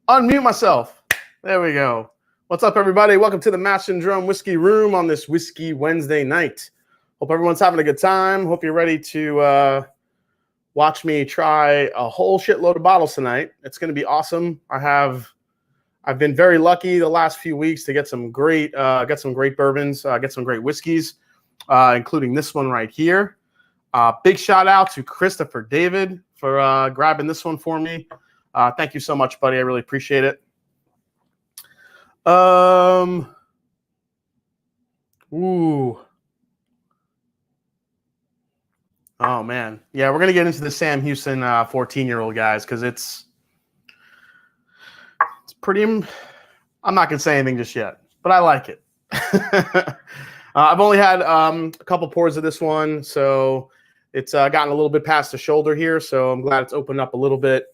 Unmute myself. There we go. What's up, everybody? Welcome to the MASHNDRUM Whiskey Room on this Whiskey Wednesday night. Hope everyone's having a good time. Hope you're ready to watch me try a whole shitload of bottles tonight. It's going to be awesome. I've been very lucky the last few weeks to get some great bourbons, get some great whiskeys, including this one right here. Big shout out to Christopher David for grabbing this one for me. Thank you so much, buddy. I really appreciate it. Ooh. Oh, man. Yeah, we're going to get into the Sam Houston 14-year-old, guys, because it's pretty... I'm not going to say anything just yet, but I like it. I've only had a couple pours of this one, so it's gotten a little bit past the shoulder here, so I'm glad it's opened up a little bit.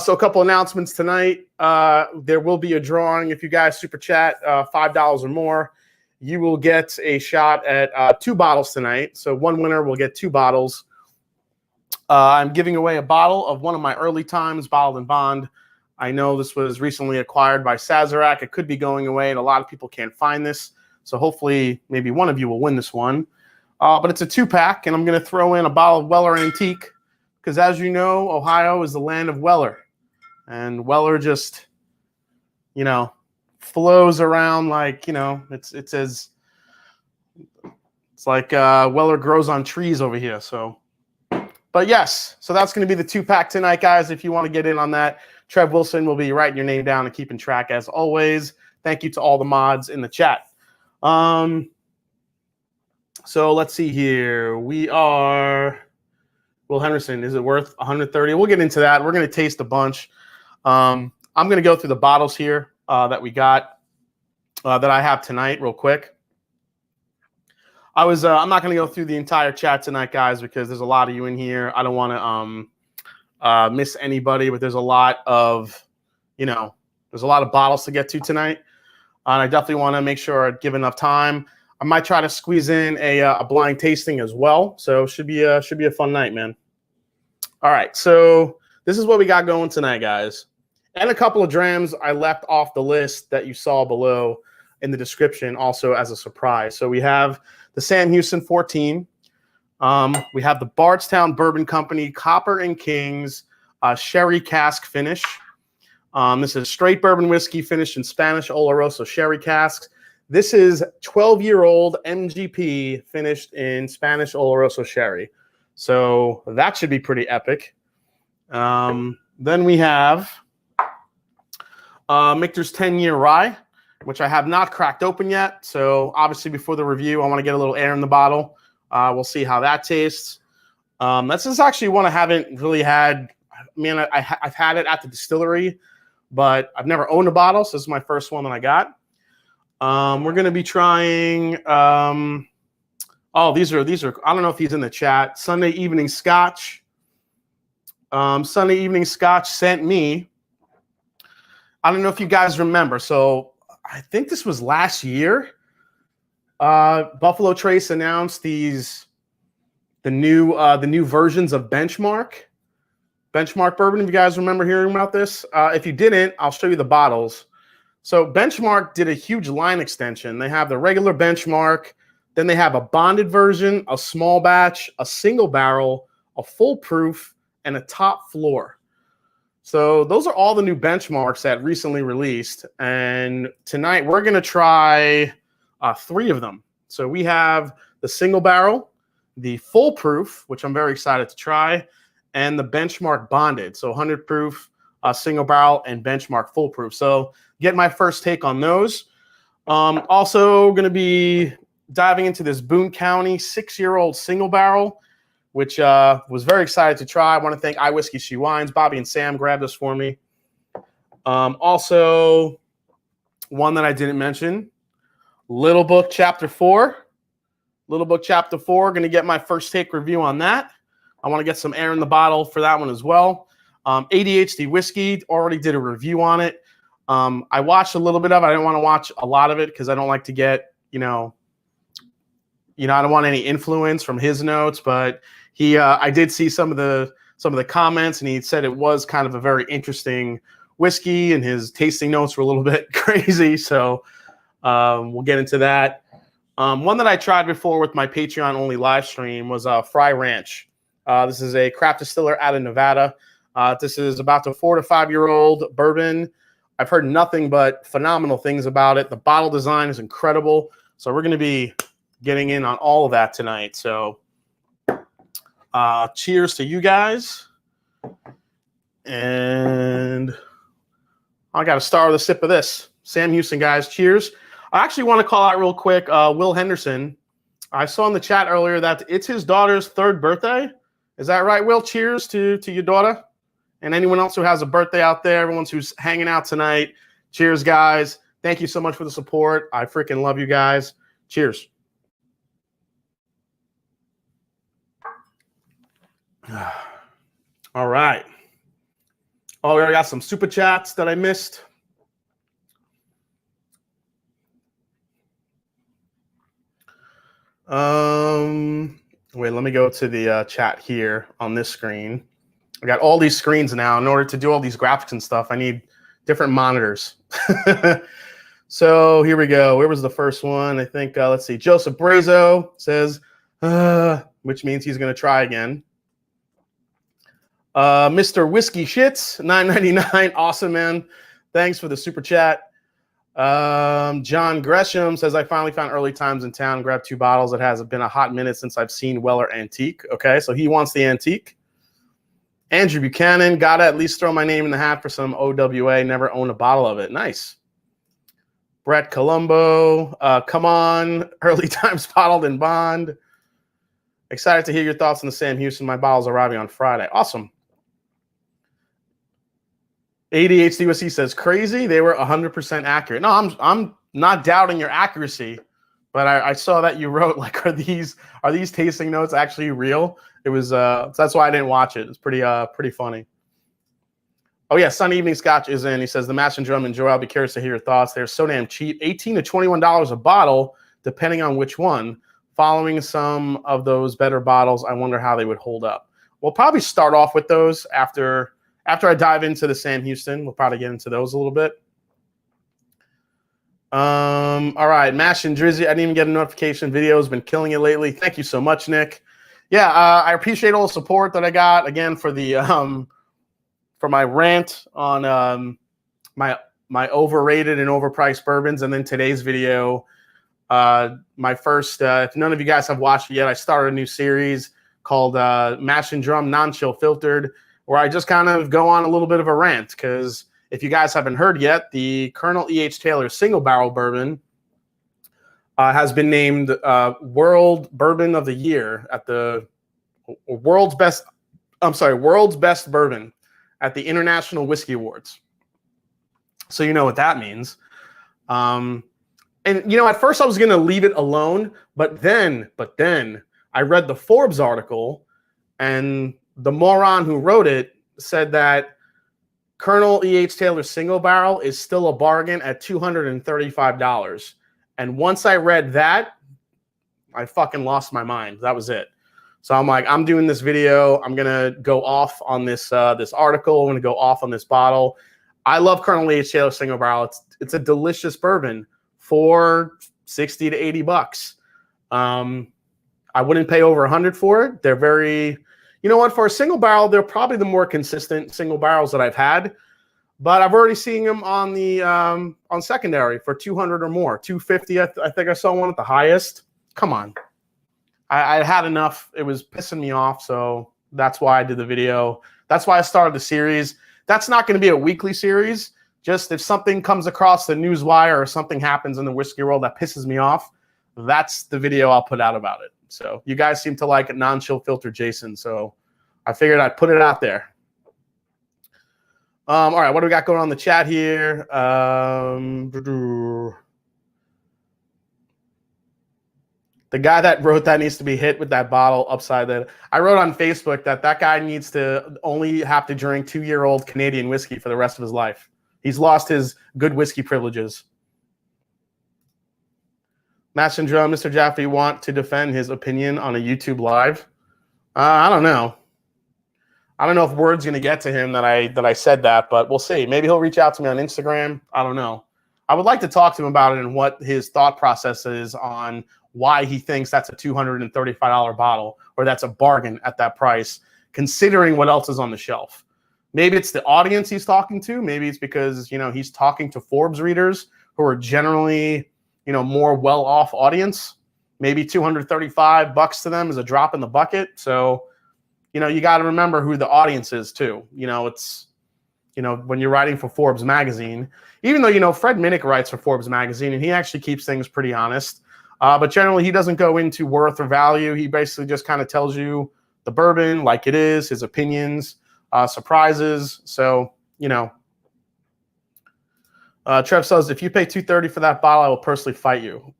So a couple announcements tonight. There will be a drawing. If you guys super chat $5 or more, you will get a shot at 2 bottles tonight. So one winner will get 2 bottles. I'm giving away a bottle of one of my early times, Bottled and Bond. I know this was recently acquired by Sazerac. It could be going away, and a lot of people can't find this. So hopefully maybe one of you will win this one. But it's a 2-pack, and I'm going to throw in a bottle of Weller Antique. Because as you know, Ohio is the land of Weller. And Weller just, you know, flows around like, you know, it's like Weller grows on trees over here. So, but yes, so that's going to be the 2-pack tonight, guys. If you want to get in on that, Trev Wilson will be writing your name down and keeping track as always. Thank you to all the mods in the chat. So let's see here. We are... Will Henderson, is it worth 130? We'll get into that. We're going to taste a bunch. I'm going to go through the bottles here that we got, that I have tonight real quick. I'm not going to go through the entire chat tonight, guys, because there's a lot of you in here. I don't want to miss anybody, but there's a lot of, you know, there's a lot of bottles to get to tonight. And I definitely want to make sure I give enough time. I might try to squeeze in a blind tasting as well. So should be a fun night, man. All right, so this is what we got going tonight, guys. And a couple of drams I left off the list that you saw below in the description also as a surprise. So we have the Sam Houston 14. We have the Bardstown Bourbon Company Copper and Kings Sherry Cask Finish. This is straight bourbon whiskey finished in Spanish Oloroso sherry casks. This is 12-year-old MGP finished in Spanish Oloroso sherry. So that should be pretty epic. Then we have Michter's 10-year rye, which I have not cracked open yet. So obviously before the review, I want to get a little air in the bottle. We'll see how that tastes. This is actually one I haven't really had. I mean, I've had it at the distillery, but I've never owned a bottle. So this is my first one that I got. We're going to be trying, these are, I don't know if he's in the chat. Sunday Evening Scotch. Sunday Evening Scotch sent me, I don't know if you guys remember. So I think this was last year. Buffalo Trace announced the new versions of Benchmark bourbon. If you guys remember hearing about this, if you didn't, I'll show you the bottles. So Benchmark did a huge line extension. They have the regular Benchmark, then they have a bonded version, a small batch, a single barrel, a full proof, and a top floor. So those are all the new Benchmarks that recently released. And tonight we're going to try 3 of them. So we have the single barrel, the full proof, which I'm very excited to try, and the Benchmark bonded. So 100 proof, single barrel, and Benchmark full proof. So get my first take on those. Also going to be diving into this Boone County 6-year-old single barrel, which was very excited to try. I want to thank iWhiskey She Wines. Bobby and Sam grabbed this for me. Also, one that I didn't mention, Little Book Chapter 4. Little Book Chapter 4, going to get my first take review on that. I want to get some air in the bottle for that one as well. ADHD Whiskey, already did a review on it. I watched a little bit of it. I didn't want to watch a lot of it because I don't like to get, I don't want any influence from his notes, but I did see some of the comments, and he said it was kind of a very interesting whiskey, and his tasting notes were a little bit crazy. So we'll get into that. One that I tried before with my Patreon only live stream was Fry Ranch. This is a craft distiller out of Nevada. This is about the 4 to 5 year old bourbon. I've heard nothing but phenomenal things about it. The bottle design is incredible. So we're going to be getting in on all of that tonight. So cheers to you guys. And I got to start with a sip of this. Sam Houston, guys, cheers. I actually want to call out real quick Will Henderson. I saw in the chat earlier that it's his daughter's 3rd birthday. Is that right, Will? Cheers to your daughter. And anyone else who has a birthday out there, everyone who's hanging out tonight, cheers, guys. Thank you so much for the support. I freaking love you guys. Cheers. All right. Oh, we already got some super chats that I missed. Wait, let me go to the chat here on this screen. I got all these screens now. In order to do all these graphics and stuff, I need different monitors. So here we go. Where was the first one? I think, let's see. Joseph Brazo says, which means he's going to try again. Mr. Whiskey Shits, $9.99. Awesome, man. Thanks for the super chat. John Gresham says, I finally found Early Times in town. Grabbed 2 bottles. It has been a hot minute since I've seen Weller Antique. Okay, so he wants the Antique. Andrew Buchanan, gotta at least throw my name in the hat for some OWA. Never own a bottle of it. Nice. Brett Colombo, come on. Early Times bottled in bond. Excited to hear your thoughts on the Sam Houston. My bottle's arriving on Friday. Awesome. ADHD says, crazy. They were 100% accurate. No, I'm not doubting your accuracy, but I saw that you wrote, like, are these tasting notes actually real? It was that's why I didn't watch it. It's pretty funny. Oh yeah, Sunny Evening Scotch is in. He says, the Mash and Drum, enjoy. I'll be curious to hear your thoughts. They're so damn cheap. $18 to $21 a bottle, depending on which one. Following some of those better bottles, I wonder how they would hold up. We'll probably start off with those after I dive into the Sam Houston. We'll probably get into those a little bit. All right, Mash and Drizzy. I didn't even get a notification. Video has been killing it lately. Thank you so much, Nick. Yeah, I appreciate all the support that I got again for the for my rant on my overrated and overpriced bourbons, and then today's video. My first, if none of you guys have watched it yet, I started a new series called Mash and Drum Non-Chill Filtered, where I just kind of go on a little bit of a rant, because if you guys haven't heard yet, the Colonel E.H. Taylor Single Barrel Bourbon has been named World Bourbon of the Year at the World's Best Bourbon at the International Whiskey Awards. So you know what that means. And you know, at first I was going to leave it alone, but then I read the Forbes article, and the moron who wrote it said that Colonel E.H. Taylor Single Barrel is still a bargain at $235. And once I read that, I fucking lost my mind. That was it. So I'm like, I'm doing this video. I'm going to go off on this this article. I'm going to go off on this bottle. I love Colonel E.H. Taylor Single Barrel. It's a delicious bourbon for $60 to $80. I wouldn't pay over $100 for it. They're very, you know what, for a single barrel, they're probably the more consistent single barrels that I've had. But I've already seen them on the on secondary for $200 or more, $250. I think I saw one at the highest. Come on, I had enough. It was pissing me off, so that's why I did the video. That's why I started the series. That's not going to be a weekly series. Just if something comes across the news wire or something happens in the whiskey world that pisses me off, that's the video I'll put out about it. So you guys seem to like non-chill filter Jason, so I figured I'd put it out there. All right, what do we got going on in the chat here? The guy that wrote that needs to be hit with that bottle upside the. I wrote on Facebook that guy needs to only have to drink 2-year-old Canadian whiskey for the rest of his life. He's lost his good whiskey privileges. Mash and Drum, Mr. Jaffe want to defend his opinion on a YouTube live? I don't know. I don't know if word's going to get to him that I said that, but we'll see. Maybe he'll reach out to me on Instagram. I don't know. I would like to talk to him about it and what his thought process is on why he thinks that's a $235 bottle or that's a bargain at that price, considering what else is on the shelf. Maybe it's the audience he's talking to. Maybe it's because, he's talking to Forbes readers who are generally, more well-off audience. Maybe $235 to them is a drop in the bucket. So, you got to remember who the audience is too. It's, when you're writing for Forbes magazine, even though, Fred Minnick writes for Forbes magazine and he actually keeps things pretty honest. But generally he doesn't go into worth or value. He basically just kind of tells you the bourbon like it is, his opinions, surprises. So, Trev says, if you pay $230 for that bottle, I will personally fight you.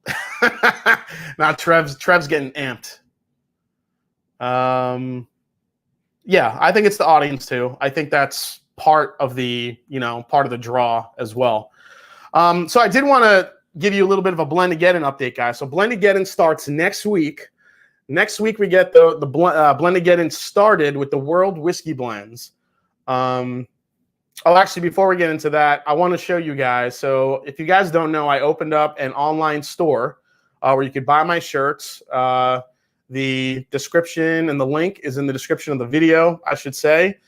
Now Trev's getting amped. Yeah, I think it's the audience too. I think that's part of the, draw as well. So I did want to give you a little bit of a Blendageddon update, guys. So Blendageddon starts next week. Next week we get the Blendageddon started with the World Whiskey Blends. Actually, before we get into that, I want to show you guys. So if you guys don't know, I opened up an online store where you could buy my shirts. The description and the link is in the description of the video, I should say.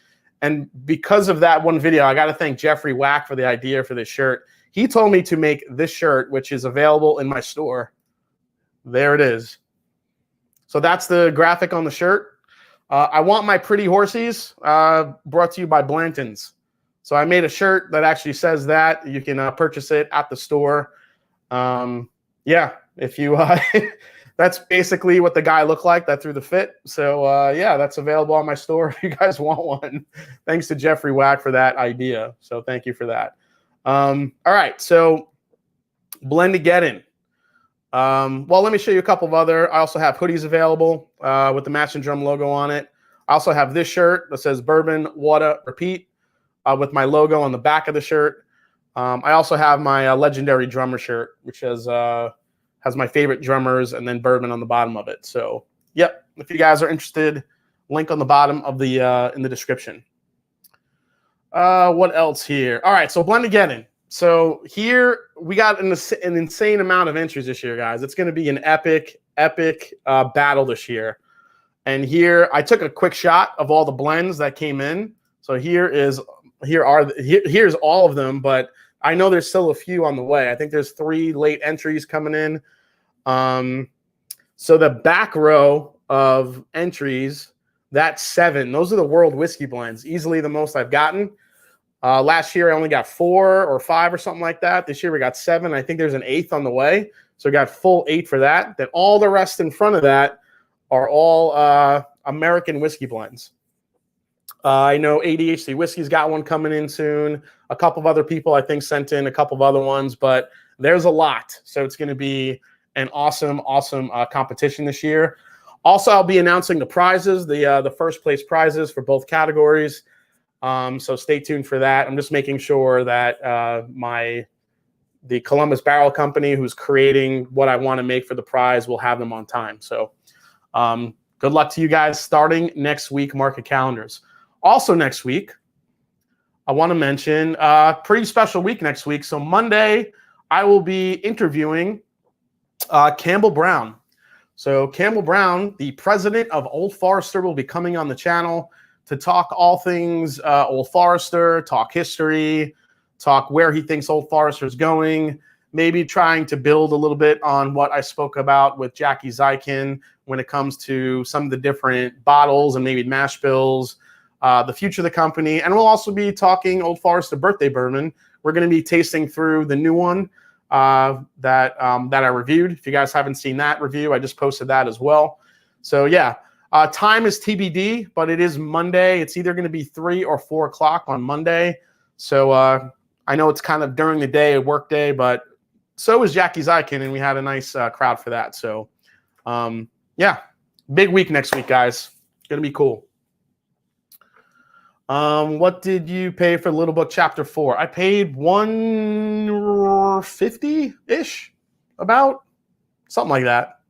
And because of that one video, I got to thank Jeffrey Wack for the idea for this shirt. He told me to make this shirt, which is available in my store. There it is. So that's the graphic on the shirt. I want my pretty horsies, brought to you by Blanton's. So I made a shirt that actually says that. You can purchase it at the store. Yeah, if you that's basically what the guy looked like that threw the fit. So yeah, that's available on my store if you guys want one. Thanks to Jeffrey Wack for that idea. So thank you for that. All right, so Blendageddon. Well, let me show you a couple of other. I also have hoodies available with the Match and Drum logo on it. I also have this shirt that says Bourbon, Water, Repeat with my logo on the back of the shirt. I also have my Legendary Drummer shirt, which has my favorite drummers and then bourbon on the bottom of it. So, yep, if you guys are interested, link on the bottom of the in the description. What else here? All right, so Blendageddon. So here we got an insane amount of entries this year, guys. It's going to be an epic battle this year. And here I took a quick shot of all the blends that came in. So here's all of them, but I know there's still a few on the way. I think there's 3 late entries coming in. So the back row of entries, that's 7. Those are the World Whiskey Blends, easily the most I've gotten. Last year I only got 4 or 5 or something like that. This year we got 7. I think there's an 8th on the way. So we got full 8 for that. Then all the rest in front of that are all American whiskey blends. I know ADHD Whiskey's got one coming in soon. A couple of other people, I think, sent in a couple of other ones, but there's a lot. So it's going to be an awesome competition this year. Also, I'll be announcing the prizes, the first place prizes for both categories. So stay tuned for that. I'm just making sure that the Columbus Barrel Company, who's creating what I want to make for the prize, will have them on time. So good luck to you guys starting next week. Mark your calendars. Also next week, I want to mention a pretty special week next week. So Monday, I will be interviewing Campbell Brown. So Campbell Brown, the president of Old Forester, will be coming on the channel to talk all things Old Forester, talk history, talk where he thinks Old Forester is going, maybe trying to build a little bit on what I spoke about with Jackie Zykin when it comes to some of the different bottles and maybe mash bills, the future of the company. And we'll also be talking Old Forester birthday bourbon. We're going to be tasting through the new one that I reviewed. If you guys haven't seen that review, I just posted that as well. So yeah, time is TBD, but it is Monday. It's either going to be 3 or 4 o'clock on Monday. So I know it's kind of during the day, a work day, but so is Jackie Zykin, and we had a nice crowd for that. So yeah, big week next week, guys. It's going to be cool. What did you pay for Little Book Chapter 4? I paid $150-ish, about something like that.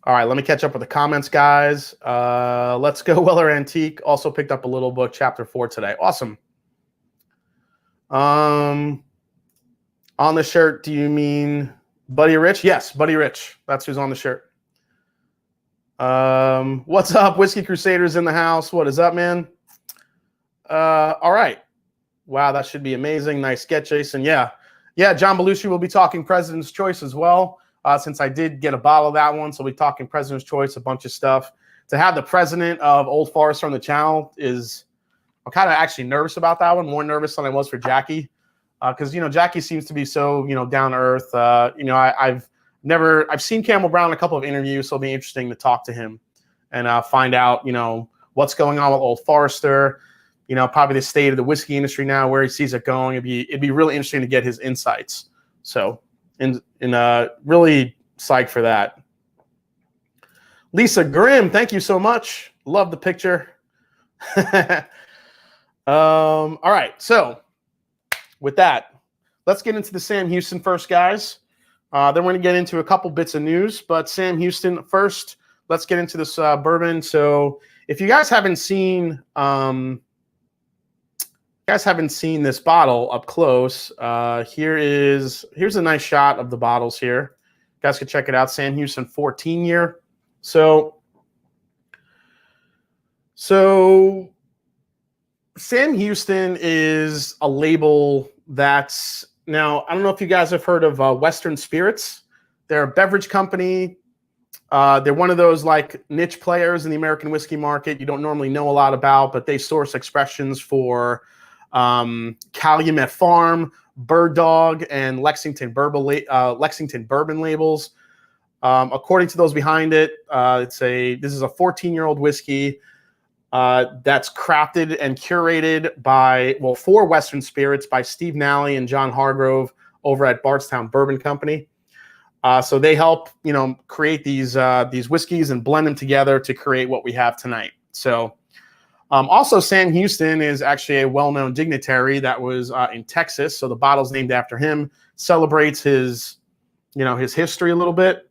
All right, let me catch up with the comments, guys. Let's go Weller Antique. Also picked up a little book, chapter 4 today. Awesome. On the shirt, do you mean Buddy Rich? Yes, Buddy Rich. That's who's on the shirt. What's up, Whiskey Crusaders in the house? What is up, man? All right. Wow, that should be amazing. Nice get, Jason. Yeah, John Belushi will be talking President's Choice as well. Since I did get a bottle of that one, so we'll be talking President's Choice, a bunch of stuff. To have the president of Old Forester on the channel is, I'm kind of actually nervous about that one, more nervous than I was for Jackie. Because, Jackie seems to be so, down to earth. I've seen Campbell Brown in a couple of interviews, so it'll be interesting to talk to him and find out, what's going on with Old Forester, probably the state of the whiskey industry now, where he sees it going. It'd be really interesting to get his insights. So, really psyched for that. Lisa Grimm, thank you so much. Love the picture. All right, so with that, let's get into the Sam Houston first, guys. Then we're going to get into a couple bits of news, but Sam Houston first. Let's get into this bourbon. So if you guys haven't seen this bottle up close, here's a nice shot of the bottles here. You guys can check it out. Sam Houston 14 year. So Sam Houston is a label that's, now I don't know if you guys have heard of Western Spirits. They're a beverage company. They're one of those like niche players in the American whiskey market you don't normally know a lot about, but they source expressions for Calumet Farm, Bird Dog, and Lexington Bourbon labels. According to those behind it, this is a 14-year-old whiskey that's crafted and curated for Western Spirits by Steve Nally and John Hargrove over at Bardstown Bourbon Company. So they help create these whiskeys and blend them together to create what we have tonight. So. Also, Sam Houston is actually a well-known dignitary that was in Texas, so the bottle's named after him. Celebrates his history a little bit.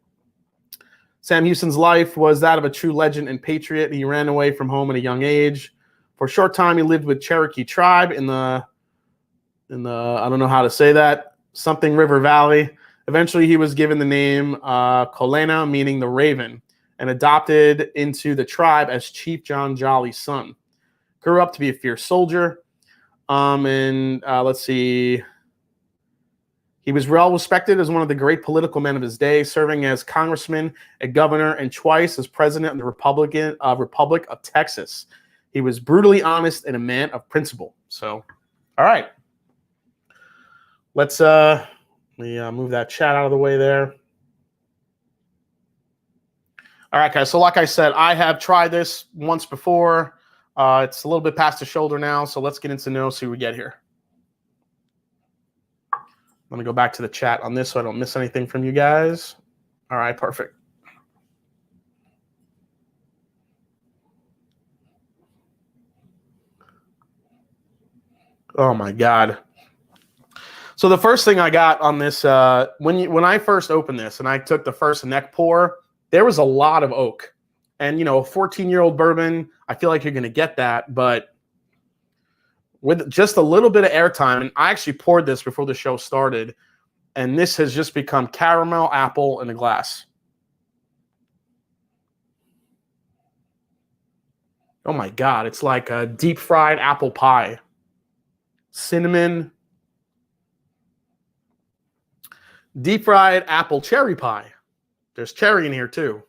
Sam Houston's life was that of a true legend and patriot. He ran away from home at a young age. For a short time, he lived with Cherokee tribe in the I don't know how to say that, something River Valley. Eventually, he was given the name Colena, meaning the Raven, and adopted into the tribe as Chief John Jolly's son. Grew up to be a fierce soldier. Let's see. He was well respected as one of the great political men of his day, serving as congressman, a governor, and twice as president of the Republic of Texas. He was brutally honest and a man of principle. So, all right. Let's move that chat out of the way there. All right, guys. So like I said, I have tried this once before. It's a little bit past the shoulder now, so let's get into nose, see what we get here. Let me go back to the chat on this so I don't miss anything from you guys. All right, perfect. Oh my God. So the first thing I got on this, when I first opened this and I took the first neck pour, there was a lot of oak. And, a 14-year-old bourbon, I feel like you're going to get that. But with just a little bit of airtime, and I actually poured this before the show started, and this has just become caramel apple in a glass. Oh, my God. It's like a deep-fried apple pie. Cinnamon. Deep-fried apple cherry pie. There's cherry in here, too.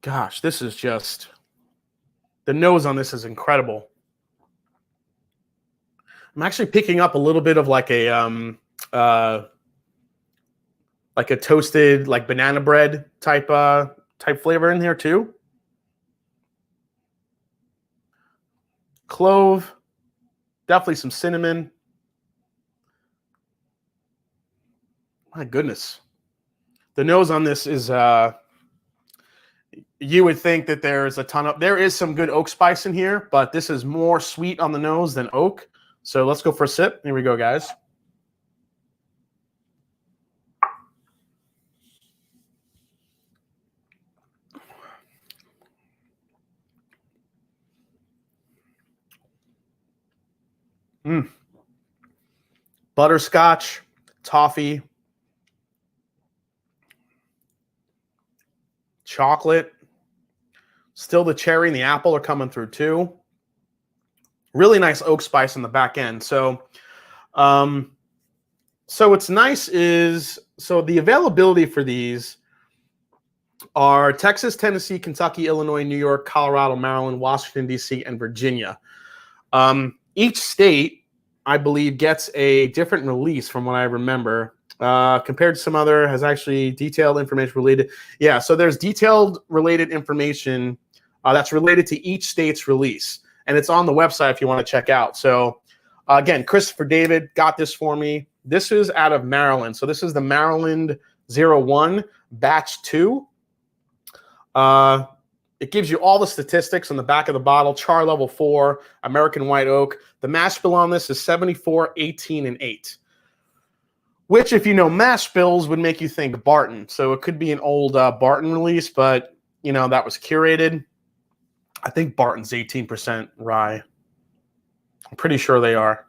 Gosh, this is just, the nose on this is incredible. I'm actually picking up a little bit of like a toasted like banana bread type flavor in here too. Clove, definitely some cinnamon. My goodness. The nose on this is you would think that there is some good oak spice in here, but this is more sweet on the nose than oak. So let's go for a sip. Here we go, guys. Butterscotch, toffee, chocolate. Still the cherry and the apple are coming through too. Really nice oak spice on the back end. So what's nice is, the availability for these are Texas, Tennessee, Kentucky, Illinois, New York, Colorado, Maryland, Washington, D.C., and Virginia. Each state, I believe, gets a different release from what I remember. Compared to some other, has actually detailed information related. Yeah, so there's detailed related information that's related to each state's release. And it's on the website if you want to check out. So, again, Christopher David got this for me. This is out of Maryland. So this is the Maryland 01 Batch 2. It gives you all the statistics on the back of the bottle. Char level 4, American white oak. The mash bill on this is 74, 18, and 8. Which, if you know mash bills, would make you think Barton. So it could be an old Barton release, but, you know, that was curated. I think Barton's 18% rye. I'm pretty sure they are.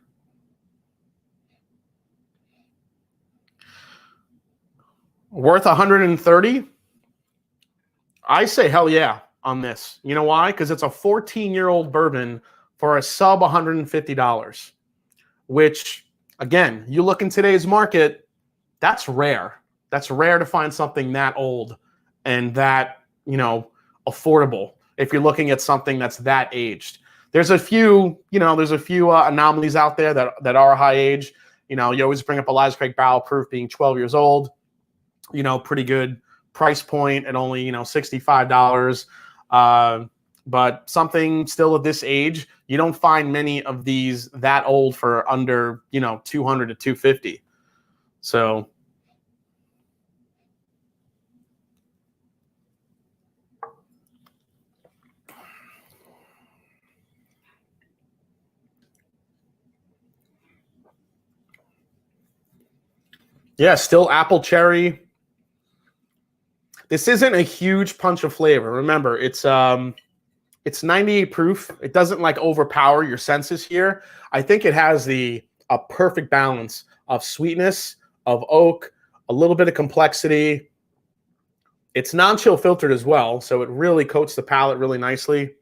Worth 130? I say hell yeah on this. You know why? Because it's a 14-year-old bourbon for a sub $150, which, again, you look in today's market, that's rare. That's rare to find something that old and that, you know, affordable if you're looking at something that's that aged. There's a few, anomalies out there that are high age. You know, you always bring up Elijah Craig Barrel Proof being 12 years old. You know, pretty good price point at only, $65. But something still at this age, you don't find many of these that old for under, $200 to $250. So yeah, still apple cherry. This isn't a huge punch of flavor. Remember, it's 98 proof. It doesn't like overpower your senses here. I think it has a perfect balance of sweetness, of oak, a little bit of complexity. It's non-chill filtered as well, so it really coats the palate really nicely.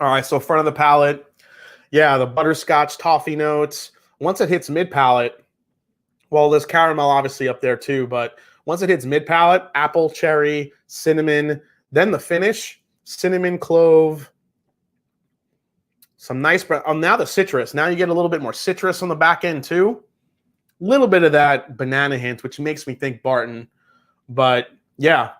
All right, so front of the palate, yeah, the butterscotch toffee notes. Once it hits mid-palate, well, there's caramel obviously up there too, but once it hits mid-palate, apple, cherry, cinnamon, then the finish, cinnamon, clove, some nice, now the citrus. Now you get a little bit more citrus on the back end too. A little bit of that banana hint, which makes me think Barton. But yeah,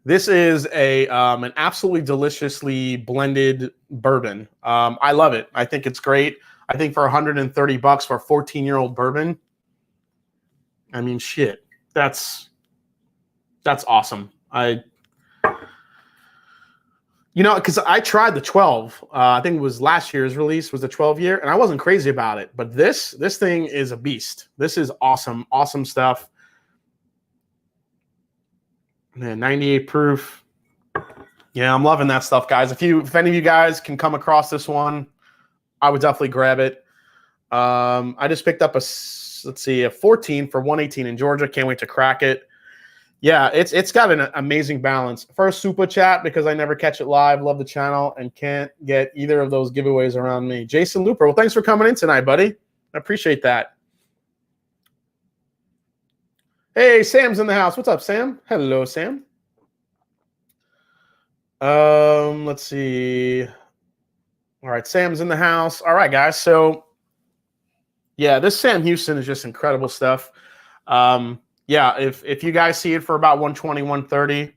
this is an absolutely deliciously blended bourbon. I love it. I think it's great. I think for $130 for a 14-year-old bourbon, I mean, shit, that's awesome. Because I tried the 12. I think it was last year's release was the 12-year, and I wasn't crazy about it. But this thing is a beast. This is awesome, awesome stuff. Man, 98 proof. Yeah, I'm loving that stuff, guys. If any of you guys can come across this one, I would definitely grab it. I just picked up a 14 for 118 in Georgia. Can't wait to crack it. Yeah, it's got an amazing balance. First super chat because I never catch it live. Love the channel and can't get either of those giveaways around me. Jason Looper, well, thanks for coming in tonight, buddy. I appreciate that. Hey, Sam's in the house. What's up, Sam? Hello, Sam. Let's see. All right, Sam's in the house. All right, guys. So, yeah, this Sam Houston is just incredible stuff. Yeah, if you guys see it for about 120, 130,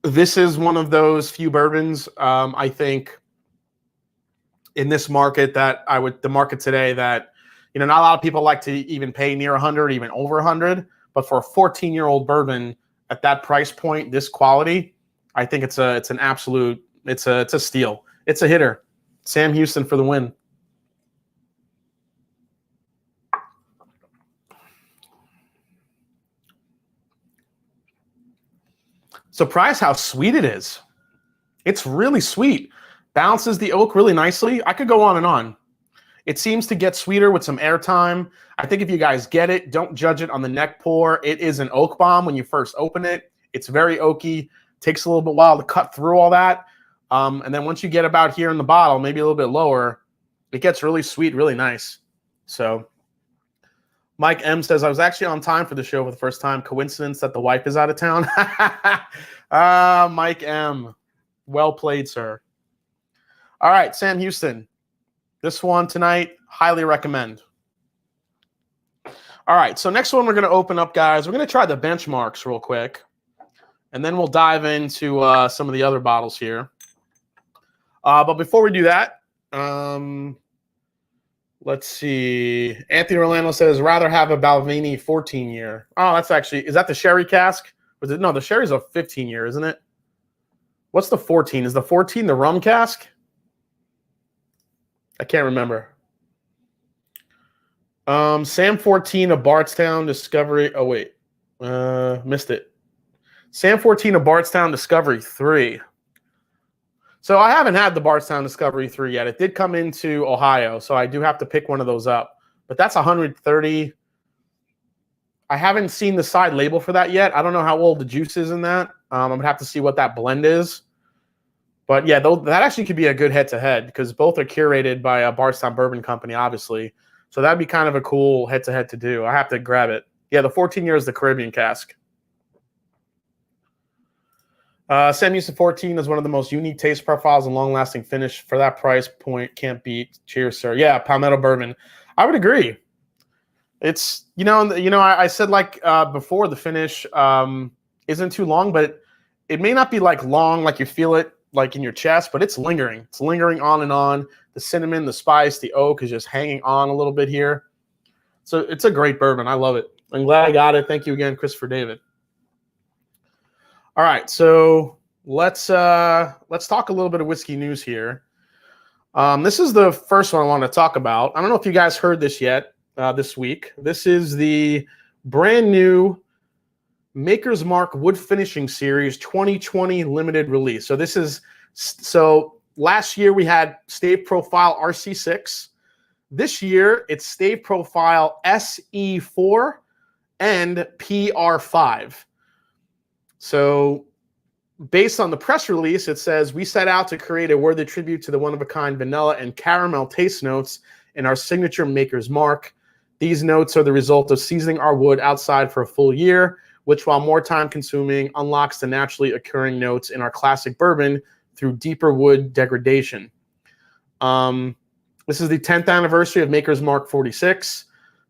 this is one of those few bourbons. I think in this market the market today that, you know, not a lot of people like to even pay near 100, even over 100. But for a 14-year-old bourbon at that price point, this quality, I think it's a steal. It's a hitter. Sam Houston for the win. Surprised how sweet it is. It's really sweet. Balances the oak really nicely. I could go on and on. It seems to get sweeter with some airtime. I think if you guys get it, don't judge it on the neck pour. It is an oak bomb when you first open it. It's very oaky. Takes a little bit while to cut through all that. And then once you get about here in the bottle, maybe a little bit lower, it gets really sweet, really nice. So Mike M says, I was actually on time for the show for the first time. Coincidence that the wife is out of town? Mike M. Well played, sir. All right, Sam Houston. This one tonight, highly recommend. All right, so next one we're going to open up, guys. We're going to try the benchmarks real quick, and then we'll dive into some of the other bottles here. But before we do that, let's see. Anthony Orlando says, rather have a Balvenie 14-year. Oh, that's actually – is that the sherry cask? Was it? No, the sherry's a 15-year, isn't it? What's the 14? Is the 14 the rum cask? I can't remember. Sam 14 of Bardstown Discovery. Oh, wait. Missed it. Sam 14 of Bardstown Discovery 3. So I haven't had the Bardstown Discovery 3 yet. It did come into Ohio, so I do have to pick one of those up. But that's 130. I haven't seen the side label for that yet. I don't know how old the juice is in that. I'm going to have to see what that blend is. But yeah, that actually could be a good head-to-head because both are curated by a Bardstown Bourbon Company, obviously. So that'd be kind of a cool head-to-head to do. I have to grab it. Yeah, the 14-year is the Caribbean cask. Sam Houston 14 is one of the most unique taste profiles and long-lasting finish for that price point. Can't beat. Cheers, sir. Yeah, Palmetto Bourbon. I would agree. It's I said like before the finish isn't too long, but it may not be like long, like you feel it like in your chest, but it's lingering. It's lingering on and on. The cinnamon, the spice, the oak is just hanging on a little bit here. So it's a great bourbon. I love it. I'm glad I got it. Thank you again, Christopher David. All right, so let's talk a little bit of whiskey news here. This is the first one I want to talk about. I don't know if you guys heard this yet this week. This is the brand new Maker's Mark Wood Finishing Series 2020 limited release. So last year we had Stave Profile RC6. This year it's Stave Profile SE4 and PR5. So based on the press release, it says, we set out to create a worthy tribute to the one-of-a-kind vanilla and caramel taste notes in our signature Maker's Mark. These notes are the result of seasoning our wood outside for a full year, which, while more time-consuming, unlocks the naturally occurring notes in our classic bourbon through deeper wood degradation. This is the 10th anniversary of Maker's Mark 46,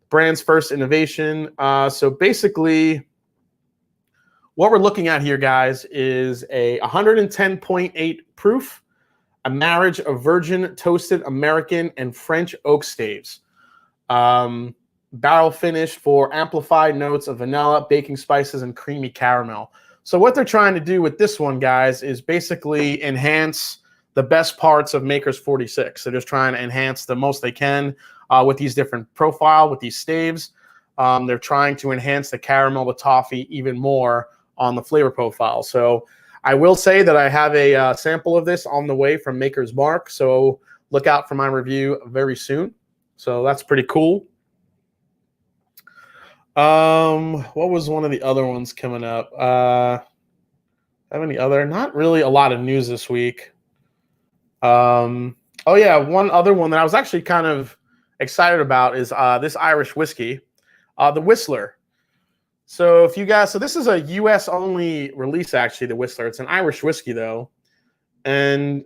brand's first innovation. So basically, what we're looking at here, guys, is a 110.8 proof, a marriage of virgin, toasted American, and French oak staves. Barrel finished for amplified notes of vanilla, baking spices, and creamy caramel. So what they're trying to do with this one, guys, is basically enhance the best parts of Maker's 46. They're just trying to enhance the most they can with these different profile, with these staves. They're trying to enhance the caramel, the toffee even more on the flavor profile. So I will say that I have a sample of this on the way from Maker's Mark. So look out for my review very soon. So that's pretty cool. What was one of the other ones coming up? Have any other? Not really a lot of news this week. Oh yeah, one other one that I was actually kind of excited about is this Irish whiskey, the Whistler. So if you guys, so this is a U.S. only release, actually, the Whistler. It's an Irish whiskey though, and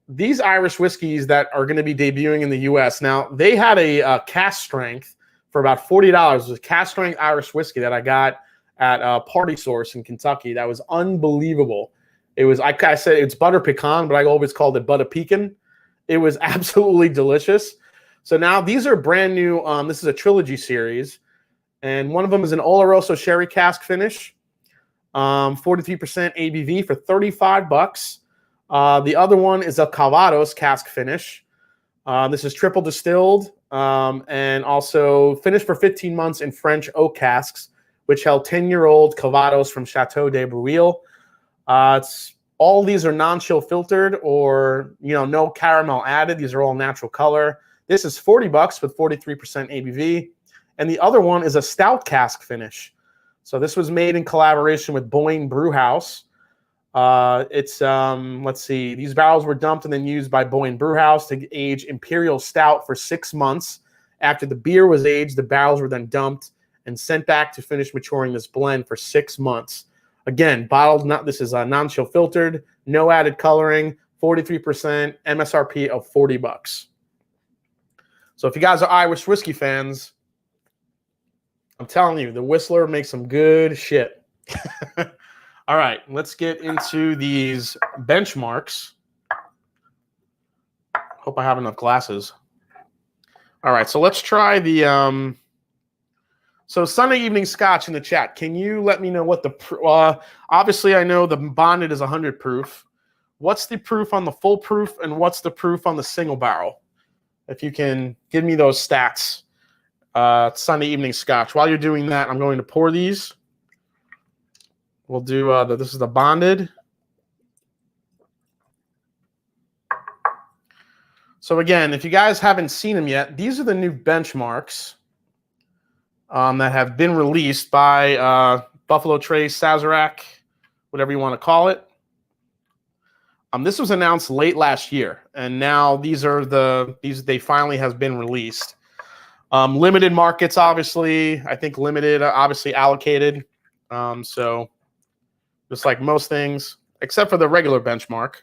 these Irish whiskeys that are going to be debuting in the U.S. now, they had a cask strength for about $40. It was a cask strength Irish whiskey that I got at Party Source in Kentucky. That was unbelievable. It was, I said it's butter pecan, but I always called it butter pecan. It was absolutely delicious. So now these are brand new. This is a trilogy series, and one of them is an Oloroso sherry cask finish, 43% ABV for $35. The other one is a Calvados cask finish. This is triple distilled and also finished for 15 months in French oak casks, which held 10-year-old Calvados from Chateau de Bruil. All these are non-chill filtered or, no caramel added. These are all natural color. This is $40 with 43% ABV. And the other one is a stout cask finish. So this was made in collaboration with Boyne Brewhouse. Let's see, these barrels were dumped and then used by Boyne Brewhouse to age Imperial Stout for 6 months. After the beer was aged, the barrels were then dumped and sent back to finish maturing this blend for 6 months. Again, bottled, this is non-chill filtered, no added coloring, 43%, MSRP of $40. So if you guys are Irish whiskey fans, I'm telling you, the Whistler makes some good shit. All right, let's get into these benchmarks. Hope I have enough glasses. All right, so let's try the so Sunday Evening Scotch in the chat. Can you let me know what the obviously I know the bonded is 100 proof. What's the proof on the full proof and what's the proof on the single barrel? If you can give me those stats. Sunday Evening Scotch. While you're doing that, I'm going to pour these. We'll do this is the bonded. So again, if you guys haven't seen them yet, these are the new benchmarks that have been released by Buffalo Trace, Sazerac, whatever you want to call it. This was announced late last year, and now they finally has been released. Limited markets, obviously. I think limited, obviously allocated. So just like most things, except for the regular benchmark,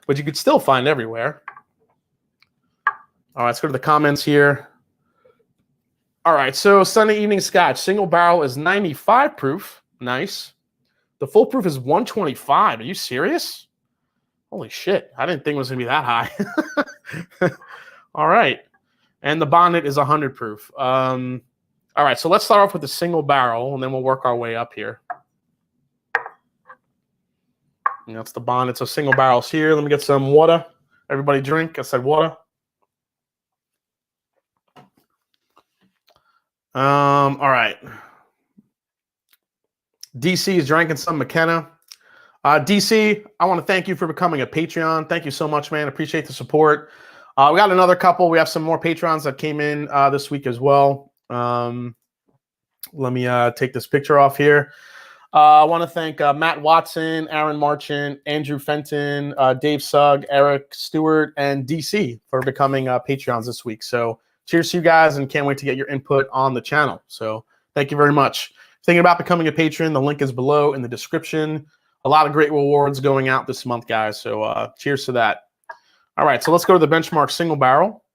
which you could still find everywhere. All right, let's go to the comments here. All right, so Sunday Evening Scotch. Single barrel is 95 proof. Nice. The full proof is 125. Are you serious? Holy shit. I didn't think it was going to be that high. All right. And the bonnet is 100 proof. All right, so let's start off with the single barrel, and then we'll work our way up here. And that's the bonnet. So single barrels here. Let me get some water. Everybody drink. I said water. All right. DC is drinking some McKenna. DC, I want to thank you for becoming a Patreon. Thank you so much, man. Appreciate the support. We got another couple. We have some more Patrons that came in this week as well. Let me take this picture off here. I want to thank Matt Watson, Aaron Marchant, Andrew Fenton, Dave Sugg, Eric Stewart, and DC for becoming Patreons this week. So cheers to you guys, and can't wait to get your input on the channel. So thank you very much. Thinking about becoming a patron, the link is below in the description. A lot of great rewards going out this month, guys. So cheers to that. All right, so let's go to the benchmark single barrel.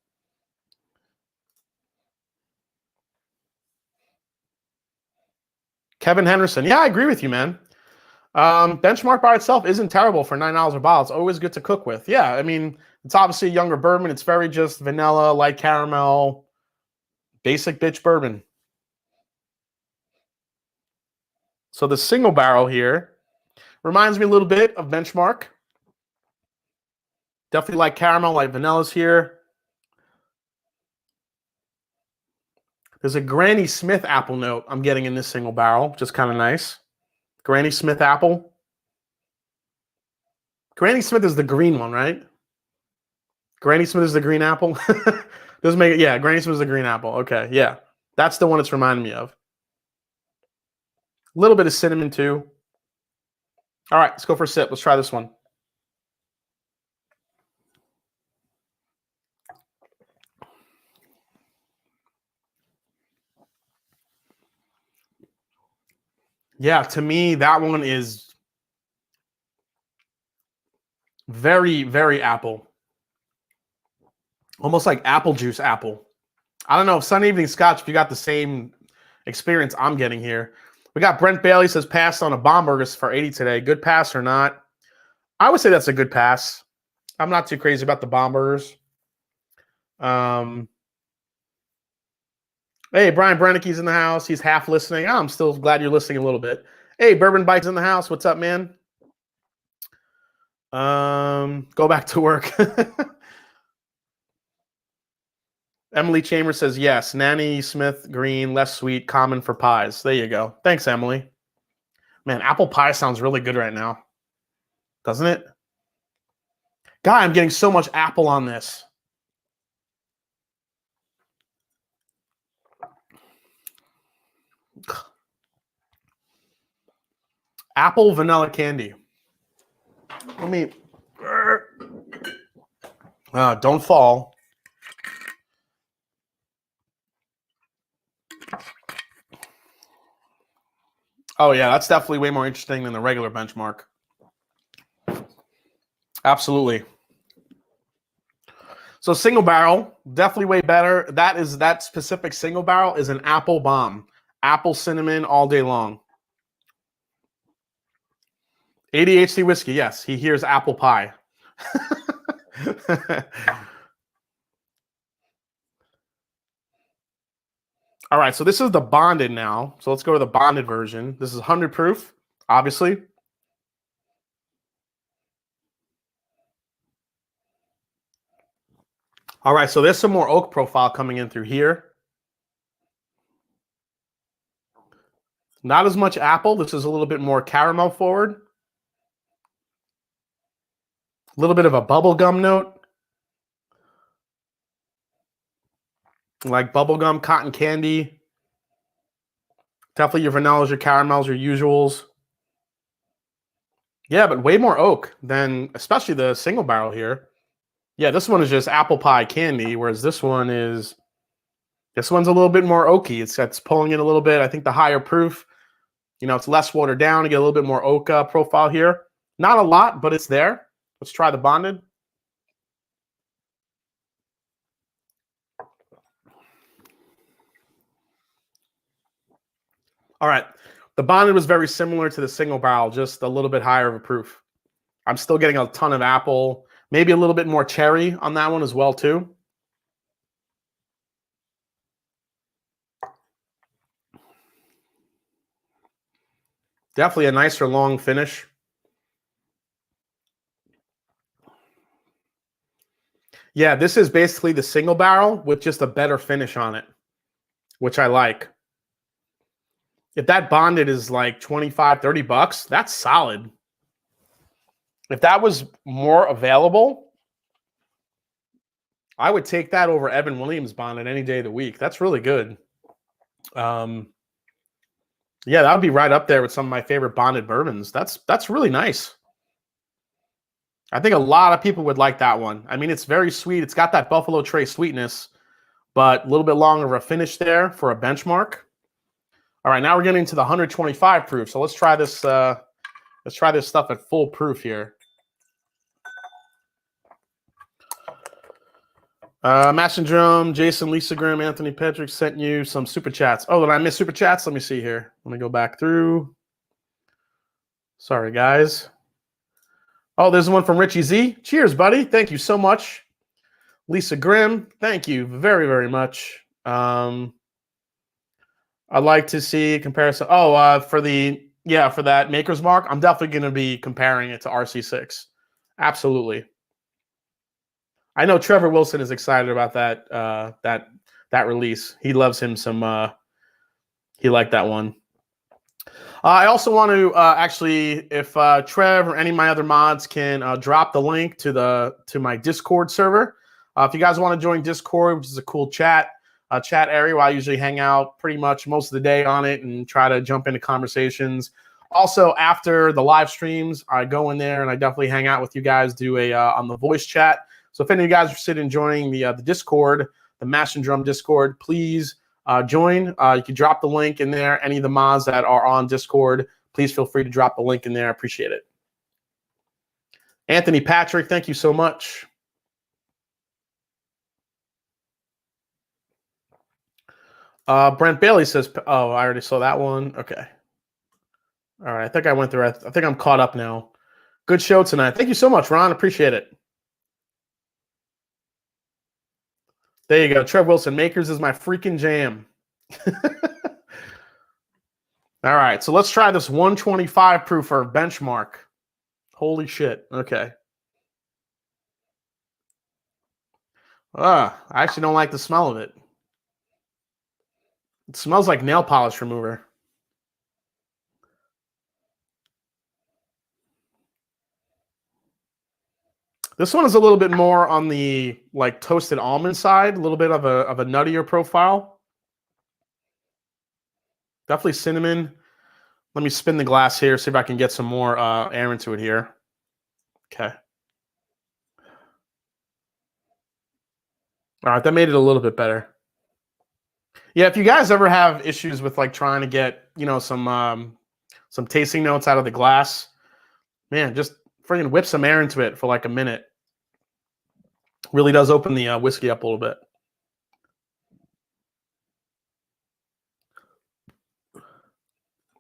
Kevin Henderson. Yeah, I agree with you, man. Benchmark by itself isn't terrible for $9 a bottle. It's always good to cook with. Yeah, I mean, it's obviously a younger bourbon. It's very just vanilla, light caramel, basic bitch bourbon. So the single barrel here reminds me a little bit of Benchmark. Definitely like caramel, like vanillas here. There's a Granny Smith apple note I'm getting in this single barrel, which is kind of nice. Granny Smith apple. Granny Smith is the green one, right? Granny Smith is the green apple. Doesn't make it. Yeah, Granny Smith is the green apple. Okay, yeah. That's the one it's reminding me of. A little bit of cinnamon too. All right, let's go for a sip. Let's try this one. Yeah, to me, that one is very, very apple. Almost like apple juice apple. I don't know if Sunday Evening Scotch, if you got the same experience I'm getting here. We got Brent Bailey says passed on a Bombergus for 80 today. Good pass or not? I would say that's a good pass. I'm not too crazy about the bomb burgers. Hey, Brian Brennicke's in the house. He's half listening. Oh, I'm still glad you're listening a little bit. Hey, Bourbon Bike's in the house. What's up, man? Go back to work. Emily Chambers says yes. Nanny Smith green, less sweet, common for pies. There you go. Thanks, Emily. Man, apple pie sounds really good right now. Doesn't it? God, I'm getting so much apple on this. Apple vanilla candy. Let me... don't fall. Oh, yeah, that's definitely way more interesting than the regular benchmark. Absolutely. So single barrel, definitely way better. That specific single barrel is an apple bomb. Apple cinnamon all day long. ADHD whiskey, yes. He hears apple pie. All right, so this is the bonded now. So let's go to the bonded version. This is 100 proof, obviously. All right, so there's some more oak profile coming in through here. Not as much apple. This is a little bit more caramel forward. A little bit of a bubblegum note. Like bubblegum, cotton candy. Definitely your vanillas, your caramels, your usuals. Yeah, but way more oak than especially the single barrel here. Yeah, this one is just apple pie candy, whereas this one's a little bit more oaky. It's pulling in a little bit. I think the higher proof, it's less watered down. You get a little bit more oak profile here. Not a lot, but it's there. Let's try the bonded. All right. The bonded was very similar to the single barrel, just a little bit higher of a proof. I'm still getting a ton of apple, maybe a little bit more cherry on that one as well, too. Definitely a nicer long finish. Yeah, this is basically the single barrel with just a better finish on it, which I like. If that bonded is like 25, 30 bucks, that's solid. If that was more available, I would take that over Evan Williams bonded any day of the week. That's really good. Yeah, that would be right up there with some of my favorite bonded bourbons. That's really nice. I think a lot of people would like that one. I mean, it's very sweet. It's got that Buffalo Trace sweetness, but a little bit longer of a finish there for a benchmark. All right, now we're getting to the 125 proof. So let's try this. Let's try this stuff at full proof here. Mashanddrum, Jason, Lisa Grimm, Anthony Patrick sent you some super chats. Oh, did I miss super chats? Let me see here. Let me go back through. Sorry, guys. Oh, there's one from Richie Z. Cheers, buddy. Thank you so much. Lisa Grimm, thank you very, very much. I'd like to see a comparison. Oh, for that Maker's Mark, I'm definitely going to be comparing it to RC6. Absolutely. I know Trevor Wilson is excited about that release. He loves him some. He liked that one. I also want to actually, if Trev or any of my other mods can drop the link to my Discord server. If you guys want to join Discord, which is a cool chat area where I usually hang out pretty much most of the day on it and try to jump into conversations. Also, after the live streams, I go in there and I definitely hang out with you guys, do a on the voice chat. So if any of you guys are interested in joining the Discord, the Mashanddrum Discord, please join. You can drop the link in there. Any of the mods that are on Discord, please feel free to drop the link in there. I appreciate it. Anthony Patrick, thank you so much. Brent Bailey says, oh, I already saw that one. Okay. All right. I think I went through. I think I'm caught up now. Good show tonight. Thank you so much, Ron. Appreciate it. There you go. Trev Wilson, Makers is my freaking jam. All right, so let's try this 125 proof for benchmark. Holy shit. Okay. I actually don't like the smell of it. It smells like nail polish remover. This one is a little bit more on the like toasted almond side, a little bit of a nuttier profile. Definitely cinnamon. Let me spin the glass here, see if I can get some more air into it here. Okay. All right, that made it a little bit better. Yeah, if you guys ever have issues with like trying to get, you know, some tasting notes out of the glass, man, just friggin' whip some air into it for like a minute. Really does open the whiskey up a little bit.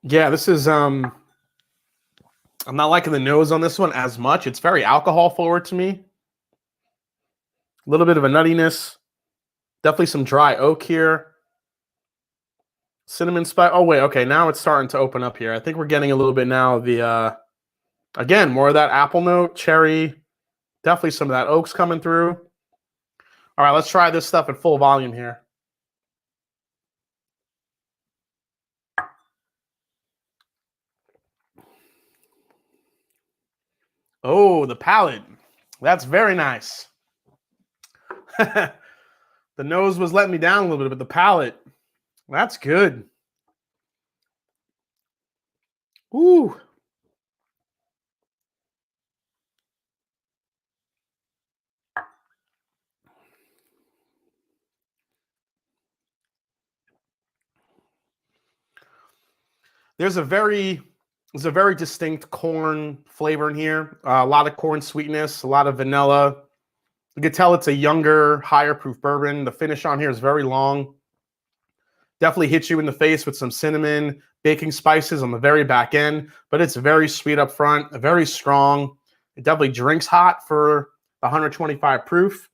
Yeah, this is I'm not liking the nose on this one as much. It's very alcohol forward to me. A little bit of a nuttiness. Definitely some dry oak here. Cinnamon spice. Oh, wait. Okay, now it's starting to open up here. I think we're getting a little bit now of the, again, more of that apple note, cherry. Definitely some of that oaks coming through. All right, let's try this stuff at full volume here. Oh, the palate. That's very nice. The nose was letting me down a little bit, but the palate, that's good. Ooh. There's a very distinct corn flavor in here. A lot of corn sweetness, a lot of vanilla. You can tell it's a younger, higher proof bourbon. The finish on here is very long. Definitely hits you in the face with some cinnamon, baking spices on the very back end, but it's very sweet up front, very strong. It definitely drinks hot for 125 proof,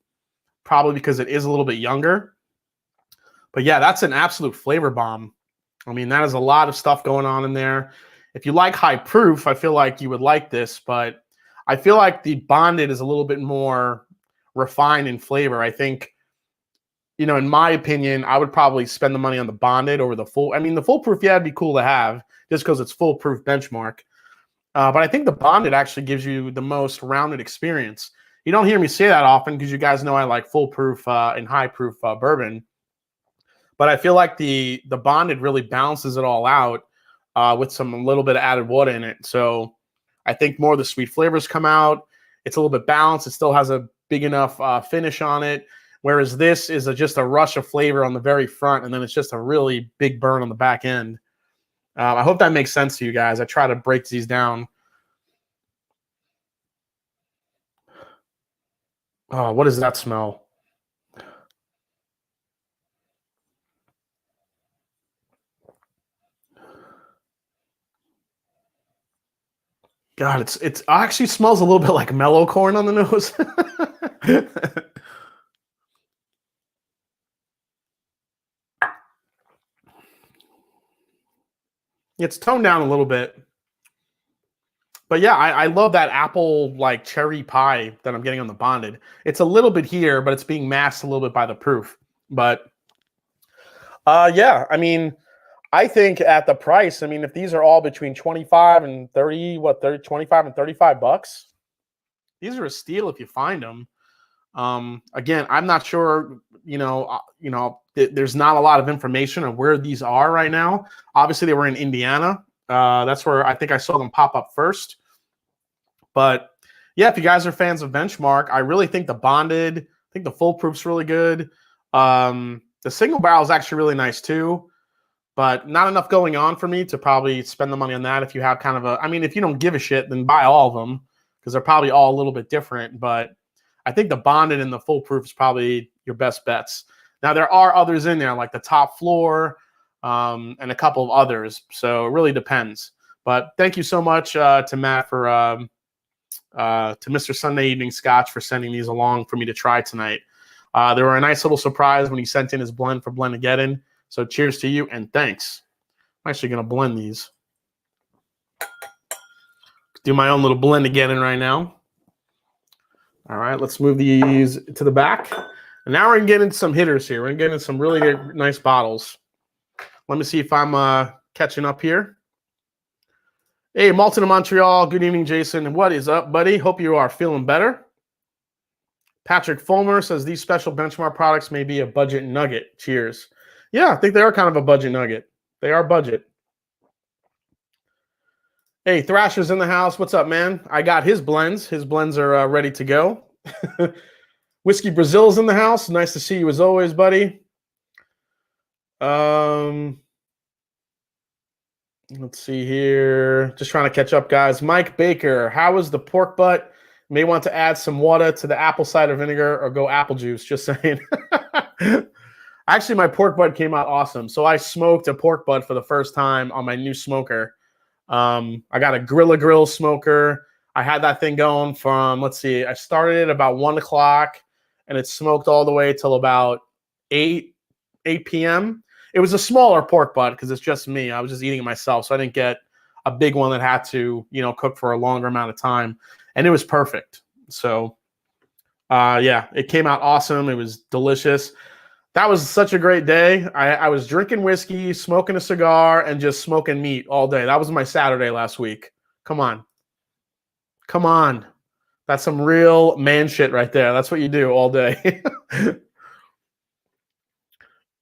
probably because it is a little bit younger. But yeah, that's an absolute flavor bomb. I mean, that is a lot of stuff going on in there. If you like high proof, I feel like you would like this, but I feel like the bonded is a little bit more refined in flavor. I think, you know, in my opinion, I would probably spend the money on the bonded over the full. I mean, the full proof, yeah, it'd be cool to have just because it's full proof benchmark. But I think the bonded actually gives you the most rounded experience. You don't hear me say that often because you guys know I like full proof and high proof bourbon. But I feel like the bonded really balances it all out with some little bit of added water in it. So I think more of the sweet flavors come out. It's a little bit balanced. It still has a big enough finish on it. Whereas this is just a rush of flavor on the very front, and then it's just a really big burn on the back end. I hope that makes sense to you guys. I try to break these down. Oh, what does that smell? God, it actually smells a little bit like mellow corn on the nose. It's toned down a little bit. But yeah, I love that apple like cherry pie that I'm getting on the bonded. It's a little bit here, but it's being masked a little bit by the proof. But yeah, I mean, I think at the price, I mean, if these are all between 25 and 30, 25 and 35 bucks, these are a steal if you find them. Again, I'm not sure, there's not a lot of information on where these are right now. Obviously, they were in Indiana. That's where I think I saw them pop up first. But yeah, if you guys are fans of Benchmark, I really think the bonded, I think the full proof's really good. The single barrel is actually really nice too, but not enough going on for me to probably spend the money on that. If you have kind of a, I mean, if you don't give a shit, then buy all of them because they're probably all a little bit different. But I think the bonded and the full proof is probably your best bets. Now, there are others in there, like the Top Floor and a couple of others. So it really depends. But thank you so much to Matt to Mr. Sunday Evening Scotch for sending these along for me to try tonight. They were a nice little surprise when he sent in his blend for Blendageddon. So cheers to you and thanks. I'm actually going to blend these. Do my own little Blendageddon right now. All right, let's move these to the back. And now we're going to get into some hitters here. We're going to get into some really nice bottles. Let me see if I'm catching up here. Hey, Malton in Montreal. Good evening, Jason. What is up, buddy? Hope you are feeling better. Patrick Fulmer says these special benchmark products may be a budget nugget. Cheers. Yeah, I think they are kind of a budget nugget. They are budget. Hey, Thrasher's in the house. What's up, man? I got his blends. His blends are ready to go. Whiskey Brazil's in the house. Nice to see you as always, buddy. Let's see here. Just trying to catch up, guys. Mike Baker, how is the pork butt? May want to add some water to the apple cider vinegar or go apple juice. Just saying. Actually, my pork butt came out awesome. So I smoked a pork butt for the first time on my new smoker. I got a Gorilla Grill smoker. I had that thing going from, let's see, I started it about 1 o'clock and it smoked all the way till about 8 p.m. It was a smaller pork butt because it's just me. I was just eating it myself. So I didn't get a big one that had to, cook for a longer amount of time. And it was perfect. So, yeah, it came out awesome. It was delicious. That was such a great day. I was drinking whiskey, smoking a cigar, and just smoking meat all day. That was my Saturday last week. Come on. Come on. That's some real man shit right there. That's what you do all day.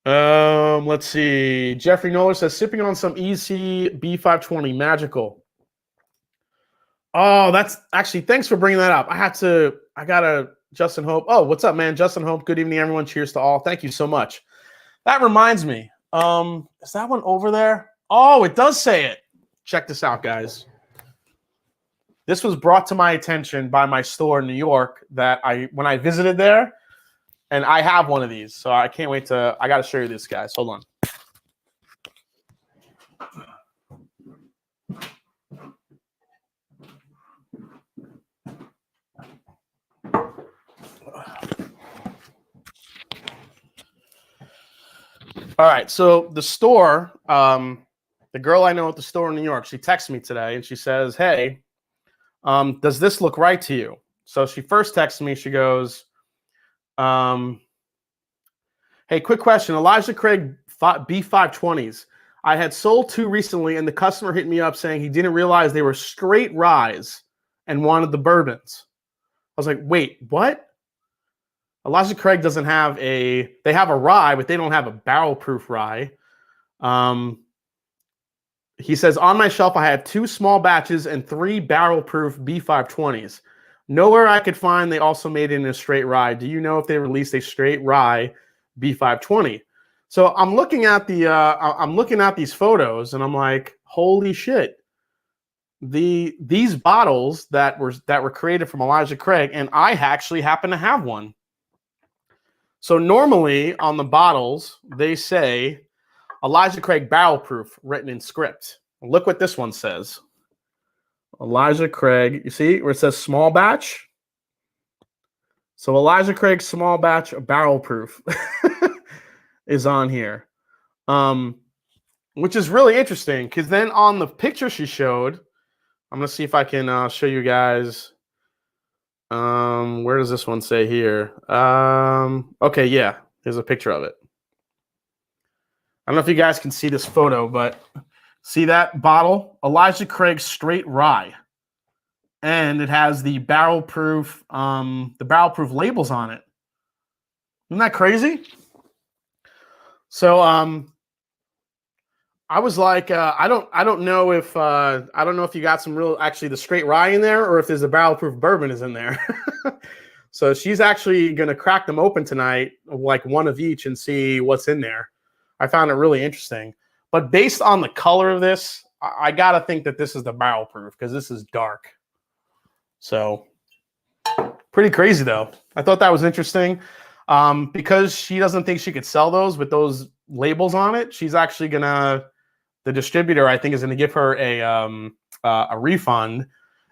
Let's see. Jeffrey Noller says, sipping on some EC B520 Magical. Oh, that's actually, thanks for bringing that up. I gotta, Justin Hope. Oh, what's up, man? Justin Hope. Good evening, everyone. Cheers to all. Thank you so much. That reminds me. Is that one over there? Oh, it does say it. Check this out, guys. This was brought to my attention by my store in New York when I visited there, and I have one of these. So I can't wait I got to show you this, guys. Hold on. All right, so the store, the girl I know at the store in New York, she texted me today and she says, hey, does this look right to you? So she first texted me, she goes, hey, quick question, Elijah Craig B520s. I had sold 2 recently and the customer hit me up saying he didn't realize they were straight ryes and wanted the bourbons. I was like, wait, what? Elijah Craig doesn't have they have a rye, but they don't have a barrel-proof rye. He says, on my shelf, I have 2 small batches and 3 barrel-proof B520s. Nowhere I could find they also made it in a straight rye. Do you know if they released a straight rye B520? So I'm looking at these photos and I'm like, holy shit. These bottles that were created from Elijah Craig, and I actually happen to have one. So normally on the bottles, they say Elijah Craig barrel proof written in script. Look what this one says. Elijah Craig, you see where it says small batch? So Elijah Craig small batch barrel proof is on here. Which is really interesting because then on the picture she showed, I'm going to see if I can show you guys. Where does this one say here? Okay, yeah, here's a picture of it. I don't know if you guys can see this photo, but see that bottle? Elijah Craig straight rye. And it has the barrel proof labels on it. Isn't that crazy? So I was like, I don't know if you got some the straight rye in there or if there's a barrel proof bourbon is in there. So she's actually gonna crack them open tonight, like one of each, and see what's in there. I found it really interesting. But based on the color of this, I gotta think that this is the barrel proof because this is dark. So pretty crazy though. I thought that was interesting. Because she doesn't think she could sell those with those labels on it, she's actually the distributor, I think, is gonna give her a refund.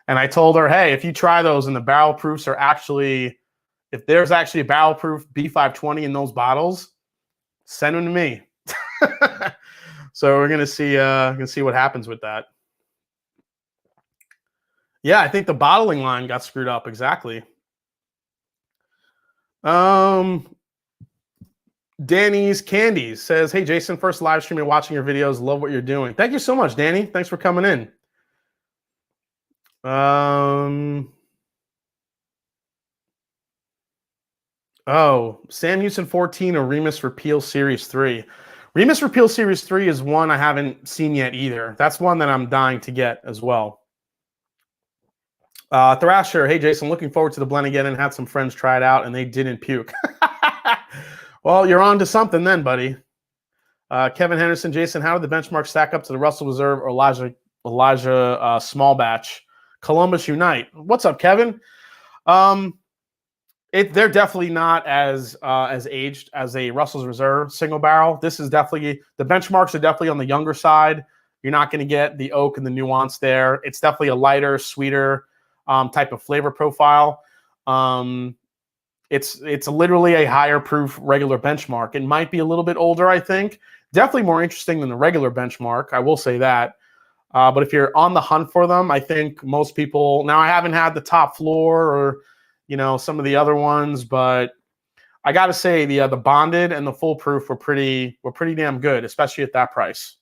And I told her, hey, if you try those and the barrel proofs are actually if there's actually a barrel proof B520 in those bottles, send them to me. So we're gonna see what happens with that. Yeah, I think the bottling line got screwed up. Exactly. Danny's Candies says, "Hey Jason, first live stream and watching your videos. Love what you're doing." Thank you so much, Danny. Thanks for coming in. Oh, Sam Houston 14 or Remus Repeal Series 3. Remus Repeal Series 3 is one I haven't seen yet either. That's one that I'm dying to get as well. Thrasher, hey Jason, looking forward to the blend again and had some friends try it out and they didn't puke. Well, you're on to something then, buddy. Kevin Henderson, Jason, how did the benchmark stack up to the Russell Reserve or Elijah Small Batch? Columbus Unite. What's up, Kevin? They're definitely not as aged as a Russell's Reserve single barrel. This is definitely, the benchmarks are definitely on the younger side. You're not going to get the oak and the nuance there. It's definitely a lighter, sweeter type of flavor profile. It's literally a higher proof regular benchmark. It might be a little bit older, I think. Definitely more interesting than the regular benchmark. I will say that. But if you're on the hunt for them, I think most people, now I haven't had the top floor or, you know, some of the other ones, but I got to say the bonded and the full proof were pretty damn good, especially at that price.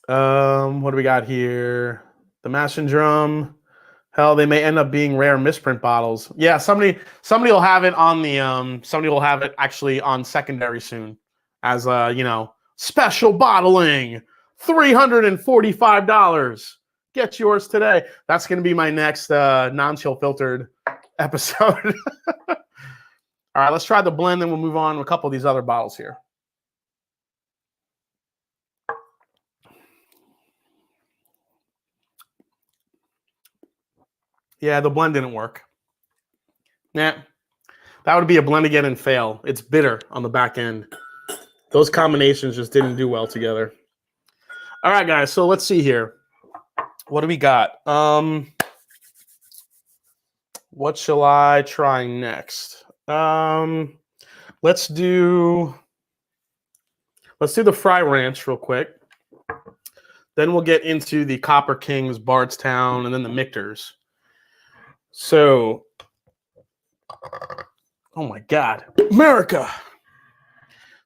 What do we got here? The MASHNDRUM. Hell, they may end up being rare misprint bottles. Yeah, somebody will have it on the somebody will have it actually on secondary soon as you know, special bottling, $345. Get yours today. That's going to be my next non-chill filtered episode. All right, let's try the blend, then we'll move on to a couple of these other bottles here. Yeah, the blend didn't work. Yeah, that would be a blend again and fail. It's bitter on the back end. Those combinations just didn't do well together. All right, guys, so let's see here. What do we got? What shall I try next? Let's do the Fry Ranch real quick. Then we'll get into the Copper Kings, Bardstown, and then the Michters. So, oh my God, America.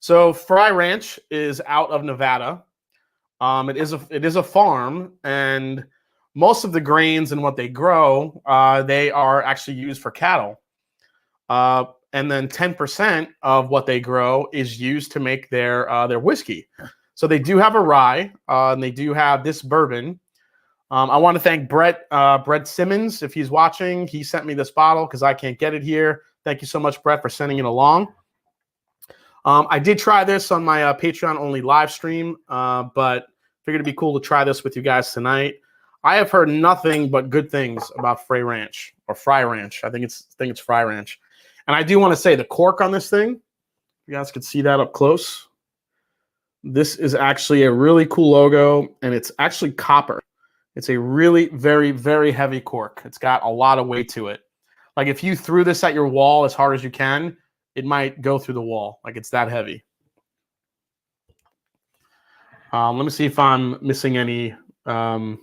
So Fry Ranch is out of Nevada. It is a farm, and most of the grains and what they grow, they are actually used for cattle. And then 10% of what they grow is used to make their whiskey. So they do have a rye, and they do have this bourbon. I want to thank Brett Simmons, if he's watching. He sent me this bottle because I can't get it here. Thank you so much, Brett, for sending it along. I did try this on my Patreon-only live stream, but figured it'd be cool to try this with you guys tonight. I have heard nothing but good things about Fry Ranch, or Fry Ranch. I think it's Fry Ranch. And I do want to say the cork on this thing, you guys can see that up close. This is actually a really cool logo, and it's actually copper. It's a really very, very heavy cork. It's got a lot of weight to it. Like if you threw this at your wall as hard as you can, it might go through the wall. Like it's that heavy. Let me see if I'm missing any notes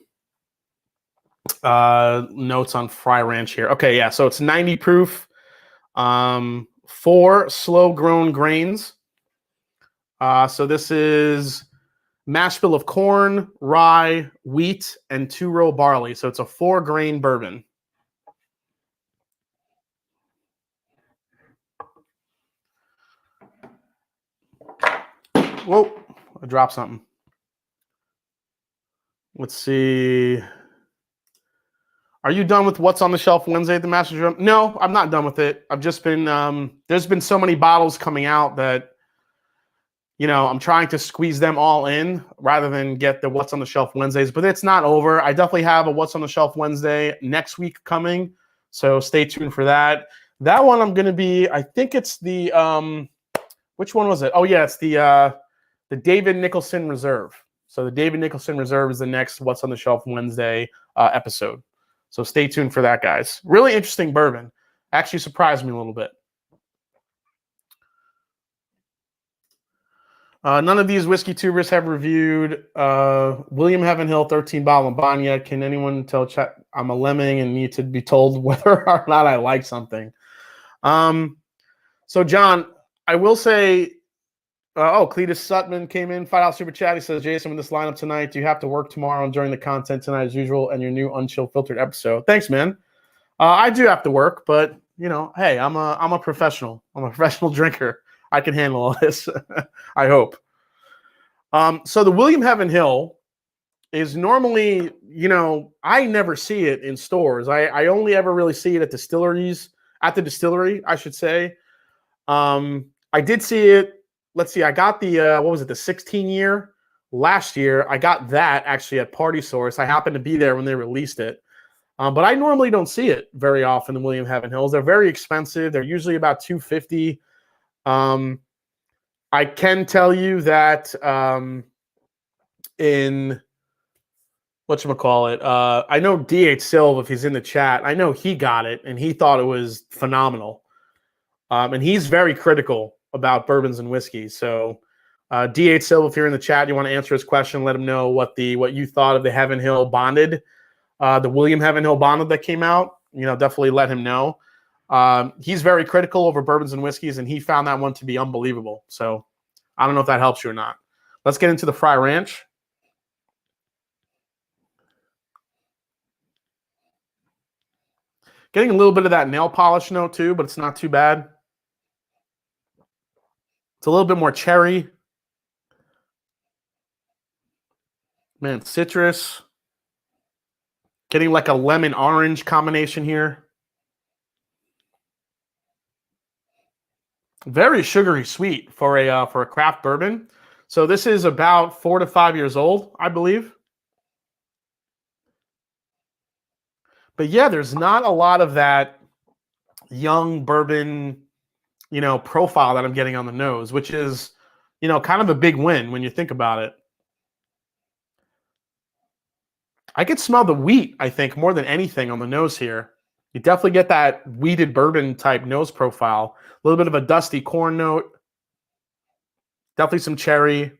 on Fry Ranch here. Okay, yeah, so it's 90 proof, 4 slow-grown grains. So this is mash bill of corn, rye, wheat, and 2-row barley. So it's a 4-grain bourbon. Whoa, I dropped something. Let's see. Are you done with what's on the shelf Wednesday at the MASHNDRUM? No, I'm not done with it. I've just been, there's been so many bottles coming out that, you know, I'm trying to squeeze them all in rather than get the What's on the Shelf Wednesdays. But it's not over. I definitely have a What's on the Shelf Wednesday next week coming. So stay tuned for that. That one I'm going to be, I think it's the, which one was it? Oh, yeah, it's the David Nicholson Reserve. So the David Nicholson Reserve is the next What's on the Shelf Wednesday episode. So stay tuned for that, guys. Really interesting bourbon. Actually surprised me a little bit. None of these whiskey tubers have reviewed William Heaven Hill 13 bottle of Banya. Can anyone tell chat I'm a lemming and need to be told whether or not I like something? So John, I will say, Cletus Sutman came in, $5 super chat. He says, Jason, with this lineup tonight, do you have to work tomorrow and during the content tonight as usual and your new Unchill Filtered episode? Thanks, man. I do have to work, but you know, hey, I'm a professional. I'm a professional drinker. I can handle all this. I hope. So the William Heaven Hill is normally, you know, I never see it in stores. I only ever really see it at distilleries, at the distillery, I should say. I did see it. Let's see. I got the, what was it? The 16 year last year. I got that actually at Party Source. I happened to be there when they released it. But I normally don't see it very often in William Heaven Hills. They're very expensive. They're usually about $250. I can tell you that in whatchamacallit, I know DH Silv, if he's in the chat, I know he got it and he thought it was phenomenal. And he's very critical about bourbons and whiskeys. So DH Silv, if you're in the chat, you want to answer his question, let him know what you thought of the Heaven Hill Bonded, the William Heaven Hill Bonded that came out. You know, definitely let him know. He's very critical over bourbons and whiskeys, and he found that one to be unbelievable. So I don't know if that helps you or not. Let's get into the Fry Ranch. Getting a little bit of that nail polish note too, but it's not too bad. It's a little bit more cherry. Man, citrus. Getting like a lemon-orange combination here. Very sugary sweet for a craft bourbon. So this is about 4 to 5 years old, I believe. But yeah, there's not a lot of that young bourbon, you know, profile that I'm getting on the nose, which is, you know, kind of a big win when you think about it. I could smell the wheat, I think, more than anything on the nose here. You definitely get that wheated bourbon type nose profile. A little bit of a dusty corn note. Definitely some cherry.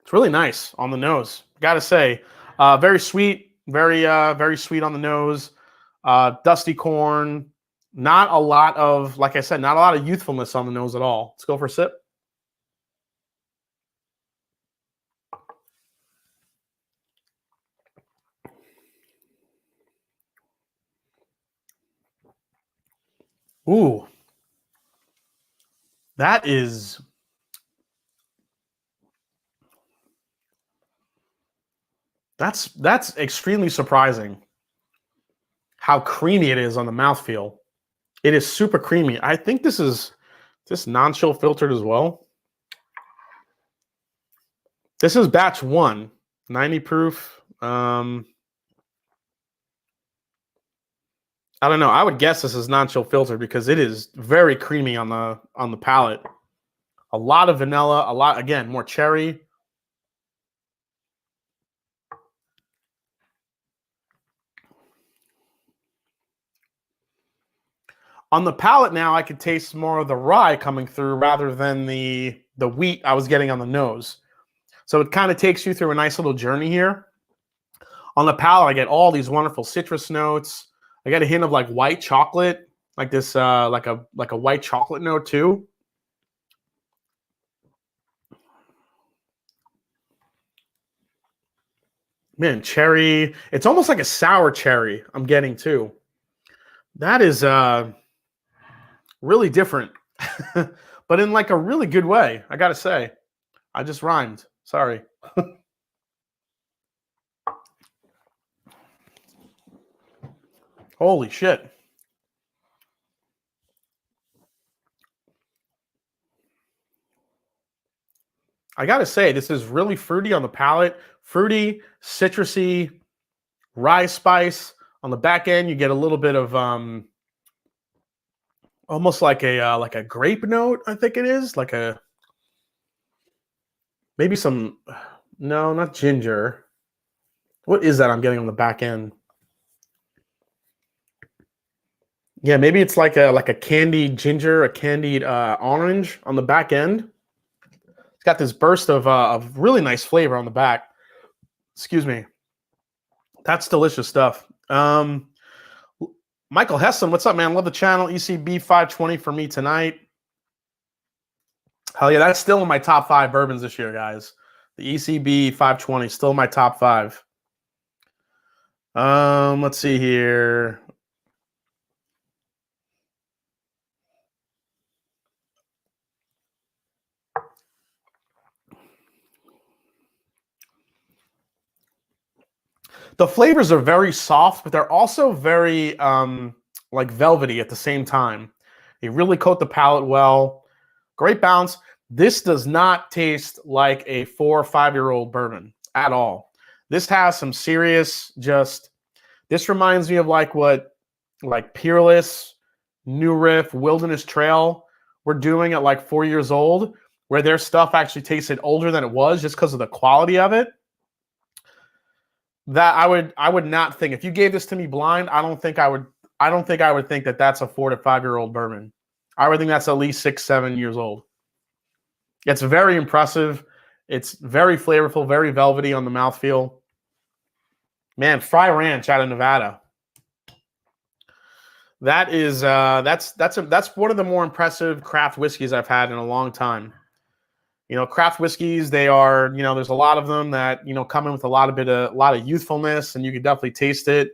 It's really nice on the nose. Gotta say, very sweet, very sweet on the nose. Dusty corn. Not a lot of, like I said, not a lot of youthfulness on the nose at all. Let's go for a sip. Ooh. That's extremely surprising how creamy it is on the mouthfeel. It is super creamy. I think this is non-chill filtered as well. This is batch 1, 90 proof. I don't know. I would guess this is non-chill filtered because it is very creamy on the palate. A lot of vanilla, again, more cherry. On the palate now, I could taste more of the rye coming through rather than the wheat I was getting on the nose. So it kind of takes you through a nice little journey here. On the palate, I get all these wonderful citrus notes. I get a hint of like white chocolate, like this, like a white chocolate note too. Man, cherry. It's almost like a sour cherry I'm getting too. That is really different, but in like a really good way, I gotta say. I just rhymed. Sorry. Holy shit. I gotta say, this is really fruity on the palate. Fruity, citrusy, rye spice. On the back end, you get a little bit of almost like a grape note, I think it is. Like a Maybe some, no, not ginger. What is that I'm getting on the back end? Yeah, maybe it's like a candied ginger, a candied orange on the back end. It's got this burst of really nice flavor on the back. Excuse me. That's delicious stuff. Michael Hessen, what's up, man? Love the channel. ECB 520 for me tonight. Hell yeah, that's still in my top 5 bourbons this year, guys. The ECB 520, still in my top 5. Let's see here. The flavors are very soft, but they're also very like velvety at the same time. They really coat the palate well. Great balance. This does not taste like a 4 or 5-year-old bourbon at all. This has some serious this reminds me of like Peerless, New Riff, Wilderness Trail were doing at like 4 years old, where their stuff actually tasted older than it was just because of the quality of it. That I would not think, if you gave this to me blind, I don't think I would think that that's a 4 to 5-year-old bourbon. I would think that's at least 6, 7 years old. It's very impressive. It's very flavorful, very velvety on the mouthfeel. Man, Fry Ranch out of Nevada. That is that's one of the more impressive craft whiskeys I've had in a long time. You know, craft whiskeys, they are, you know, there's a lot of them that, you know, come in with a lot of youthfulness, and you can definitely taste it.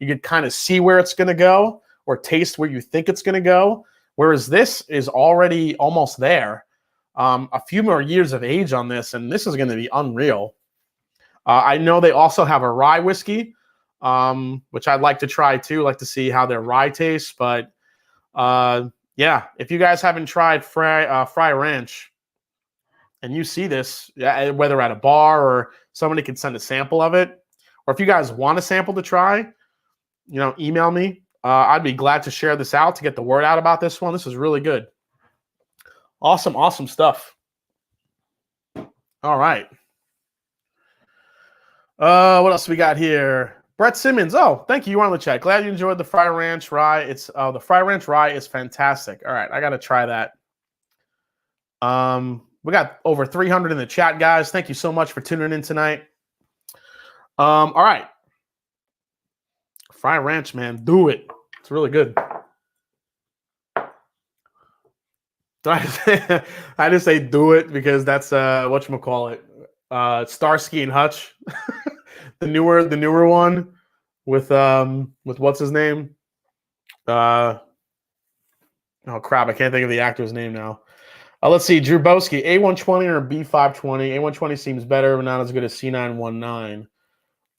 You can kind of see where it's going to go or taste where you think it's going to go. Whereas this is already almost there. A few more years of age on this, and this is going to be unreal. I know they also have a rye whiskey, which I'd like to try too, like to see how their rye tastes. But yeah, if you guys haven't tried Fry Ranch, and you see this, whether at a bar or somebody can send a sample of it, or if you guys want a sample to try, you know, email me. I'd be glad to share this out to get the word out about this one. This is really good. Awesome, awesome stuff. All right. What else we got here? Brett Simmons. Oh, thank you. You were on the chat. Glad you enjoyed the Fry Ranch Rye. It's the Fry Ranch Rye is fantastic. All right, I got to try that. We got over 300 in the chat, guys. Thank you so much for tuning in tonight. All right. Fry Ranch, man. Do it. It's really good. I just say do it because that's whatchamacallit. Starsky and Hutch. the newer one with what's his name? Oh crap, I can't think of the actor's name now. Let's see, Drew Boski, A120 or B520. A120 seems better, but not as good as C919.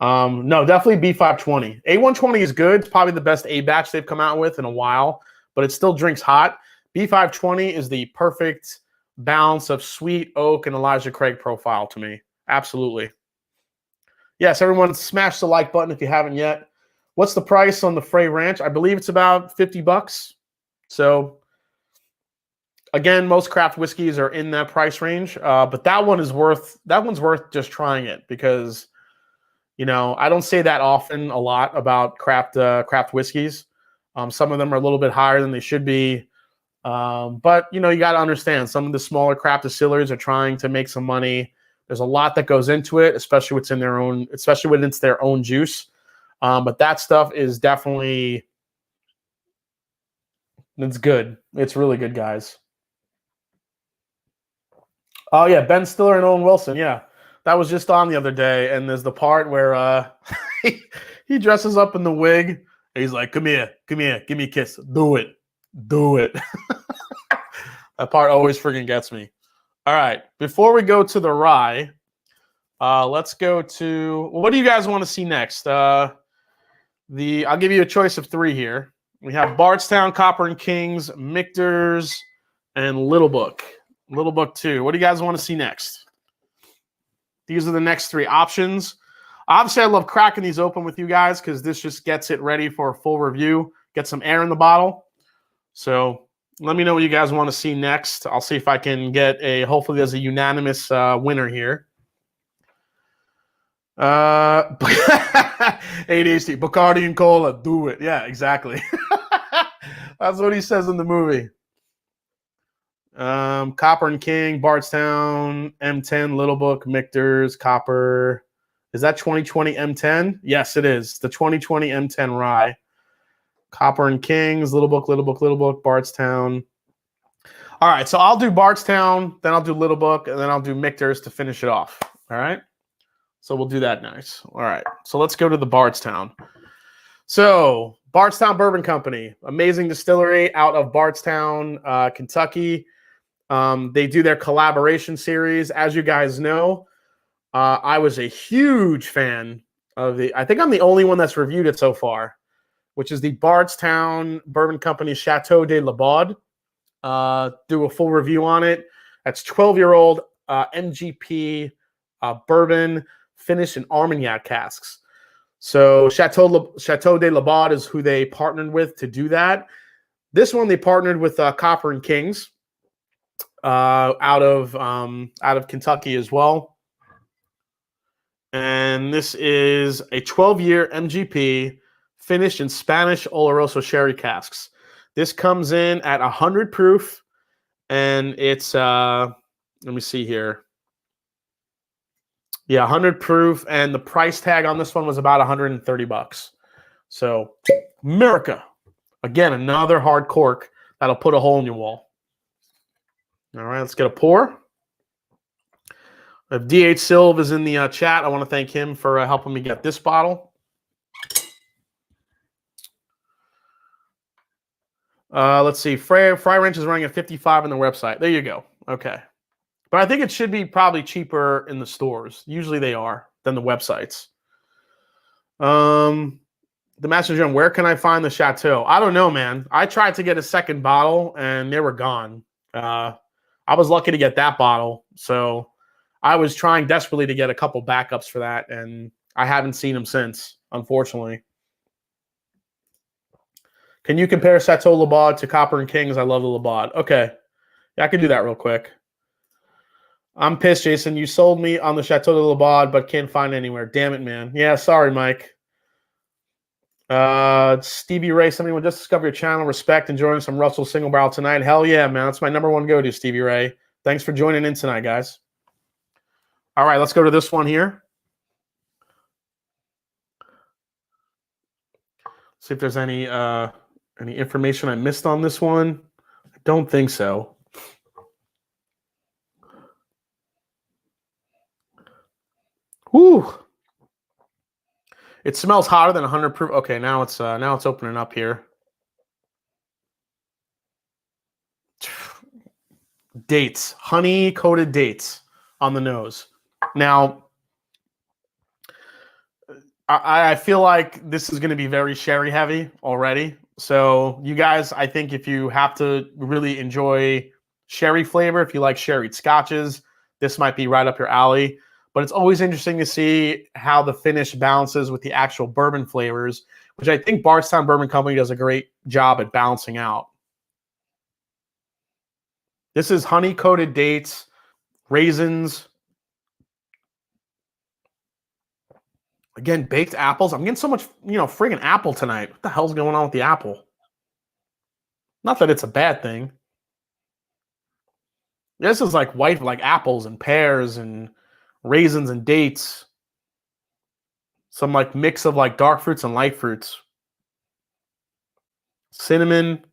No, definitely B520. A120 is good. It's probably the best A batch they've come out with in a while, but it still drinks hot. B520 is the perfect balance of sweet oak and Elijah Craig profile to me. Absolutely. Yes, everyone smash the like button if you haven't yet. What's the price on the Fry Ranch? I believe it's about $50. So again, most craft whiskeys are in that price range, but that one's worth just trying it because, you know, I don't say that often a lot about craft whiskeys. Some of them are a little bit higher than they should be, but you know, you got to understand some of the smaller craft distillers are trying to make some money. There's a lot that goes into it, especially when it's their own juice. But that stuff is definitely, it's good. It's really good, guys. Oh, yeah, Ben Stiller and Owen Wilson. Yeah, that was just on the other day. And there's the part where he dresses up in the wig. And he's like, come here, give me a kiss. Do it. That part always friggin' gets me. All right, before we go to the rye, let's go to, what do you guys want to see next? I'll give you a choice of 3 here. We have Bardstown, Copper and Kings, Michter's, and Little Book. Little Book 2. What do you guys want to see next? These are the next 3 options. Obviously, I love cracking these open with you guys because this just gets it ready for a full review. Get some air in the bottle. So Let me know what you guys want to see next. I'll see if I can get hopefully there's a unanimous winner here. ADHD, Bacardi and Cola, do it. Yeah, exactly. That's what he says in the movie. Copper and King, Bardstown, M10, Little Book, Michter's, Copper. Is that 2020 M10? Yes, it is. The 2020 M10 Rye. Copper and Kings, Little Book, Bardstown. All right, so I'll do Bardstown, then I'll do Little Book, and then I'll do Michter's to finish it off. All right? So we'll do that nice. All right, so let's go to the Bardstown. So Bardstown Bourbon Company, amazing distillery out of Bardstown, Kentucky. They do their collaboration series. As you guys know, I was a huge fan of I think I'm the only one that's reviewed it so far, which is the Bardstown Bourbon Company Chateau de la Baude. Do a full review on it. That's 12-year-old MGP bourbon finished in Armagnac casks. So Chateau de la Baude is who they partnered with to do that. This one they partnered with Copper and Kings out of Kentucky as well. And this is a 12-year MGP finished in Spanish Oloroso sherry casks. This comes in at 100 proof, and it's let me see here. Yeah, 100 proof, and the price tag on this one was about $130. So, America. Again, another hard cork that'll put a hole in your wall. All right, let's get a pour. If DH Silv is in the chat, I want to thank him for helping me get this bottle. Let's see. Fry Ranch is running at 55 on their website. There you go. Okay. But I think it should be probably cheaper in the stores. Usually they are than the websites. The Master Drum, where can I find the Chateau? I don't know, man. I tried to get a second bottle, and they were gone. I was lucky to get that bottle. So I was trying desperately to get a couple backups for that, and I haven't seen them since, unfortunately. Can you compare Chateau La Baude to Copper and Kings? I love the La Baude. Okay. Yeah, I can do that real quick. I'm pissed, Jason. You sold me on the Chateau de la Baude, but can't find it anywhere. Damn it, man. Yeah, sorry, Mike. Stevie Ray, somebody will just discover your channel. Respect, enjoying some Russell Single Barrel tonight. Hell yeah, man. That's my number one go-to, Stevie Ray. Thanks for joining in tonight, guys. All right, let's go to this one here. See if there's any information I missed on this one. I don't think so. Whew. It smells hotter than 100 proof. Okay, now it's opening up here. Dates, honey coated dates on the nose. Now, I feel like this is going to be very sherry heavy already. So you guys, I think if you have to really enjoy sherry flavor, if you like sherried scotches, this might be right up your alley. But it's always interesting to see how the finish balances with the actual bourbon flavors, which I think Bardstown Bourbon Company does a great job at balancing out. This is honey-coated dates, raisins. Again, baked apples. I'm getting so much, friggin' apple tonight. What the hell's going on with the apple? Not that it's a bad thing. This is like white, like apples and pears and raisins and dates. Some like mix of like dark fruits and light fruits. Cinnamon.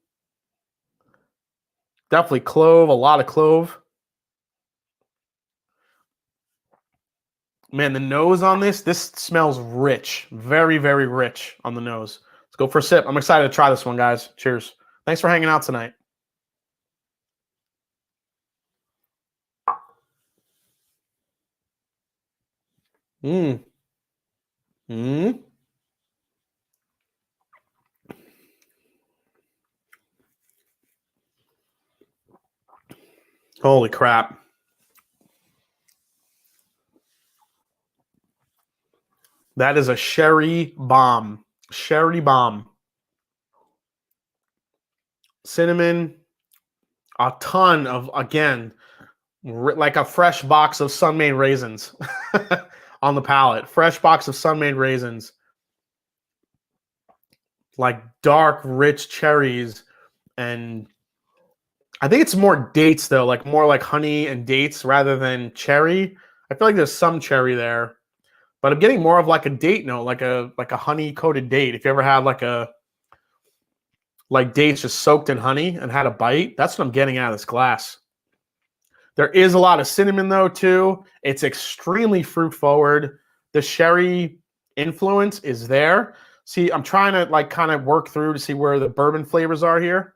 Definitely clove, a lot of clove. Man, the nose on this smells rich. Very, very rich on the nose. Let's go for a sip. I'm excited to try this one, guys. Cheers. Thanks for hanging out tonight. Holy crap. That is a sherry bomb. Sherry bomb. Cinnamon, A ton of, again, like a fresh box of sun-made raisins on the palate. Fresh box of sun-made raisins. Like dark, rich cherries. And I think it's more dates, though. Like more like honey and dates rather than cherry. I feel like there's some cherry there. But I'm getting more of like a date note, like a honey-coated date. If you ever had like dates just soaked in honey and had a bite, that's what I'm getting out of this glass. There is a lot of cinnamon, though, too. It's extremely fruit-forward. The sherry influence is there. See, I'm trying to like kind of work through to see where the bourbon flavors are here.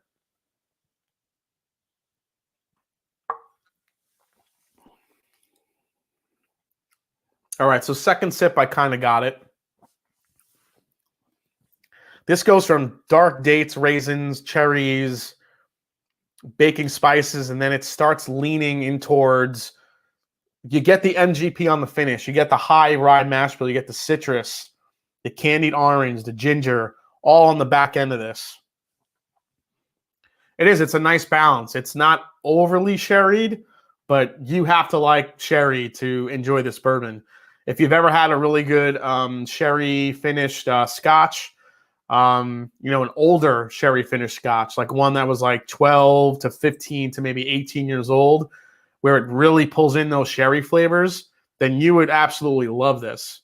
All right, so second sip, I kind of got it. This goes from dark dates, raisins, cherries, baking spices, and then it starts leaning in towards, you get the MGP on the finish. You get the high rye mash bill. You get the citrus, the candied orange, the ginger, all on the back end of this. It is. It's a nice balance. It's not overly sherried, but you have to like sherry to enjoy this bourbon. If you've ever had a really good sherry finished scotch, an older sherry finished scotch, like one that was like 12 to 15 to maybe 18 years old, where it really pulls in those sherry flavors, then you would absolutely love this.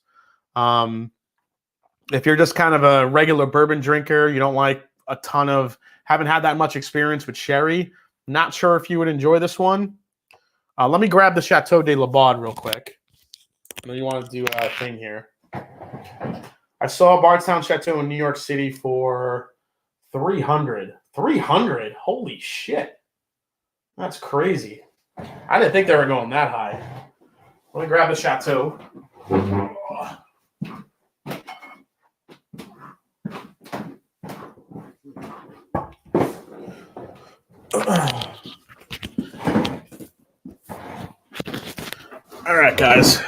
If you're just kind of a regular bourbon drinker, you don't like haven't had that much experience with sherry, not sure if you would enjoy this one. Let me grab the Chateau de la Baude real quick. I know you want to do a thing here. I saw Bardstown Chateau in New York City for $300. $300? Holy shit. That's crazy. I didn't think they were going that high. Let me grab the Chateau. All right, guys.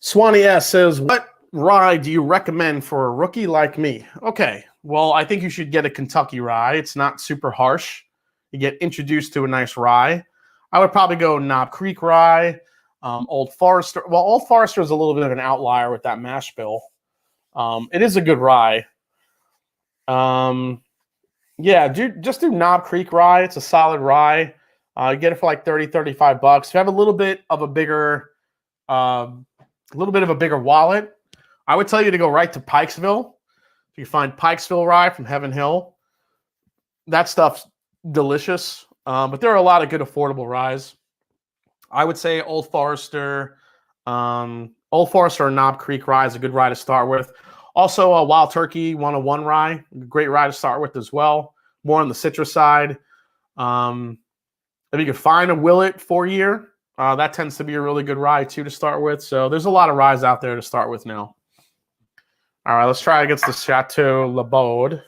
Swanee S says, what rye do you recommend for a rookie like me? Okay, well, I think you should get a Kentucky rye. It's not super harsh. You get introduced to a nice rye. I would probably go Knob Creek rye, Old Forester. Well, Old Forester is a little bit of an outlier with that mash bill. It is a good rye. Yeah, just do Knob Creek rye. It's a solid rye. You get it for like $30, $35. If you have a little bit of a bigger wallet, I would tell you to go right to Pikesville. If you find Pikesville rye from Heaven Hill, that stuff's delicious. But there are a lot of good affordable ryes. I would say Old Forester or Knob Creek rye is a good rye to start with. Also, Wild Turkey 101 rye, great rye to start with as well. More on the citrus side. If you could find a Willet 4-year, that tends to be a really good rye too to start with. So there's a lot of ryes out there to start with now. All right, let's try against the Chateau La Baude.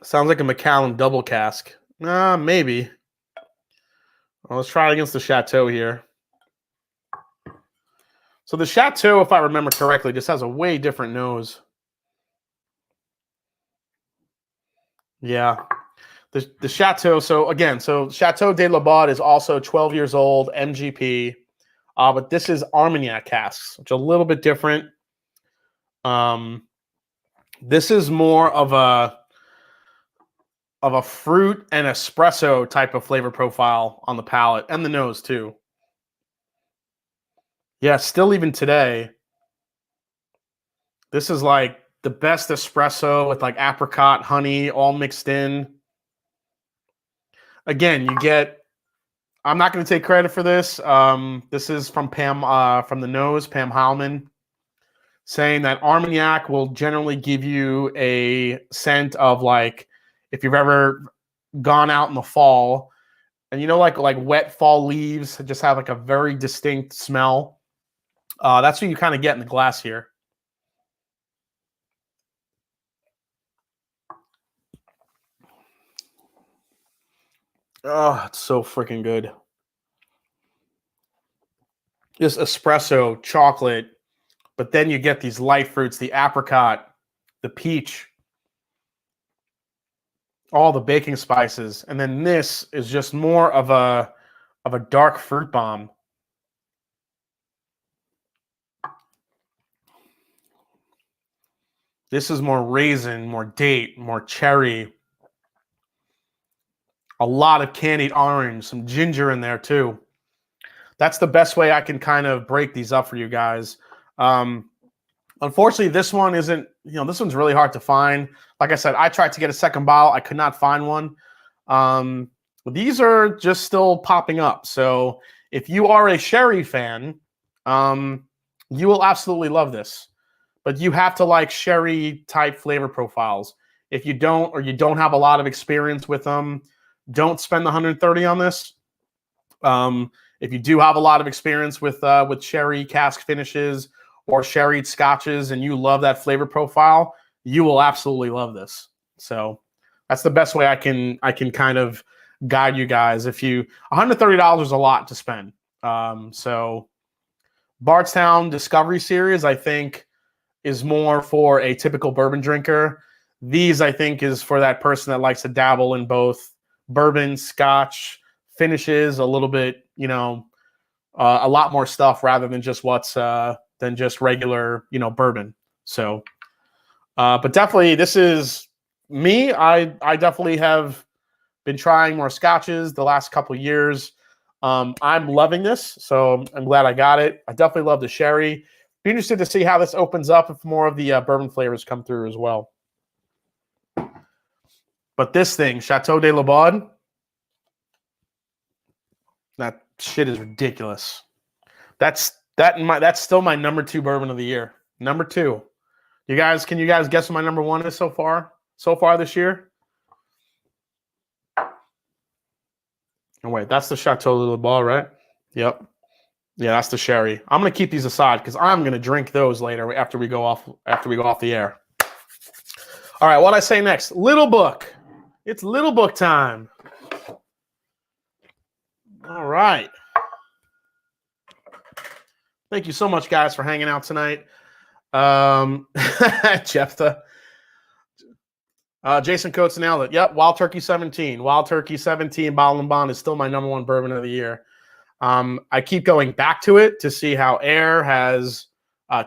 Sounds like a Macallan double cask. Maybe. Well, let's try against the Chateau here. So the Chateau, if I remember correctly, just has a way different nose. Yeah. The Chateau, so Chateau de la Baude is also 12 years old, MGP. But this is Armagnac casks, which is a little bit different. This is more of a fruit and espresso type of flavor profile on the palate and the nose too. Yeah, still even today, this is like the best espresso with like apricot, honey, all mixed in. Again, I'm not going to take credit for this. This is from Pam, from the nose, Pam Heilman, saying that Armagnac will generally give you a scent of like, if you've ever gone out in the fall and like wet fall leaves just have like a very distinct smell. That's what you kind of get in the glass here. Oh, it's so freaking good. Just espresso, chocolate, but then you get these light fruits, the apricot, the peach, all the baking spices, and then this is just more of a dark fruit bomb. This is more raisin, more date, more cherry. A lot of candied orange, some ginger in there too. That's the best way I can kind of break these up for you guys. Unfortunately, this one isn't, this one's really hard to find. Like I said, I tried to get a second bottle. I could not find one. These are just still popping up. So if you are a sherry fan, you will absolutely love this. But you have to like sherry type flavor profiles. If you don't, or you don't have a lot of experience with them, don't spend the $130 on this. If you do have a lot of experience with sherry cask finishes or sherried scotches and you love that flavor profile, you will absolutely love this. So that's the best way I can kind of guide you guys. If you $130 is a lot to spend. So Bardstown Discovery Series, I think, is more for a typical bourbon drinker. These, I think, is for that person that likes to dabble in both bourbon, scotch, finishes, a little bit, a lot more stuff rather than just than just regular, bourbon. So, but definitely this is me. I definitely have been trying more scotches the last couple of years. I'm loving this, so I'm glad I got it. I definitely love the sherry. Be interested to see how this opens up if more of the bourbon flavors come through as well. But this thing, Chateau de la Baude, that shit is ridiculous. That's still my number 2 bourbon of the year. Number 2. Can you guys guess what my number 1 is so far this year? Oh wait, that's the Chateau de la Baude, right? Yep. Yeah, that's the sherry. I'm gonna keep these aside because I'm gonna drink those later after we go off the air. All right, what I say next? Little Book. It's Little Book time. All right. Thank you so much, guys, for hanging out tonight. Jephthah. Jason Coates nailed it. Yep, Wild Turkey 17. Wild Turkey 17 Bottle and Bond is still my number 1 bourbon of the year. I keep going back to it to see how air has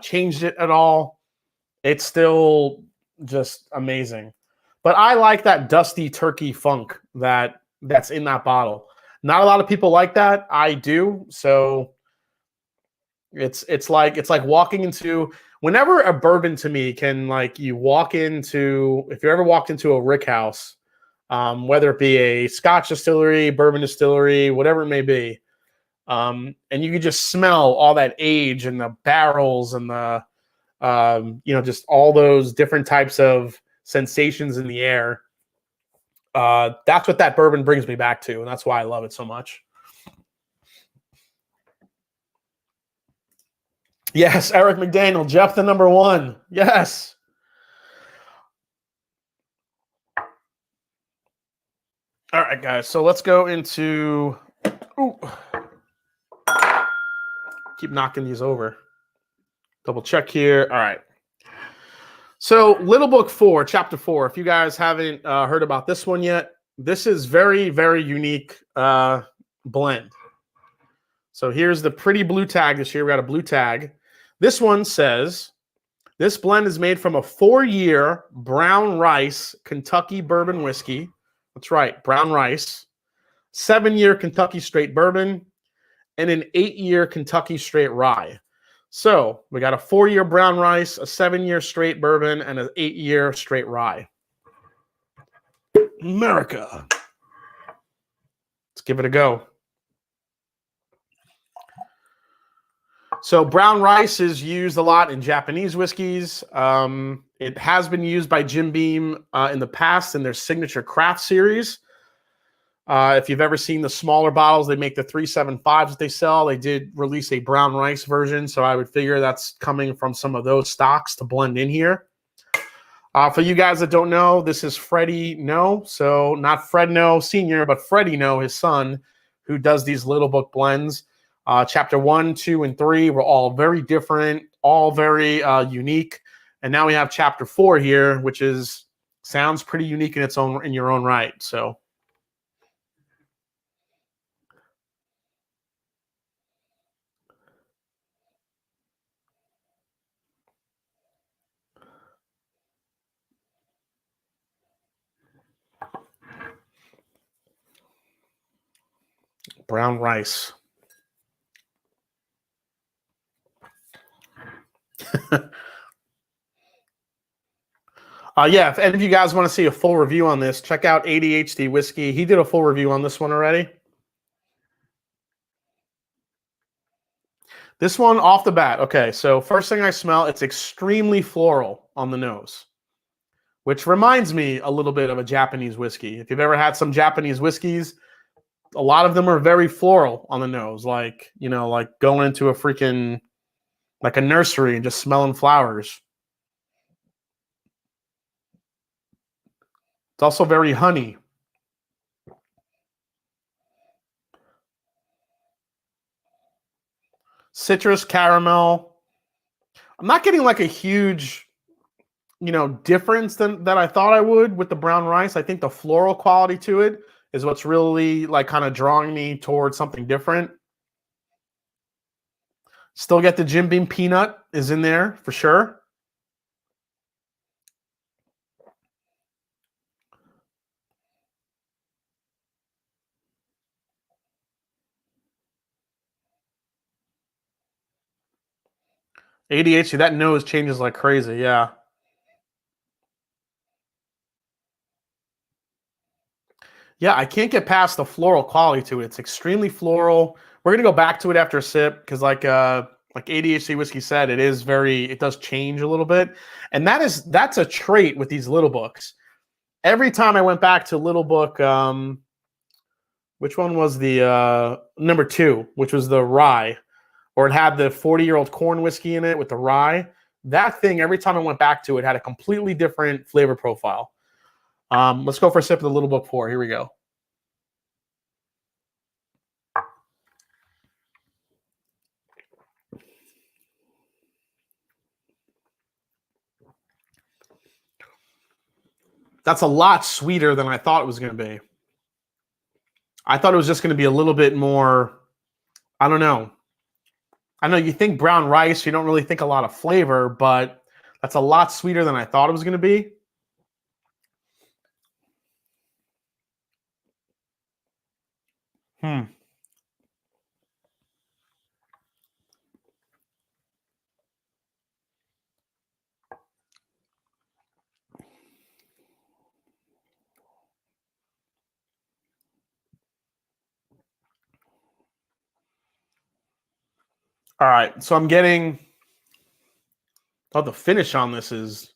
changed it at all. It's still just amazing. But I like that dusty turkey funk that's in that bottle. Not a lot of people like that. I do. So it's like walking into, whenever a bourbon to me can, like, you walk into, if you ever walked into a rick house, whether it be a Scotch distillery, bourbon distillery, whatever it may be, and you can just smell all that age and the barrels and the, just all those different types of sensations in the air. That's what that bourbon brings me back to, and that's why I love it so much. Yes, Eric McDaniel, Jephthah number 1. Yes. All right, guys. So let's go into. Ooh. Keep knocking these over. Double check here. All right. So Little Book 4, Chapter 4. If you guys haven't heard about this one yet, this is very, very unique blend. So here's the pretty blue tag this year. We got a blue tag. This one says, this blend is made from a 4-year brown rice Kentucky bourbon whiskey. That's right, brown rice. 7-year Kentucky straight bourbon and an 8-year Kentucky straight rye. So we got a 4-year brown rice, a 7-year straight bourbon, and an 8-year straight rye. America. Let's give it a go. So brown rice is used a lot in Japanese whiskeys. It has been used by Jim Beam in the past in their signature craft series. If you've ever seen the smaller bottles, they make the 375s that they sell. They did release a brown rice version, so I would figure that's coming from some of those stocks to blend in here. For you guys that don't know, this is Freddie No. So not Fred No Sr., but Freddie No, his son, who does these Little Book blends. Chapter 1, 2, and 3 were all very different, all very unique. And now we have chapter 4 here, which sounds pretty unique in your own right. So brown rice. Yeah, if any of you guys want to see a full review on this, check out ADHD Whiskey. He did a full review on this one already. This one off the bat. Okay, so first thing I smell, it's extremely floral on the nose, which reminds me a little bit of a Japanese whiskey. If you've ever had some Japanese whiskeys, a lot of them are very floral on the nose, like, you know, like going into a freaking, like a nursery and just smelling flowers. It's also very honey. Citrus, caramel. I'm not getting like a huge, you know, difference that I thought I would with the brown rice. I think the floral quality to it is what's really like kind of drawing me towards something different. Still get the Jim Beam peanut is in there for sure. ADHD, that nose changes like crazy, yeah. Yeah, I can't get past the floral quality to it. It's extremely floral. We're gonna go back to it after a sip because like ADHD whiskey said, it does change a little bit. And that's a trait with these little books. Every time I went back to little book, which one was the number 2, which was the rye, or it had the 40-year-old corn whiskey in it with the rye. That thing, every time I went back to it, had a completely different flavor profile. Let's go for a sip of the Little Book 4. Here we go. That's a lot sweeter than I thought it was going to be. I thought it was just going to be a little bit more, I don't know. I know you think brown rice, you don't really think a lot of flavor, but that's a lot sweeter than I thought it was going to be. All right, so I'm getting, the finish on this is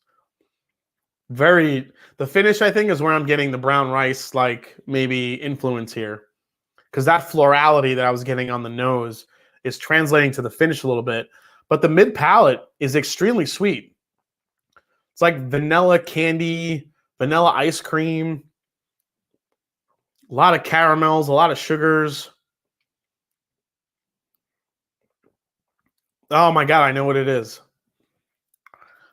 the finish I think is where I'm getting the brown rice, like maybe influence here. Because that florality that I was getting on the nose is translating to the finish a little bit. But the mid palate is extremely sweet. It's like vanilla candy, vanilla ice cream, a lot of caramels, a lot of sugars. Oh my God, I know what it is.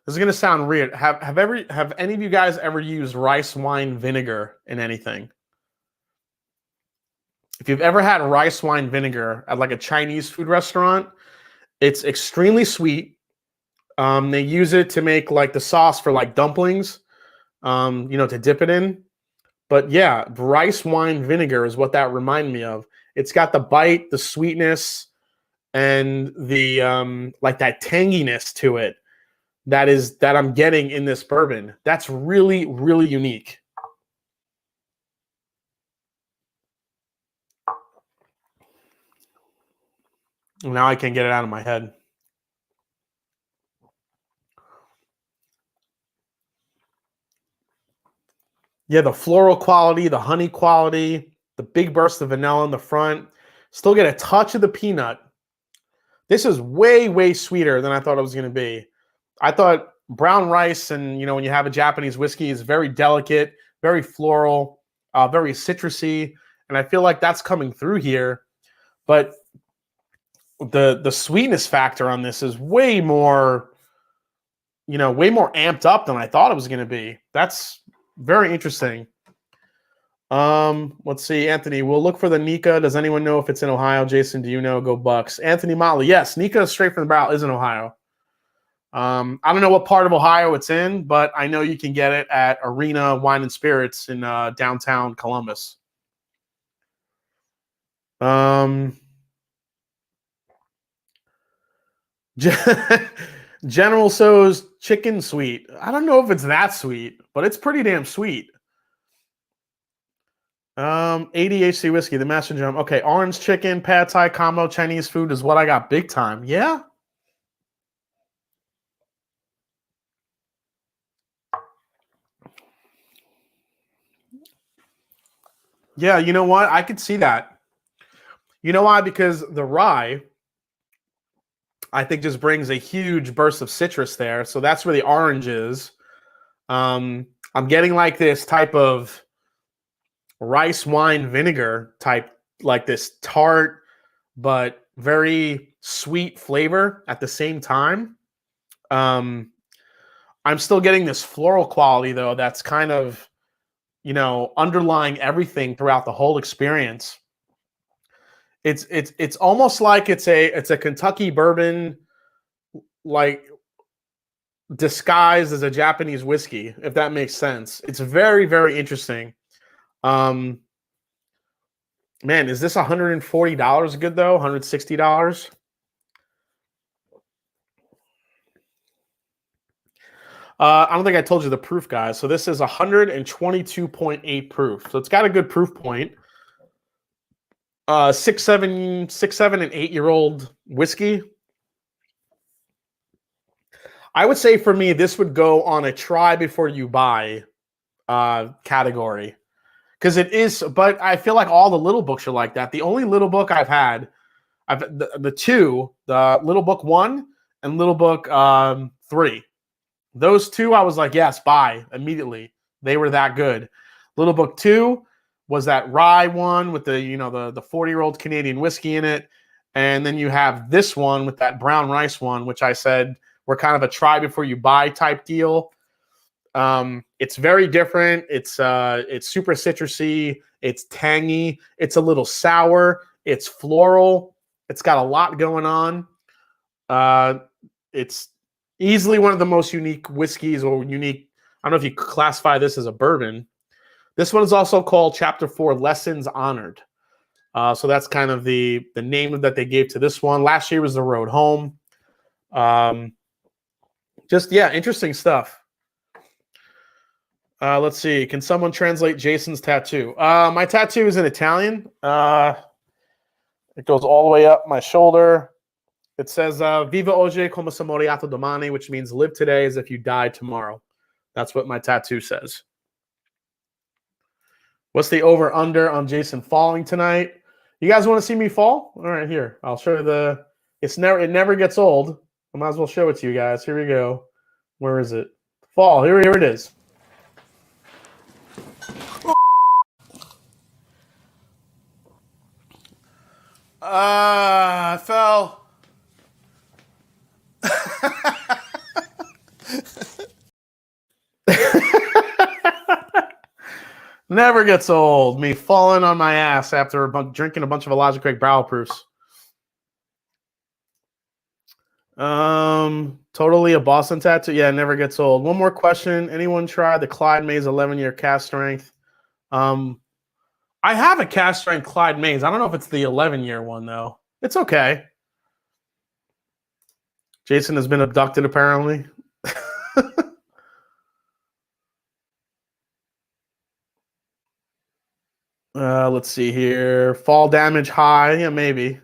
This is gonna sound weird. Have any of you guys ever used rice wine vinegar in anything? If you've ever had rice wine vinegar at like a Chinese food restaurant, it's extremely sweet. They use it to make like the sauce for like dumplings, to dip it in. But yeah, rice wine vinegar is what that reminded me of. It's got the bite, the sweetness, and the like that tanginess to it that I'm getting in this bourbon. That's really, really unique. Now I can't get it out of my head. Yeah, the floral quality, the honey quality, the big burst of vanilla in the front. Still get a touch of the peanut. This is way, way sweeter than I thought it was going to be. I thought brown rice and, when you have a Japanese whiskey is very delicate, very floral, very citrusy. And I feel like that's coming through here. But the sweetness factor on this is way more way more amped up than I thought it was going to be. That's very interesting. Let's see, Anthony. We'll look for the Nika. Does anyone know if it's in Ohio? Jason, do you know? Go Bucks. Anthony Motley. Yes, Nika straight from the barrel is in Ohio. I don't know what part of Ohio it's in, but I know you can get it at Arena Wine and Spirits in downtown Columbus. General So's chicken sweet. I don't know if it's that sweet, but it's pretty damn sweet. ADHC whiskey, the Master Drum. Okay, orange chicken, pad thai combo, Chinese food is what I got big time. Yeah. Yeah, you know what? I could see that. You know why? Because the rye, I think, just brings a huge burst of citrus there. So that's where the orange is. I'm getting like this type of rice wine vinegar type, like this tart but very sweet flavor at the same time. I'm still getting this floral quality though that's kind of underlying everything throughout the whole experience. It's almost like it's a Kentucky bourbon, like disguised as a Japanese whiskey, if that makes sense. It's very, very interesting. Man, is this $140 good though? $160? I don't think I told you the proof, guys. So this is 122.8 proof. So it's got a good proof point. 6, 7, and 8-year-old whiskey. I would say for me, this would go on a try before you buy category. Because it is, but I feel like all the little books are like that. The only little book I've had, the two, the Little Book 1 and Little Book 3. Those two, I was like, yes, buy immediately. They were that good. Little Book 2 was that rye one with the 40-year-old Canadian whiskey in it. And then you have this one with that brown rice one, which I said were kind of a try before you buy type deal. It's very different. It's super citrusy. It's tangy. It's a little sour. It's floral. It's got a lot going on. It's easily one of the most unique whiskeys, or unique. I don't know if you classify this as a bourbon. This one is also called Chapter 4 Lessons Honored. So that's kind of the name that they gave to this one. Last year was The Road Home. Interesting stuff. Let's see. Can someone translate Jason's tattoo? My tattoo is in Italian. It goes all the way up my shoulder. It says, Viva oggi come se moriato domani, which means live today as if you die tomorrow. That's what my tattoo says. What's the over-under on Jason falling tonight? You guys want to see me fall? All right, here. I'll show you it never gets old. I might as well show it to you guys. Here we go. Where is it? Fall. Here it is. I fell. Never gets old. Me falling on my ass after drinking a bunch of Elijah Craig barrel proofs. Totally a Boston tattoo. Yeah, never gets old. One more question. Anyone try the Clyde Mays 11-year cast strength? I have a cast strength Clyde Mays. I don't know if it's the 11-year one though. It's okay. Jason has been abducted apparently. Let's see here. Fall damage high. Yeah, maybe.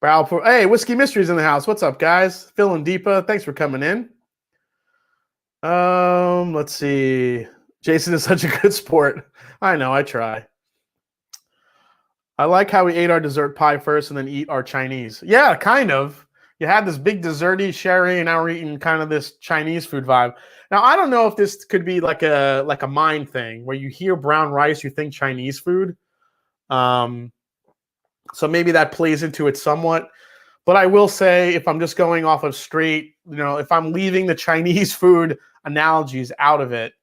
Hey, Whiskey Mysteries in the house. What's up, guys? Phil and Deepa, thanks for coming in. Let's see. Jason is such a good sport. I know, I try. I like how we ate our dessert pie first and then eat our Chinese. Yeah, kind of. You had this big desserty sherry, and now we're eating kind of this Chinese food vibe. Now, I don't know if this could be like a mind thing where you hear brown rice, you think Chinese food. So maybe that plays into it somewhat. But I will say, if I'm just going off of straight, if I'm leaving the Chinese food analogies out of it,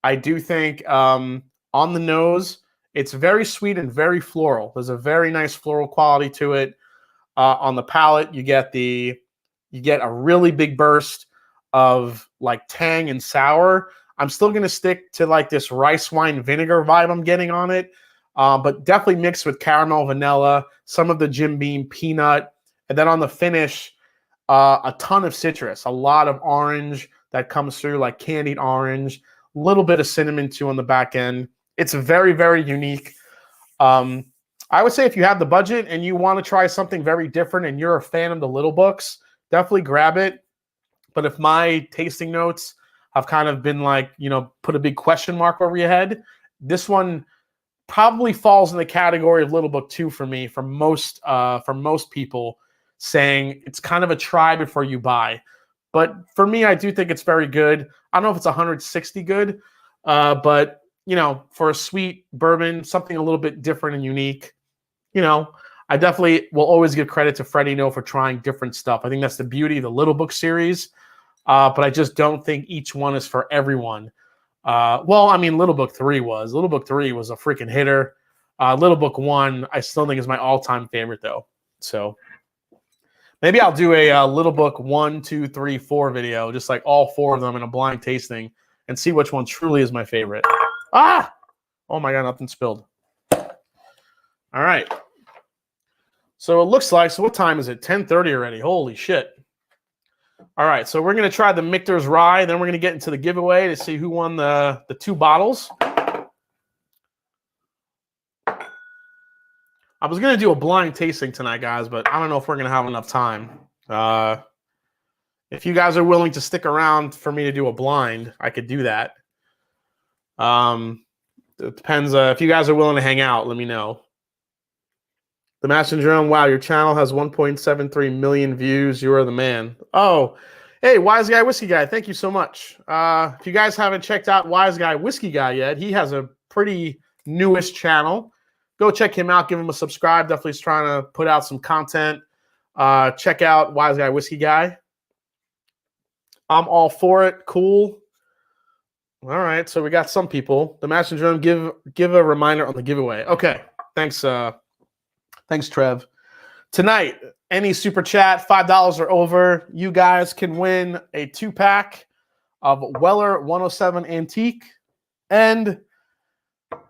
I do think on the nose, it's very sweet and very floral. There's a very nice floral quality to it. On the palate, you get a really big burst of like tang and sour. I'm still going to stick to like this rice wine vinegar vibe I'm getting on it, but definitely mixed with caramel, vanilla, some of the Jim Beam peanut, and then on the finish, a ton of citrus, a lot of orange that comes through, like candied orange, a little bit of cinnamon too on the back end. It's very, very unique. I would say if you have the budget and you want to try something very different and you're a fan of the little books, definitely grab it. But if my tasting notes have kind of been like, put a big question mark over your head, this one probably falls in the category of little book 2 for me, for most people, saying it's kind of a try before you buy. But for me, I do think it's very good. I don't know if it's 160 good, but for a sweet bourbon, something a little bit different and unique, I definitely will always give credit to Freddie No for trying different stuff. I think that's the beauty of the Little Book series, but I just don't think each one is for everyone. Little Book 3 was. Little Book 3 was a freaking hitter. Little Book 1, I still think is my all-time favorite, though. So maybe I'll do a Little Book 1, 2, 3, 4 video, just like all 4 of them in a blind tasting, and see which one truly is my favorite. Ah! Oh my God, nothing spilled. All right. So it looks like, what time is it? 10:30 already. Holy shit. All right, so we're going to try the Michter's Rye. Then we're going to get into the giveaway to see who won the 2 bottles. I was going to do a blind tasting tonight, guys, but I don't know if we're going to have enough time. If you guys are willing to stick around for me to do a blind, I could do that. It depends. If you guys are willing to hang out, let me know. The MASHNDRUM, wow, your channel has 1.73 million views. You are the man. Oh, hey, Wise Guy Whiskey Guy, thank you so much. If you guys haven't checked out Wise Guy Whiskey Guy yet, he has a pretty newish channel. Go check him out. Give him a subscribe. Definitely is trying to put out some content. Check out Wise Guy Whiskey Guy. I'm all for it. Cool. All right, so we got some people. The MASHNDRUM, give a reminder on the giveaway. Okay, thanks. Thanks, Trev. Tonight, any super chat, $5 or over, you guys can win a 2-pack of Weller 107 Antique and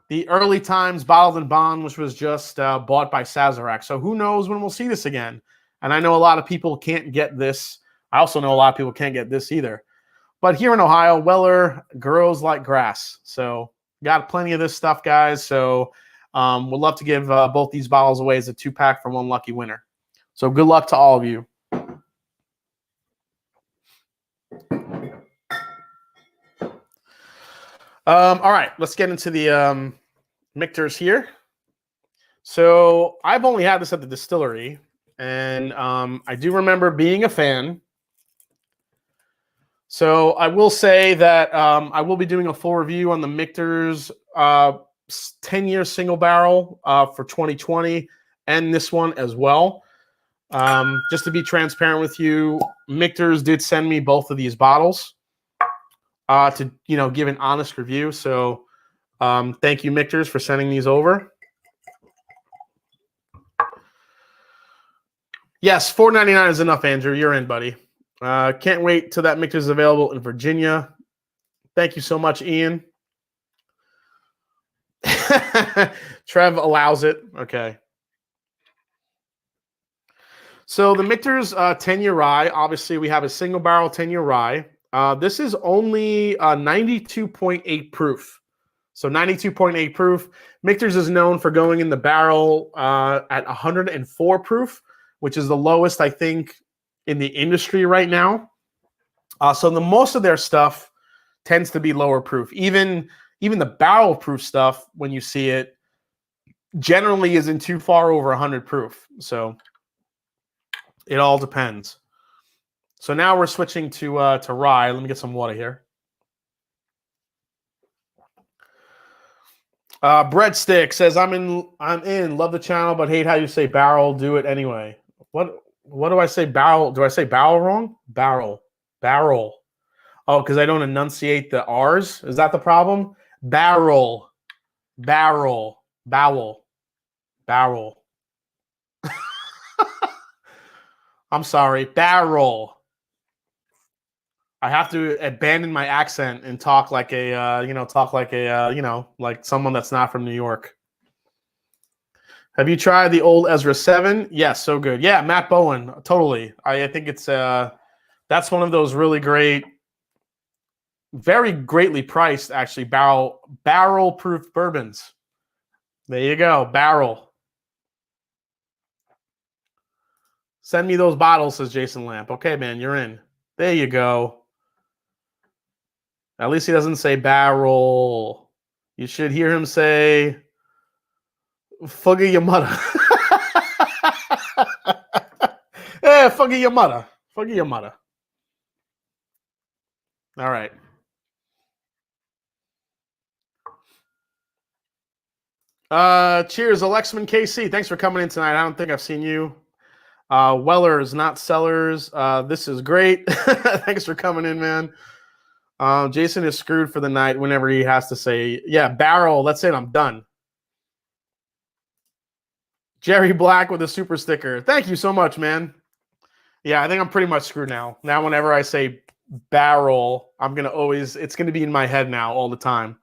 the Early Times Bottled and Bond, which was just bought by Sazerac. So who knows when we'll see this again? And I know a lot of people can't get this. I also know a lot of people can't get this either. But here in Ohio, Weller grows like grass. So got plenty of this stuff, guys. So we'd love to give both these bottles away as a 2-pack for one lucky winner. So good luck to all of you. All right, let's get into the Michters here. So I've only had this at the distillery, and I do remember being a fan. So I will say that I will be doing a full review on the Michter's 10-year single barrel for 2020 and this one as well. Just to be transparent with you, Michter's did send me both of these bottles to give an honest review. So thank you, Michters, for sending these over. Yes, $4.99 is enough, Andrew. You're in, buddy. Can't wait till that Michter's is available in Virginia. Thank you so much, Ian. Trev allows it. Okay. So the Michter's 10-year rye, obviously we have a single barrel 10-year rye. This is only 92.8 proof. So 92.8 proof. Michter's is known for going in the barrel at 104 proof, which is the lowest, I think, in the industry right now. So the most of their stuff tends to be lower proof. Even the barrel proof stuff, when you see it, generally isn't too far over 100 proof. So it all depends. So now we're switching to rye. Let me get some water here. Breadstick says, I'm in, love the channel, but hate how you say barrel, do it anyway. What What do I say? Barrel? Do I say barrel wrong? Barrel. Barrel. Oh, because I don't enunciate the R's. Is that the problem? Barrel. Barrel. Bowel. Barrel. I'm sorry. Barrel. I have to abandon my accent and talk like a, like someone that's not from New York. Have you tried the old Ezra 7? Yes, so good. Yeah, Matt Bowen, totally. I think it's that's one of those really great, very greatly priced, actually, barrel proof bourbons. There you go, barrel. Send me those bottles, says Jason Lamp. Okay, man, you're in. There you go. At least he doesn't say barrel. You should hear him say Fuggy your mother. Yeah, Fuggy your mother. Fuggy your mother. All right. Cheers, Alexman KC. Thanks for coming in tonight. I don't think I've seen you. Wellers, not sellers. This is great. Thanks for coming in, man. Jason is screwed for the night whenever he has to say, yeah, barrel. That's it. I'm done. Jerry Black with a super sticker. Thank you so much, man. Yeah, I think I'm pretty much screwed now. Now, whenever I say barrel, I'm going to always, it's going to be in my head now all the time.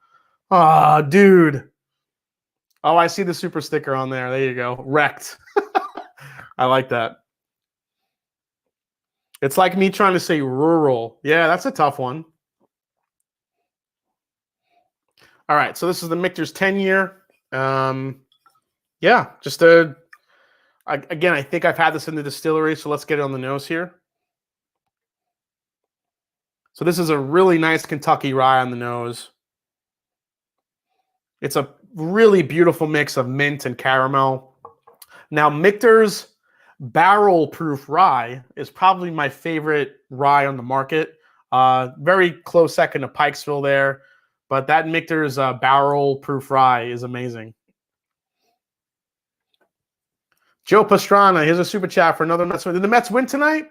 Ah, dude. Oh, I see the super sticker on there. There you go. Wrecked. I like that. It's like me trying to say rural. Yeah, that's a tough one. All right, so this is the Michter's 10-year. Yeah, just again, I think I've had this in the distillery, so let's get it on the nose here. So this is a really nice Kentucky rye on the nose. It's a really beautiful mix of mint and caramel. Now, Michter's barrel-proof rye is probably my favorite rye on the market. Very close second to Pikesville there, but that Michter's barrel-proof rye is amazing. Joe Pastrana, here's a super chat for another Mets win. Did the Mets win tonight?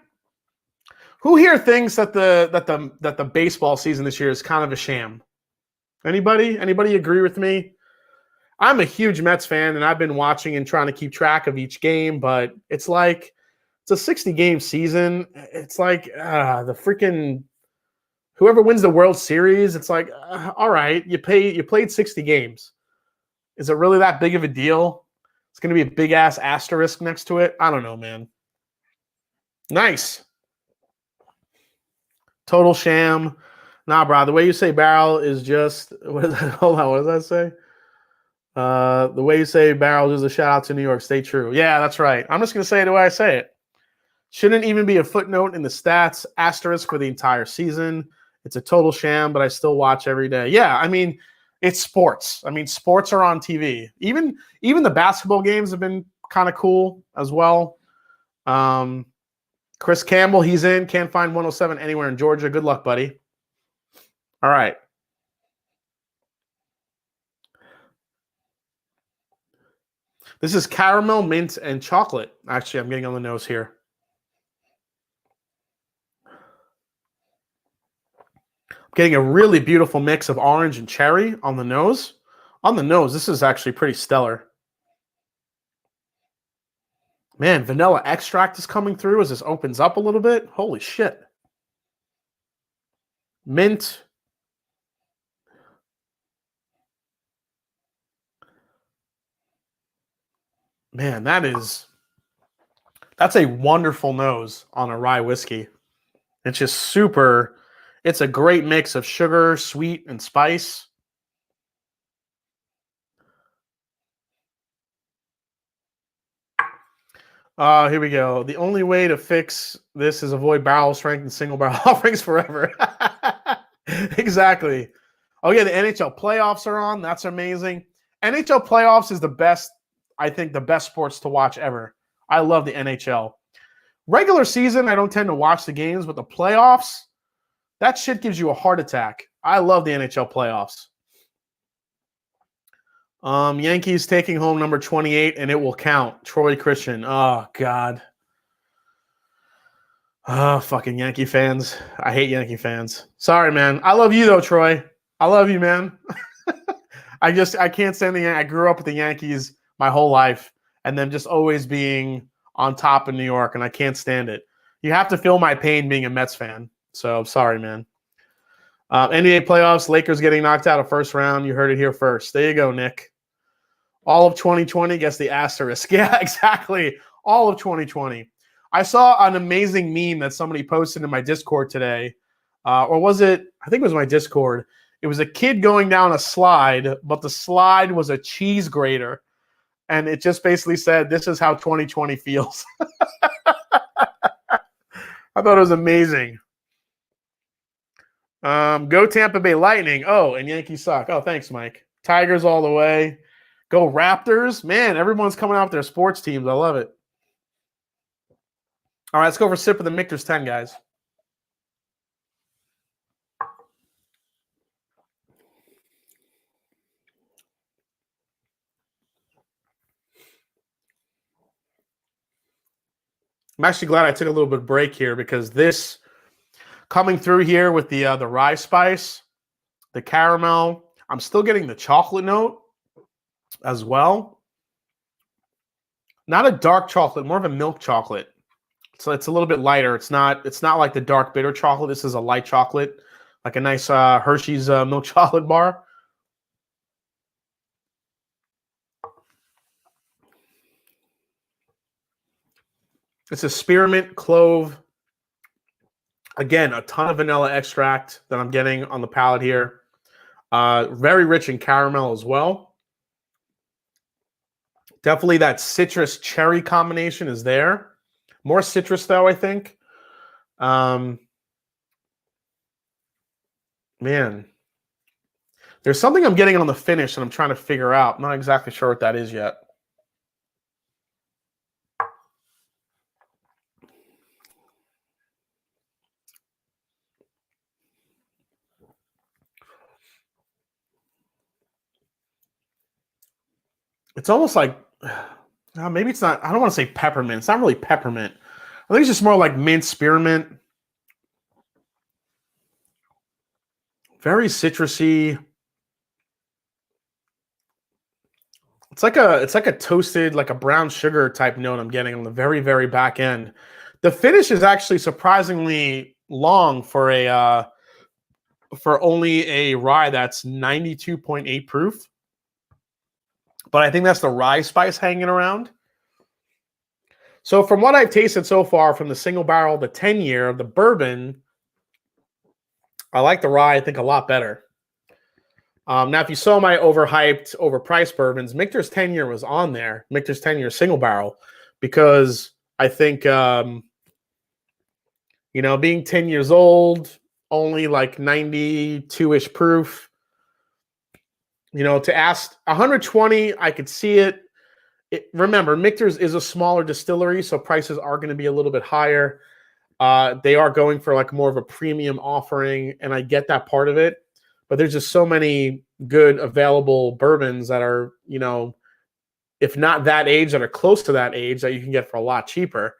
Who here thinks that the baseball season this year is kind of a sham? Anybody? Anybody agree with me? I'm a huge Mets fan, and I've been watching and trying to keep track of each game, but it's like it's a 60-game season. It's like the freaking whoever wins the World Series, it's like, all right, you played 60 games. Is it really that big of a deal? It's going to be a big-ass asterisk next to it. I don't know, man. Nice. Total sham. Nah, bro. The way you say barrel is just what is that? Hold on. What does that say? The way you say barrel is a shout out to New York. Stay true. Yeah, that's right. I'm just gonna say it the way I say it. Shouldn't even be a footnote in the stats. Asterisk for the entire season. It's a total sham, but I still watch every day. Yeah, I mean, it's sports. I mean, sports are on TV. Even the basketball games have been kind of cool as well. Chris Campbell, he's in. Can't find 107 anywhere in Georgia. Good luck, buddy. All right. This is caramel, mint, and chocolate. Actually, I'm getting on the nose here. I'm getting a really beautiful mix of orange and cherry on the nose. On the nose, this is actually pretty stellar. Man, vanilla extract is coming through as this opens up a little bit. Holy shit. Mint. Man, that's a wonderful nose on a rye whiskey. It's just super, it's a great mix of sugar, sweet, and spice. Here we go. The only way to fix this is avoid barrel strength and single barrel offerings forever. Exactly. Oh, yeah, the NHL playoffs are on. That's amazing. NHL playoffs is the best, I think, the best sports to watch ever. I love the NHL. Regular season, I don't tend to watch the games, but the playoffs, that shit gives you a heart attack. I love the NHL playoffs. Yankees taking home number 28, and it will count. Troy Christian. Oh, God. Oh, fucking Yankee fans. I hate Yankee fans. Sorry, man. I love you, though, Troy. I love you, man. I can't stand the Yankees. I grew up with the Yankees my whole life, and them just always being on top in New York, and I can't stand it. You have to feel my pain being a Mets fan. So, sorry, man. NBA playoffs, Lakers getting knocked out of first round. You heard it here first. There you go, Nick. All of 2020, guess the asterisk. Yeah, exactly. All of 2020. I saw an amazing meme that somebody posted in my Discord today. Or was it? I think it was my Discord. It was a kid going down a slide, but the slide was a cheese grater. And it just basically said, this is how 2020 feels. I thought it was amazing. Go Tampa Bay Lightning. Oh, and Yankees suck. Oh, thanks, Mike. Tigers all the way. Go Raptors. Man, everyone's coming out with their sports teams. I love it. All right, let's go for a sip of the Michter's 10, guys. I'm actually glad I took a little bit of break here because this coming through here with the rye spice, the caramel, I'm still getting the chocolate note as well. Not a dark chocolate, more of a milk chocolate. So it's a little bit lighter. It's not like the dark bitter chocolate. This is a light chocolate, like a nice Hershey's milk chocolate bar. It's a spearmint clove. Again, a ton of vanilla extract that I'm getting on the palate here. Very rich in caramel as well. Definitely that citrus cherry combination is there. More citrus, though, I think. Man, there's something I'm getting on the finish that I'm trying to figure out. I'm not exactly sure what that is yet. It's almost like, maybe it's not, I don't want to say peppermint. It's not really peppermint. I think it's just more like mint spearmint. Very citrusy. It's like a toasted, like a brown sugar type note I'm getting on the very, very back end. The finish is actually surprisingly long for only a rye that's 92.8 proof. But I think that's the rye spice hanging around. So from what I've tasted so far from the single barrel, the 10-year, the bourbon, I like the rye, I think, a lot better. Now, if you saw my overhyped, overpriced bourbons, Michter's 10-year was on there, Michter's 10-year single barrel, because I think, being 10 years old, only like 92-ish proof, to ask 120, I could see it. Remember, Michter's is a smaller distillery, so prices are going to be a little bit higher. They are going for like more of a premium offering, and I get that part of it. But there's just so many good available bourbons that are, if not that age, that are close to that age that you can get for a lot cheaper.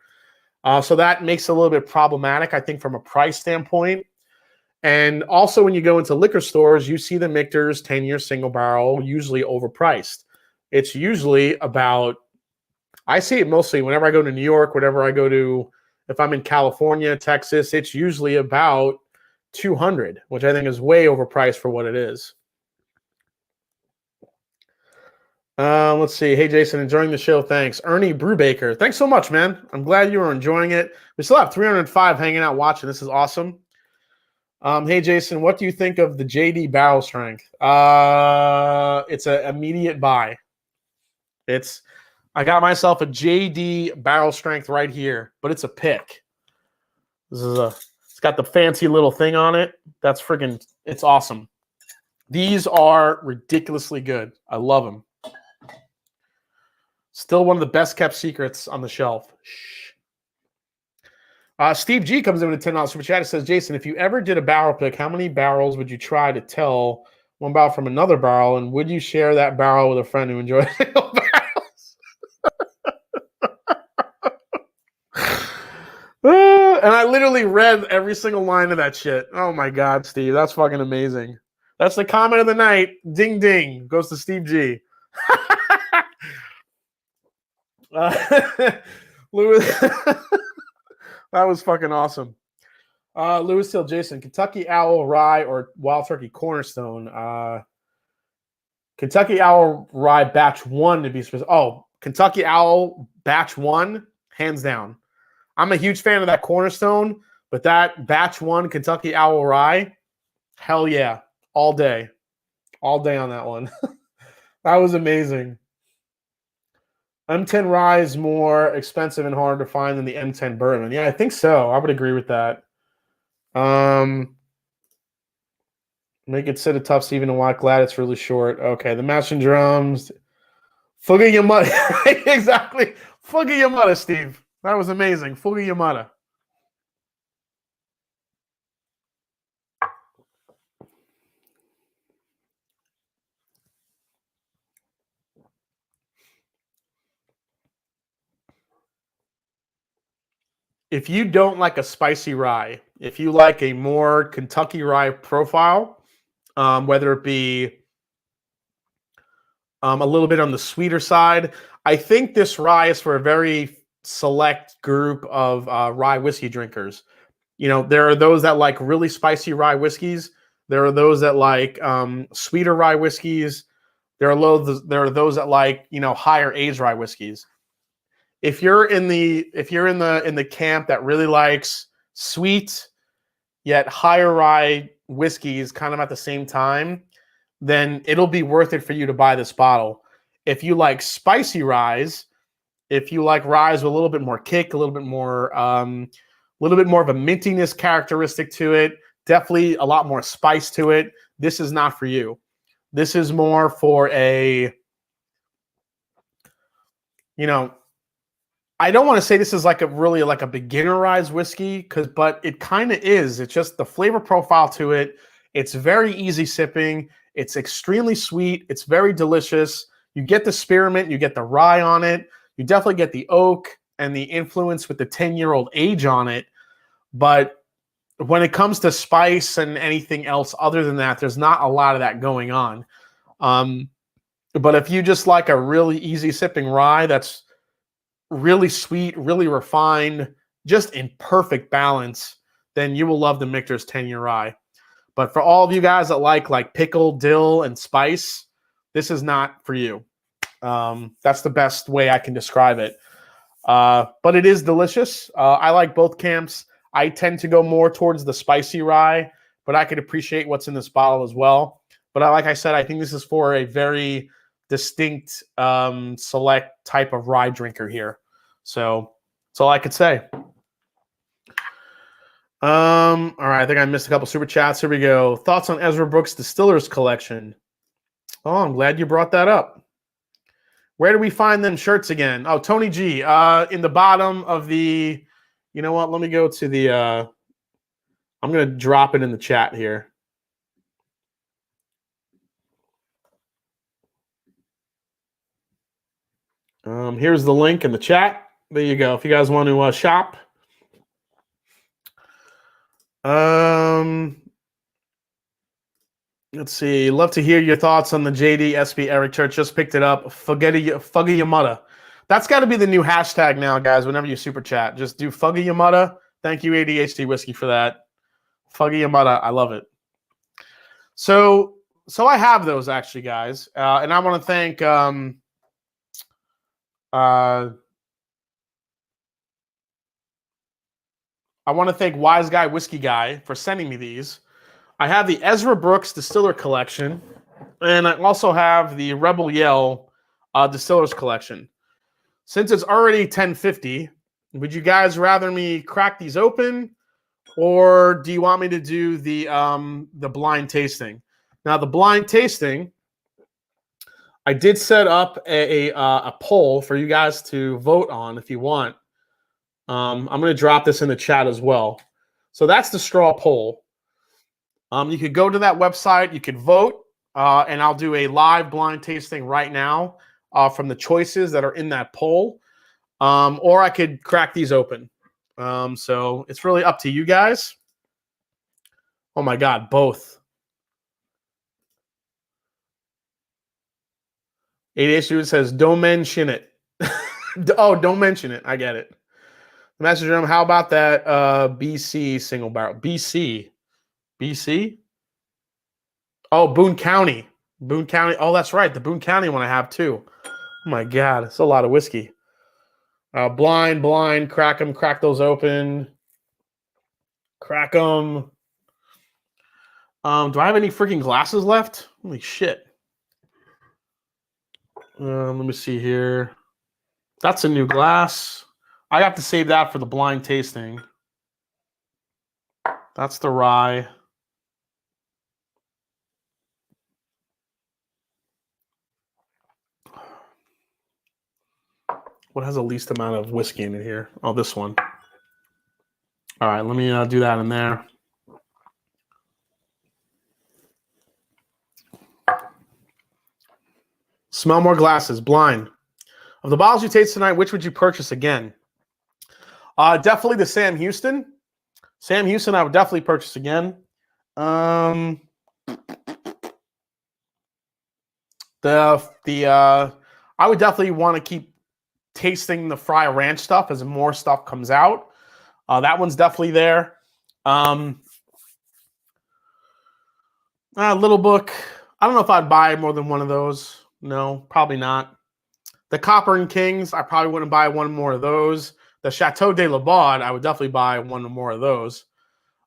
So that makes it a little bit problematic, I think, from a price standpoint. And also when you go into liquor stores, you see the Michter's 10-year single barrel usually overpriced. It's usually about, I see it mostly whenever I go to New York, whenever I go to, if I'm in California, Texas, it's usually about $200, which I think is way overpriced for what it is. Let's see. Hey, Jason, enjoying the show. Thanks. Ernie Brubaker. Thanks so much, man. I'm glad you were enjoying it. We still have 305 hanging out watching. This is awesome. Hey, Jason, what do you think of the JD barrel strength? It's an immediate buy. I got myself a JD barrel strength right here, but it's a pick. It's got the fancy little thing on it. That's freaking, it's awesome. These are ridiculously good. I love them. Still one of the best kept secrets on the shelf. Shh. Steve G comes in with a $10 super chat. It says, Jason, if you ever did a barrel pick, how many barrels would you try to tell one barrel from another barrel? And would you share that barrel with a friend who enjoys single barrels? And I literally read every single line of that shit. Oh my God, Steve. That's fucking amazing. That's the comment of the night. Ding, ding. Goes to Steve G. Lewis. That was fucking awesome. Lewis Hill Jason. Kentucky Owl Rye or Wild Turkey Cornerstone. Kentucky Owl Rye Batch 1 to be specific. Oh, Kentucky Owl Batch 1, hands down. I'm a huge fan of that Cornerstone, but that Batch 1 Kentucky Owl Rye, hell yeah. All day. All day on that one. That was amazing. M10 Rye is more expensive and harder to find than the M10 Bourbon. Yeah, I think so. I would agree with that. Make it sit a tough Steven and Watt. Glad it's really short. Okay, the Mashing Drums. Fuga Yamada. Exactly. Fuga Yamada, Steve. That was amazing. Fuga Yamada. If you don't like a spicy rye, if you like a more Kentucky rye profile, whether it be a little bit on the sweeter side, I think this rye is for a very select group of rye whiskey drinkers. You know, there are those that like really spicy rye whiskeys. There are those that like sweeter rye whiskeys. There are those that like, you know, higher aged rye whiskeys. If you're in the camp that really likes sweet yet higher rye whiskeys kind of at the same time, then it'll be worth it for you to buy this bottle. If you like spicy ryes, if you like ryes with a little bit more kick, a little bit more of a mintiness characteristic to it, definitely a lot more spice to it, this is not for you. This is more for a, you know, I don't want to say this is like a beginner-ized whiskey, but it kind of is. It's just the flavor profile to it. It's very easy sipping. It's extremely sweet. It's very delicious. You get the spearmint, you get the rye on it. You definitely get the oak and the influence with the 10-year-old age on it. But when it comes to spice and anything else other than that, there's not a lot of that going on. But if you just like a really easy sipping rye that's really sweet, really refined, just in perfect balance, then you will love the Michter's 10-year rye. But for all of you guys that like pickle, dill, and spice, this is not for you. That's the best way I can describe it. But it is delicious. I like both camps. I tend to go more towards the spicy rye, but I could appreciate what's in this bottle as well. But like I said, I think this is for a very distinct, select type of rye drinker here. So that's all I could say. All right, I think I missed a couple super chats. Here we go. Thoughts on Ezra Brooks' Distillers collection? Oh, I'm glad you brought that up. Where do we find them shirts again? Oh, Tony G. In the bottom of the. You know what? Let me go to the. I'm gonna drop it in the chat here. Here's the link in the chat. There you go. If you guys want to shop. Let's see. Love to hear your thoughts on the JD SB Eric Church. Just picked it up. Fugga Yamada. That's got to be the new hashtag now, guys. Whenever you super chat, just do Fugga Yamada. Thank you, ADHD Whiskey, for that. Fugga Yamada. I love it. So I have those actually, guys, and I want to thank. I want to thank Wise Guy Whiskey Guy for sending me these. I have the Ezra Brooks Distiller Collection, and I also have the Rebel Yell Distillers Collection. Since it's already 10:50, would you guys rather me crack these open, or do you want me to do the blind tasting? Now, the blind tasting, I did set up a poll for you guys to vote on if you want. I'm going to drop this in the chat as well. So that's the straw poll. You could go to that website. You could vote, and I'll do a live blind tasting right now from the choices that are in that poll. Or I could crack these open. So it's really up to you guys. Oh my God, both. ADH Dude says, don't mention it. Oh, don't mention it. I get it. The Master Drum, how about that BC single barrel? BC? Oh, Boone County. Boone County. Oh, that's right. The Boone County one I have too. Oh my God, it's a lot of whiskey. Blind, crack them, crack those open. Crack them. Do I have any freaking glasses left? Holy shit. Let me see here. That's a new glass. I have to save that for the blind tasting. That's the rye. What has the least amount of whiskey in it here? Oh, this one. All right, let me do that in there. Smell more glasses. Blind. Of the bottles you taste tonight, which would you purchase again? Definitely the Sam Houston. Sam Houston, I would definitely purchase again. I would definitely want to keep tasting the Fry Ranch stuff as more stuff comes out. That one's definitely there. Little Book. I don't know if I'd buy more than one of those. No, probably not. The Copper and Kings, I probably wouldn't buy one more of those. The Chateau de la Baude, I would definitely buy one more of those.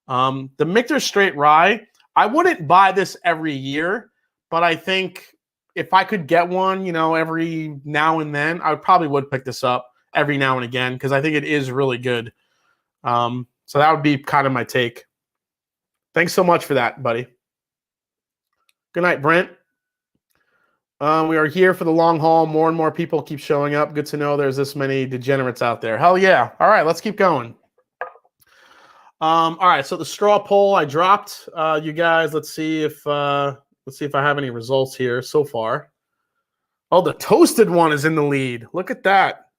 The Michter Straight Rye, I wouldn't buy this every year, but I think if I could get one, every now and then, I probably would pick this up every now and again because I think it is really good. So that would be kind of my take. Thanks so much for that, buddy. Good night, Brent. We are here for the long haul. More and more people keep showing up. Good to know there's this many degenerates out there. Hell yeah. All right, let's keep going. All right, so the straw poll I dropped. You guys, let's see if I have any results here so far. Oh, the toasted one is in the lead. Look at that.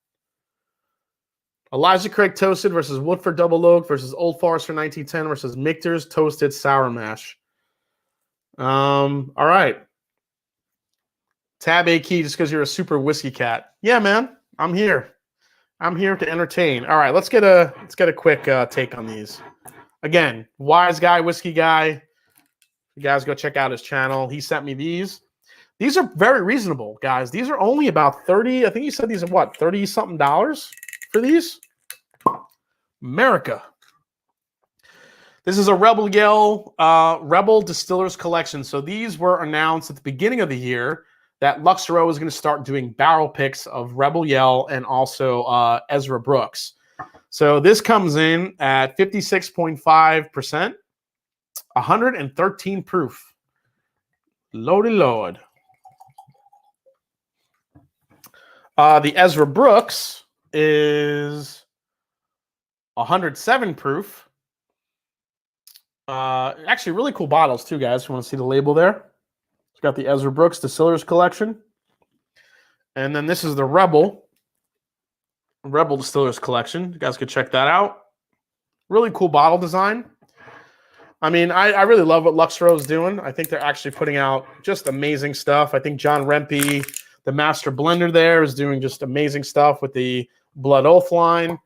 Elijah Craig Toasted versus Woodford Double Oak versus Old Forester 1910 versus Michter's Toasted Sour Mash. All right. Tab A key just because you're a super whiskey cat. Yeah, man. I'm here. I'm here to entertain. All right, let's get a quick take on these. Again, Wise Guy, Whiskey Guy. You guys go check out his channel. He sent me these. These are very reasonable, guys. These are only about 30. I think he said these are what, 30-something dollars for these? America. This is a Rebel Yell Rebel Distillers collection. So these were announced at the beginning of the year that Luxaro is going to start doing barrel picks of Rebel Yell and also Ezra Brooks. So this comes in at 56.5%, 113 proof. Lordy Lord. The Ezra Brooks is 107 proof. Actually, really cool bottles too, guys. If you want to see the label there. It's got the Ezra Brooks Distillers collection. And then this is the Rebel Distillers collection. You guys could check that out. Really cool bottle design. I mean, I really love what Luxaro is doing. I think they're actually putting out just amazing stuff. I think John Rempe, the master blender there, is doing just amazing stuff with the Blood Oath line.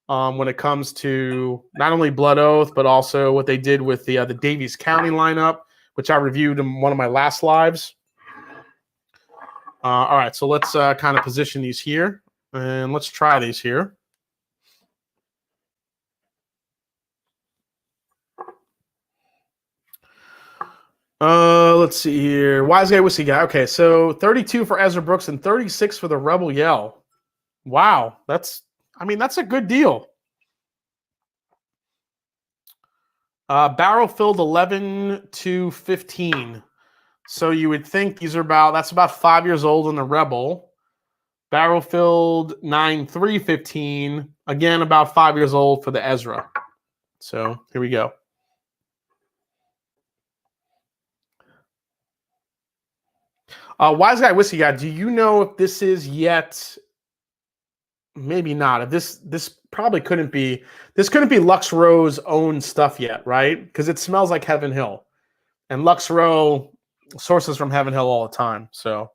When it comes to not only Blood Oath, but also what they did with the Davies County lineup, which I reviewed in one of my last lives. All right, so let's kind of position these here, and let's try these here. Let's see here. Wise Guy, Whiskey Guy. Okay, so 32 for Ezra Brooks and 36 for the Rebel Yell. Wow, that's a good deal. Barrel filled 11 to 15. So you would think these are that's about 5 years old in the Rebel. Barrel filled 9/3/15. Again, about 5 years old for the Ezra. So here we go. Wise Guy, Whiskey Guy, do you know if this is yet? Maybe not. If this probably couldn't be. This couldn't be Lux Row's own stuff yet, right? Because it smells like Heaven Hill, and Lux Row sources from Heaven Hill all the time, so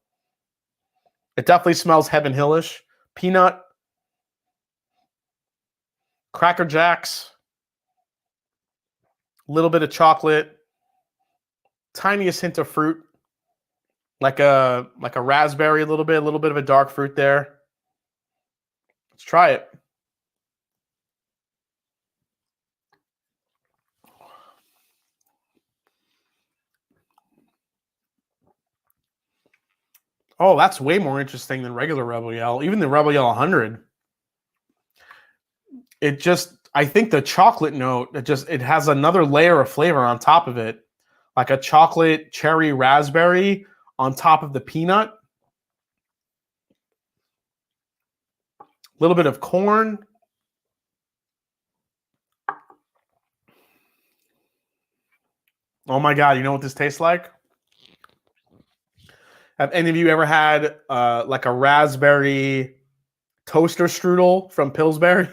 it definitely smells Heaven Hillish. Peanut, Cracker Jacks, a little bit of chocolate, tiniest hint of fruit, like a raspberry, a little bit of a dark fruit there. Let's try it. Oh, that's way more interesting than regular Rebel Yell. Even the Rebel Yell 100. It just, I think the chocolate note, it has another layer of flavor on top of it. Like a chocolate cherry raspberry on top of the peanut. A little bit of corn. Oh my God, you know what this tastes like? Have any of you ever had like a raspberry toaster strudel from Pillsbury?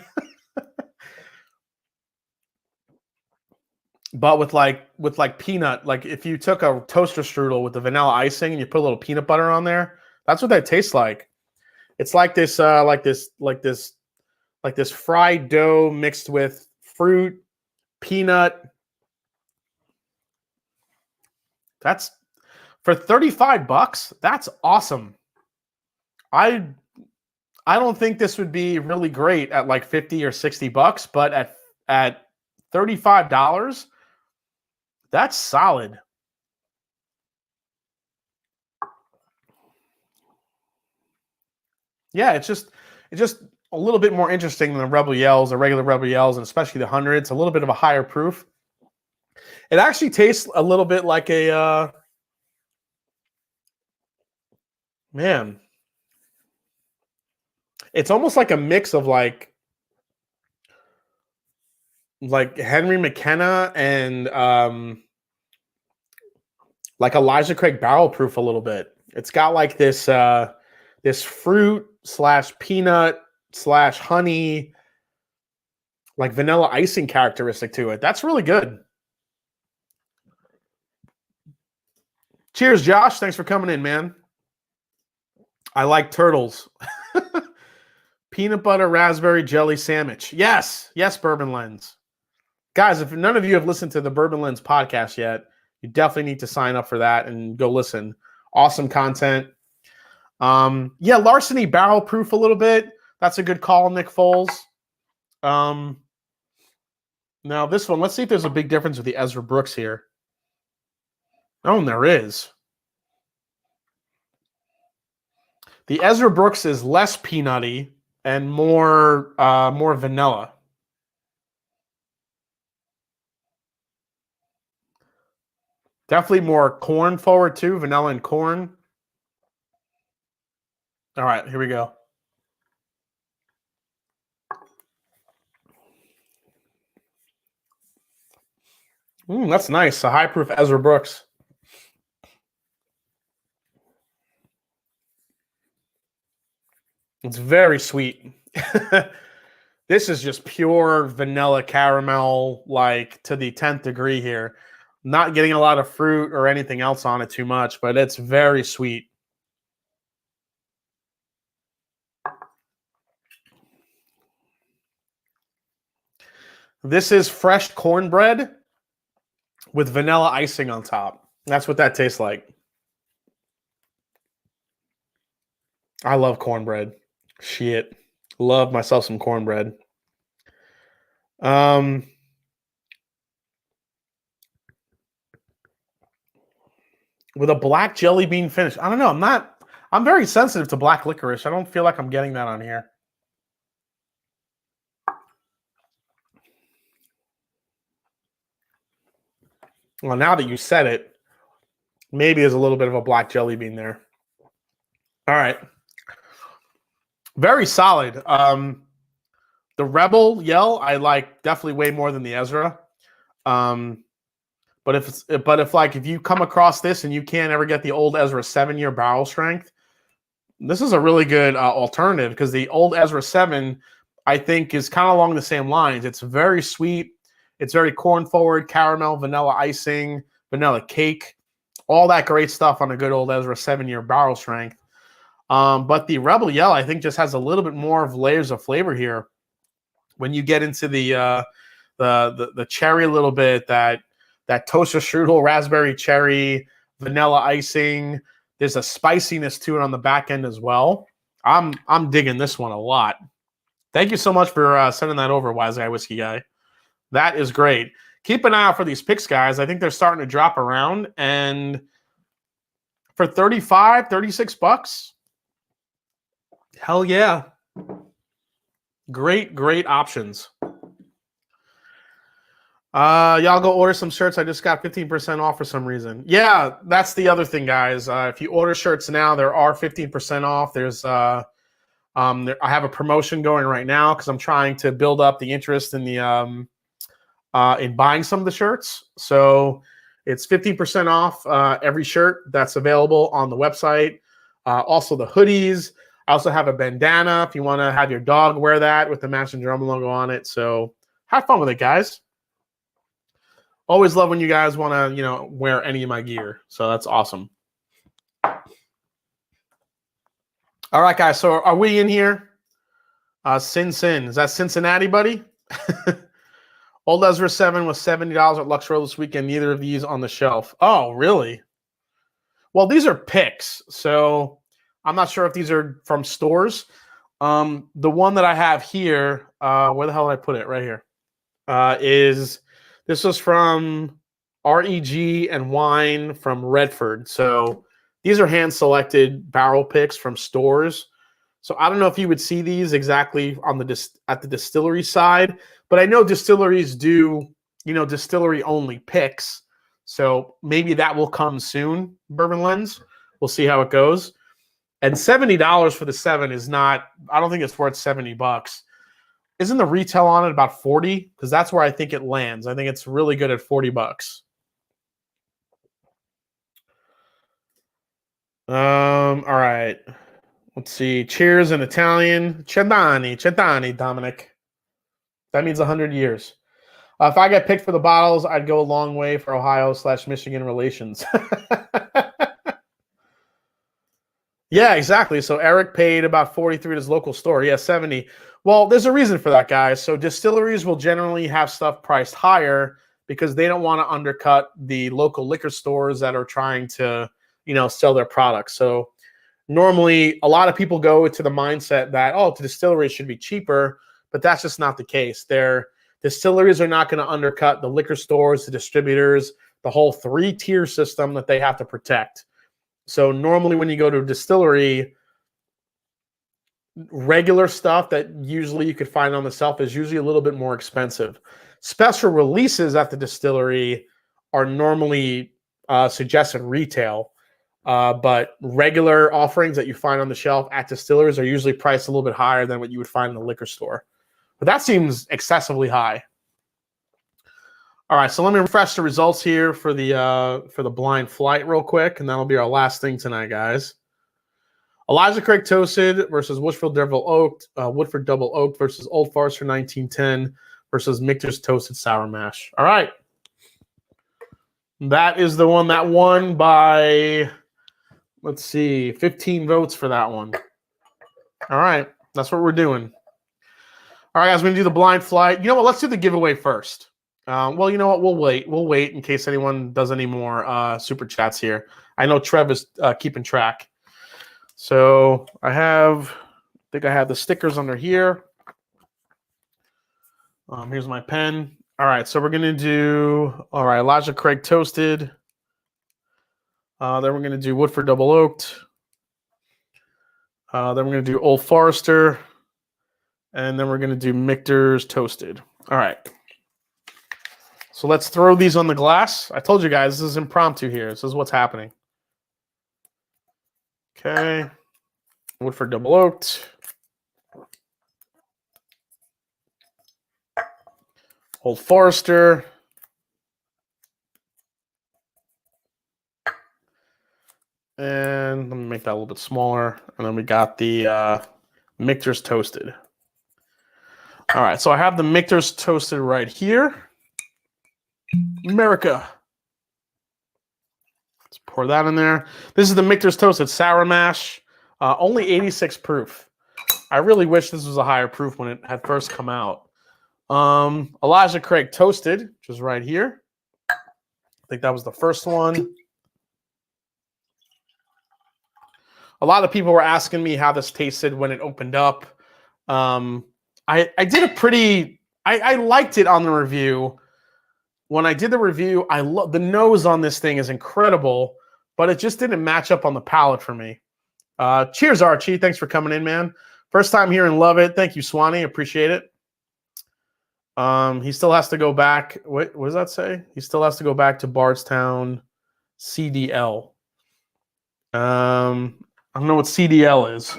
But with like peanut, like if you took a toaster strudel with the vanilla icing and you put a little peanut butter on there, that's what that tastes like. It's like this fried dough mixed with fruit, peanut. That's for $35. That's awesome. I don't think this would be really great at like $50 or $60, but at $35, that's solid. Yeah, it's just a little bit more interesting than the Rebel Yells, the regular Rebel Yells, and especially the 100. It's a little bit of a higher proof. It actually tastes a little bit like a man. It's almost like a mix of like Henry McKenna and like Elijah Craig barrel proof a little bit. It's got like this this fruit / peanut / honey, like vanilla icing characteristic to it. That's really good. Cheers, Josh. Thanks for coming in, man. I like turtles. Peanut butter raspberry jelly sandwich. Yes, Bourbon Lens. Guys, if none of you have listened to the Bourbon Lens podcast yet, you definitely need to sign up for that and go listen. Awesome content. Yeah, Larceny barrel proof a little bit. That's a good call, Nick Foles. Now this one, let's see if there's a big difference with the Ezra Brooks here. Oh, and there is. The Ezra Brooks is less peanutty and more vanilla. Definitely more corn forward too, vanilla and corn. All right, here we go. That's nice. A high proof Ezra Brooks. It's very sweet. This is just pure vanilla caramel, like to the 10th degree here. Not getting a lot of fruit or anything else on it too much, but it's very sweet. This is fresh cornbread with vanilla icing on top. That's what that tastes like. I love cornbread. Shit. Love myself some cornbread. With a black jelly bean finish. I don't know. I'm very sensitive to black licorice. I don't feel like I'm getting that on here. Well, now that you said it, maybe there's a little bit of a black jelly bean there. All right. Very solid. The Rebel Yell, I like definitely way more than the Ezra. But if you come across this and you can't ever get the old Ezra 7-year barrel strength, this is a really good alternative because the old Ezra 7 I think, is kind of along the same lines. It's very sweet. It's very corn forward, caramel, vanilla icing, vanilla cake, all that great stuff on a good old Ezra 7-year barrel strength. But the Rebel Yell, I think, just has a little bit more of layers of flavor here. When you get into the cherry a little bit, that toaster strudel, raspberry cherry, vanilla icing, there's a spiciness to it on the back end as well. I'm digging this one a lot. Thank you so much for sending that over, Wise Guy Whiskey Guy. That is great. Keep an eye out for these picks, guys. I think they're starting to drop around. And for 35, 36 bucks, hell yeah. Great, great options. Y'all go order some shirts. I just got 15% off for some reason. Yeah, that's the other thing, guys. If you order shirts now, there are 15% off. There's I have a promotion going right now because I'm trying to build up the interest in the in buying some of the shirts. So it's 15% off every shirt that's available on the website. Also the hoodies. I also have a bandana if you want to have your dog wear that with the Mash and Drum logo on it. So have fun with it, guys. Always love when you guys want to, wear any of my gear. So that's awesome. All right, guys. So are we in here? Sin. Is that Cincinnati, buddy? Old Ezra 7 was $70 at Lux Row this weekend. Neither of these on the shelf. Oh, really? Well, these are picks. So I'm not sure if these are from stores. The one that I have here, where the hell did I put it? Right here. This was from REG and Wine from Redford. So these are hand-selected barrel picks from stores. So I don't know if you would see these exactly on at the distillery side, but I know distilleries do, distillery-only picks. So maybe that will come soon, Bourbon Lens. We'll see how it goes. And $70 for the 7 is not, I don't think it's worth $70. Isn't the retail on it about 40? Because that's where I think it lands. I think it's really good at $40. All right. Let's see. Cheers in Italian. Cedani, Dominic. That means 100 years. If I get picked for the bottles, I'd go a long way for Ohio/Michigan relations. Yeah, exactly. So Eric paid about 43 at his local store. Yeah, 70. Well, there's a reason for that, guys. So distilleries will generally have stuff priced higher because they don't want to undercut the local liquor stores that are trying to, sell their products. So normally a lot of people go to the mindset that, the distilleries should be cheaper, but that's just not the case. Their distilleries are not going to undercut the liquor stores, the distributors, the whole 3-tier system that they have to protect. So normally when you go to a distillery, regular stuff that usually you could find on the shelf is usually a little bit more expensive. Special releases at the distillery are normally suggested retail, but regular offerings that you find on the shelf at distilleries are usually priced a little bit higher than what you would find in the liquor store. But that seems excessively high. All right, so let me refresh the results here for the blind flight real quick, and that'll be our last thing tonight, guys. Elijah Craig Toasted versus Woodford Double Oaked versus Old Forester 1910 versus Michter's Toasted Sour Mash. All right. That is the one that won by, let's see, 15 votes for that one. All right. That's what we're doing. All right, guys, we're going to do the blind flight. You know what? Let's do the giveaway first. Well, you know what? We'll wait. We'll wait in case anyone does any more super chats here. I know Trev is keeping track. So I think I have the stickers under here. Here's my pen. All right, so we're going to do, Elijah Craig Toasted. Then we're going to do Woodford Double Oaked. Then we're going to do Old Forester. And then we're going to do Michter's Toasted. All right. So let's throw these on the glass. I told you guys, this is impromptu here. This is what's happening. Okay. Woodford Double Oaked. Old Forester. And let me make that a little bit smaller. And then we got the Michter's Toasted. All right, so I have the Michter's toasted right here. America. Let's pour that in there. This is the Michter's toasted sour mash. Only 86 proof. I really wish this was a higher proof when it had first come out. Elijah Craig toasted, which is right here. I think that was the first one. A lot of people were asking me how this tasted when it opened up. I did a pretty... I liked it on the review. When I did the review, I love the nose on this thing is incredible, but it just didn't match up on the palate for me. Cheers, Archie. Thanks for coming in, man. First time here and love it. Thank you, Swanee. Appreciate it. He still has to go back. What does that say? He still has to go back to Bardstown CDL. I don't know what CDL is.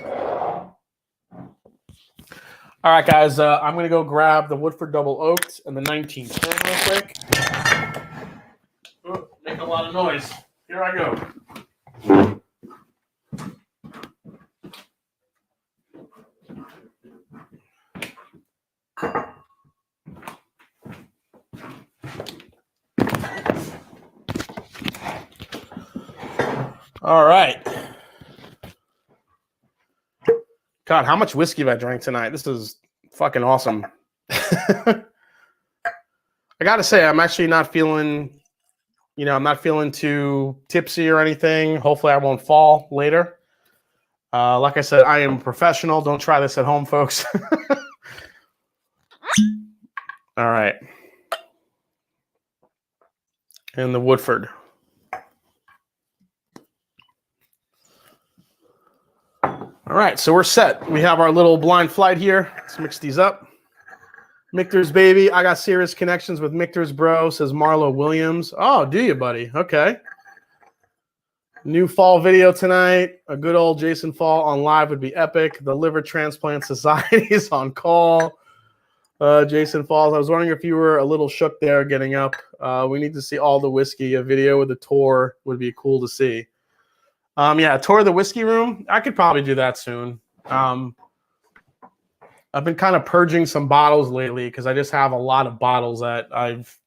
All right, guys. I'm going to go grab the Woodford Double Oaked and the 1910 real quick. Oh, making a lot of noise. Here I go. All right. God, how much whiskey have I drank tonight? This is fucking awesome. I got to say, I'm actually not feeling, I'm not feeling too tipsy or anything. Hopefully I won't fall later. Like I said, I am a professional. Don't try this at home, folks. All right. And the Woodford. All right, so we're set. We have our little blind flight here. Let's mix these up. Michter's baby. I got serious connections with Michter's, bro, says Marlo Williams. Oh, do you, buddy? Okay. New fall video tonight. A good old Jason Fall on live would be epic. The Liver Transplant Society is on call. Jason Falls. I was wondering if you were a little shook there getting up. We need to see all the whiskey. A video with the tour would be cool to see. Yeah, tour of the whiskey room. I could probably do that soon. I've been kind of purging some bottles lately because I just have a lot of bottles that I've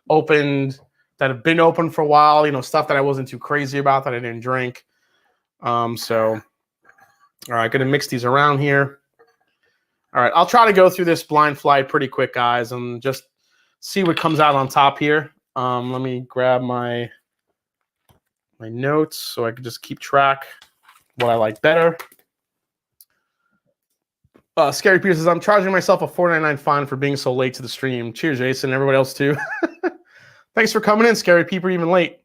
opened that have been open for a while. Stuff that I wasn't too crazy about that I didn't drink. All right, gonna mix these around here. All right, I'll try to go through this blind flight pretty quick, guys, and just see what comes out on top here. Let me grab my notes so I can just keep track what I like better. Scary Peter says, I'm charging myself a $4.99 fine for being so late to the stream. Cheers, Jason. Everybody else, too. Thanks for coming in, Scary Peter, even late.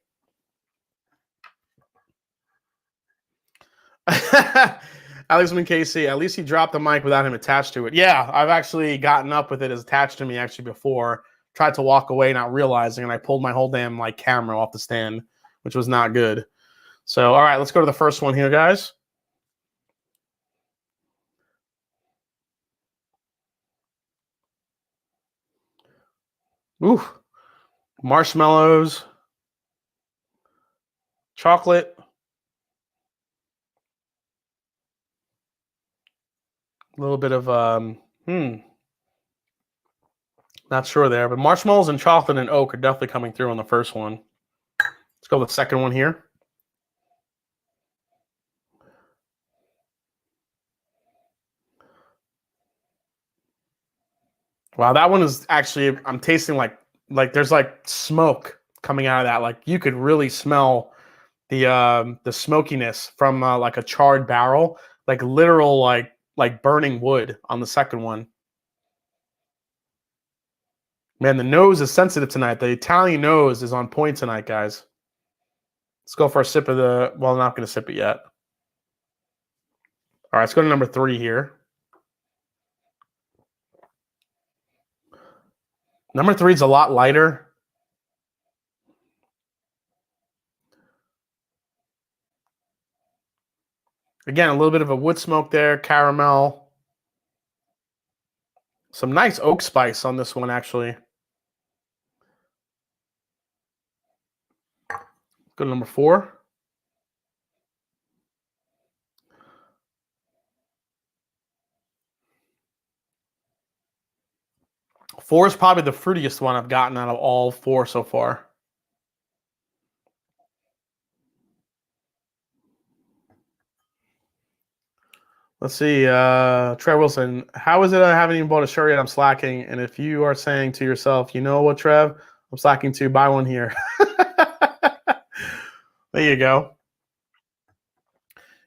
Alex McCasey, at least he dropped the mic without him attached to it. Yeah, I've actually gotten up with it as attached to me actually before. Tried to walk away not realizing, and I pulled my whole damn camera off the stand, which was not good. So, all right, let's go to the first one here, guys. Ooh, marshmallows, chocolate, a little bit of, not sure there, but marshmallows and chocolate and oak are definitely coming through on the first one. Let's go with the second one here. Wow, that one is actually, I'm tasting like there's like smoke coming out of that. Like you could really smell the smokiness from like a charred barrel, like literal like burning wood on the second one. Man, the nose is sensitive tonight. The Italian nose is on point tonight, guys. Let's go for a sip of the, well, I'm not going to sip it yet. All right, let's go to number 3 here. Number 3 is a lot lighter. Again, a little bit of a wood smoke there, caramel. Some nice oak spice on this one, actually. Go to number 4. 4 is probably the fruitiest one I've gotten out of all 4 so far. Let's see. Trev Wilson, how is it I haven't even bought a shirt yet? I'm slacking. And if you are saying to yourself, you know what, Trev? I'm slacking too. Buy one here. There you go.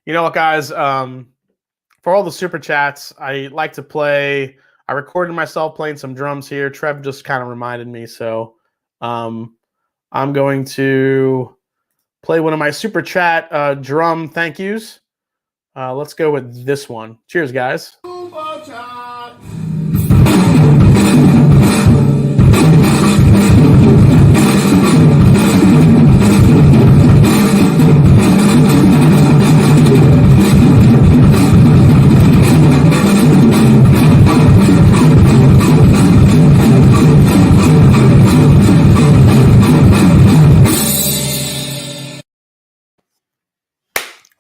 You know what, guys? For all the super chats, I like to play. I recorded myself playing some drums here. Trev just kind of reminded me. So I'm going to play one of my super chat drum thank yous. Let's go with this one. Cheers, guys.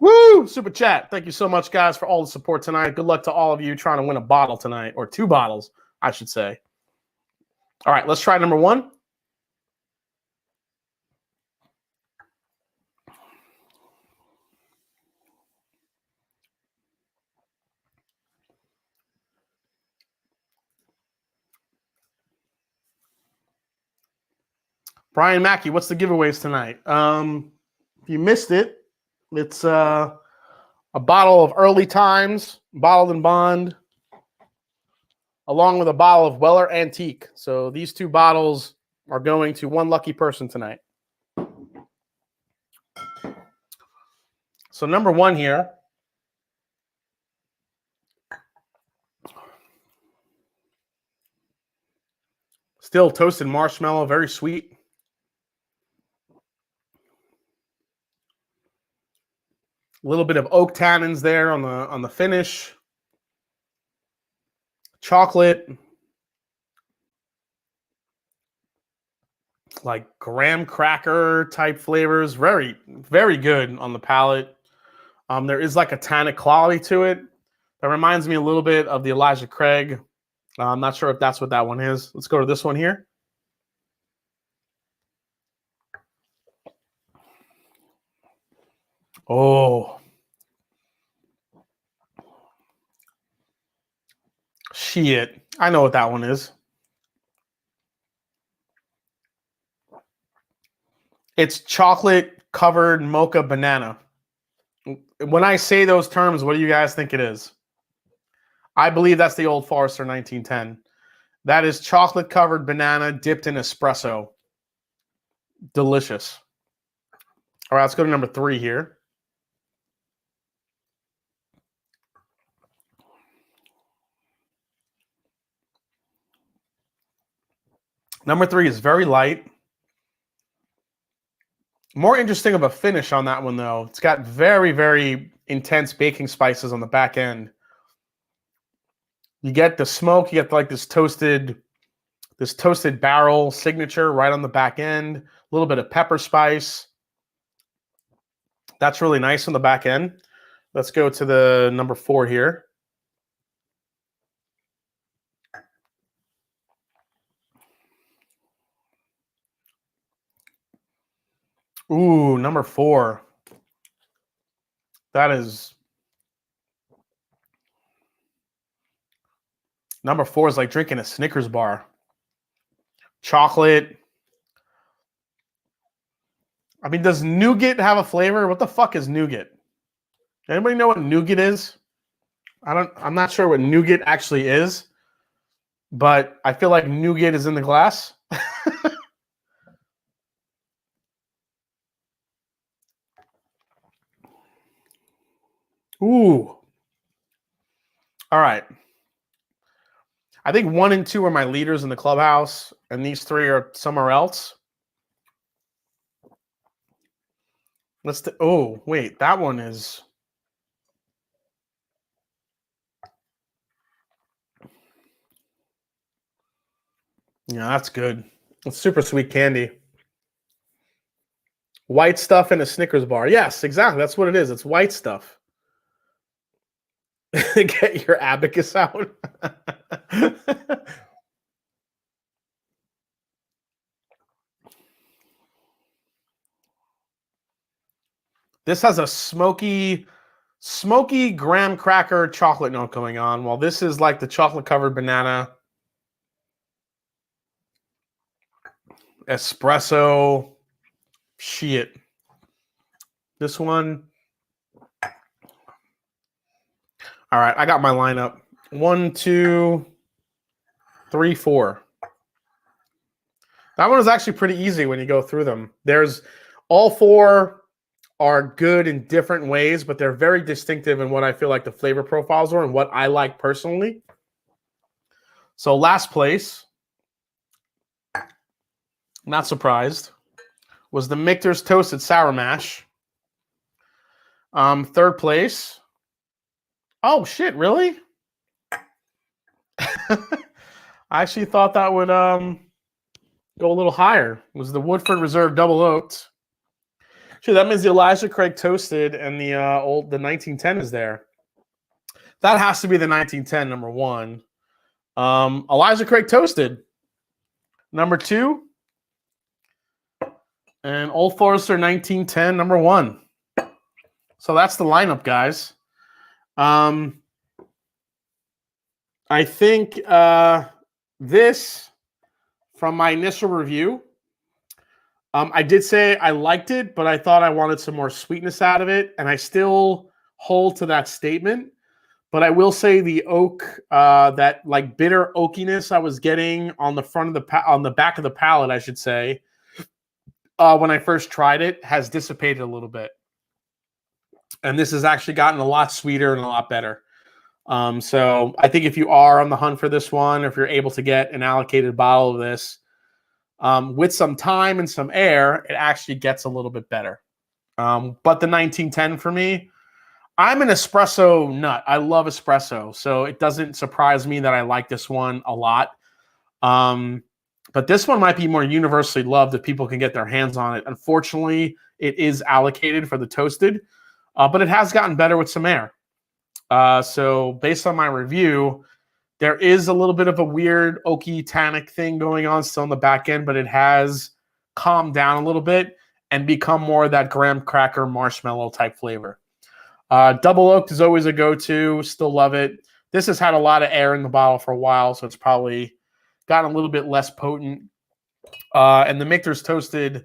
Woo! Super chat. Thank you so much, guys, for all the support tonight. Good luck to all of you trying to win a bottle tonight, or 2 bottles, I should say. All right, let's try number 1. Brian Mackey, what's the giveaways tonight? If you missed it, it's a bottle of Early Times, bottled in bond, along with a bottle of Weller Antique. So these 2 bottles are going to one lucky person tonight. So number 1 here. Still toasted marshmallow, very sweet. A little bit of oak tannins there on the finish. Chocolate, like graham cracker type flavors. Very, very good on the palate. There is like a tannic quality to it that reminds me a little bit of the Elijah Craig. I'm not sure if that's what that one is. Let's go to this one here. Oh. Shit. I know what that one is. It's chocolate covered mocha banana. When I say those terms, what do you guys think it is? I believe that's the Old Forester 1910. That is chocolate covered banana dipped in espresso. Delicious. All right, let's go to number 3 here. Number 3 is very light. More interesting of a finish on that one, though. It's got very, very intense baking spices on the back end. You get the smoke. You get like this toasted barrel signature right on the back end. A little bit of pepper spice. That's really nice on the back end. Let's go to the number 4 here. Ooh, number 4. That is... Number 4 is like drinking a Snickers bar. Chocolate. I mean, does nougat have a flavor? What the fuck is nougat? Anybody know what nougat is? I'm not sure what nougat actually is, but I feel like nougat is in the glass. Ooh. All right. I think 1 and 2 are my leaders in the clubhouse, and these 3 are somewhere else. Oh, wait, that one is... Yeah, that's good. It's super sweet candy. White stuff in a Snickers bar. Yes, exactly. That's what it is. It's white stuff. Get your abacus out. This has a smoky graham cracker chocolate note going on, while this is like the chocolate-covered banana. Espresso. Shit. This one. All right, I got my lineup. 1, 2, 3, 4. That one is actually pretty easy when you go through them. There's all 4 are good in different ways, but they're very distinctive in what I feel like the flavor profiles are and what I like personally. So last place, not surprised, was the Michter's Toasted Sour Mash. Third place. Oh, shit, really? I actually thought that would go a little higher. It was the Woodford Reserve Double Oaked. Sure, that means the Elijah Craig Toasted and the 1910 is there. That has to be the 1910, number 1. Elijah Craig Toasted, number 2. And Old Forester 1910, number 1. So that's the lineup, guys. I think this, from my initial review, I did say I liked it, but I thought I wanted some more sweetness out of it, and I still hold to that statement. But I will say the oak, that like bitter oakiness I was getting on the front of on the back of the palate, I should say, when I first tried it, has dissipated a little bit. And this has actually gotten a lot sweeter and a lot better. So I think if you are on the hunt for this one, or if you're able to get an allocated bottle of this, with some time and some air, it actually gets a little bit better. But the 1910 for me, I'm an espresso nut. I love espresso. So it doesn't surprise me that I like this one a lot. But this one might be more universally loved if people can get their hands on it. Unfortunately, it is allocated for the toasted, but it has gotten better with some air. So based on my review, there is a little bit of a weird oaky tannic thing going on still in the back end, but it has calmed down a little bit and become more of that graham cracker marshmallow type flavor. Double oaked is always a go-to. Still love it. This has had a lot of air in the bottle for a while, so it's probably gotten a little bit less potent. And the Michter's Toasted,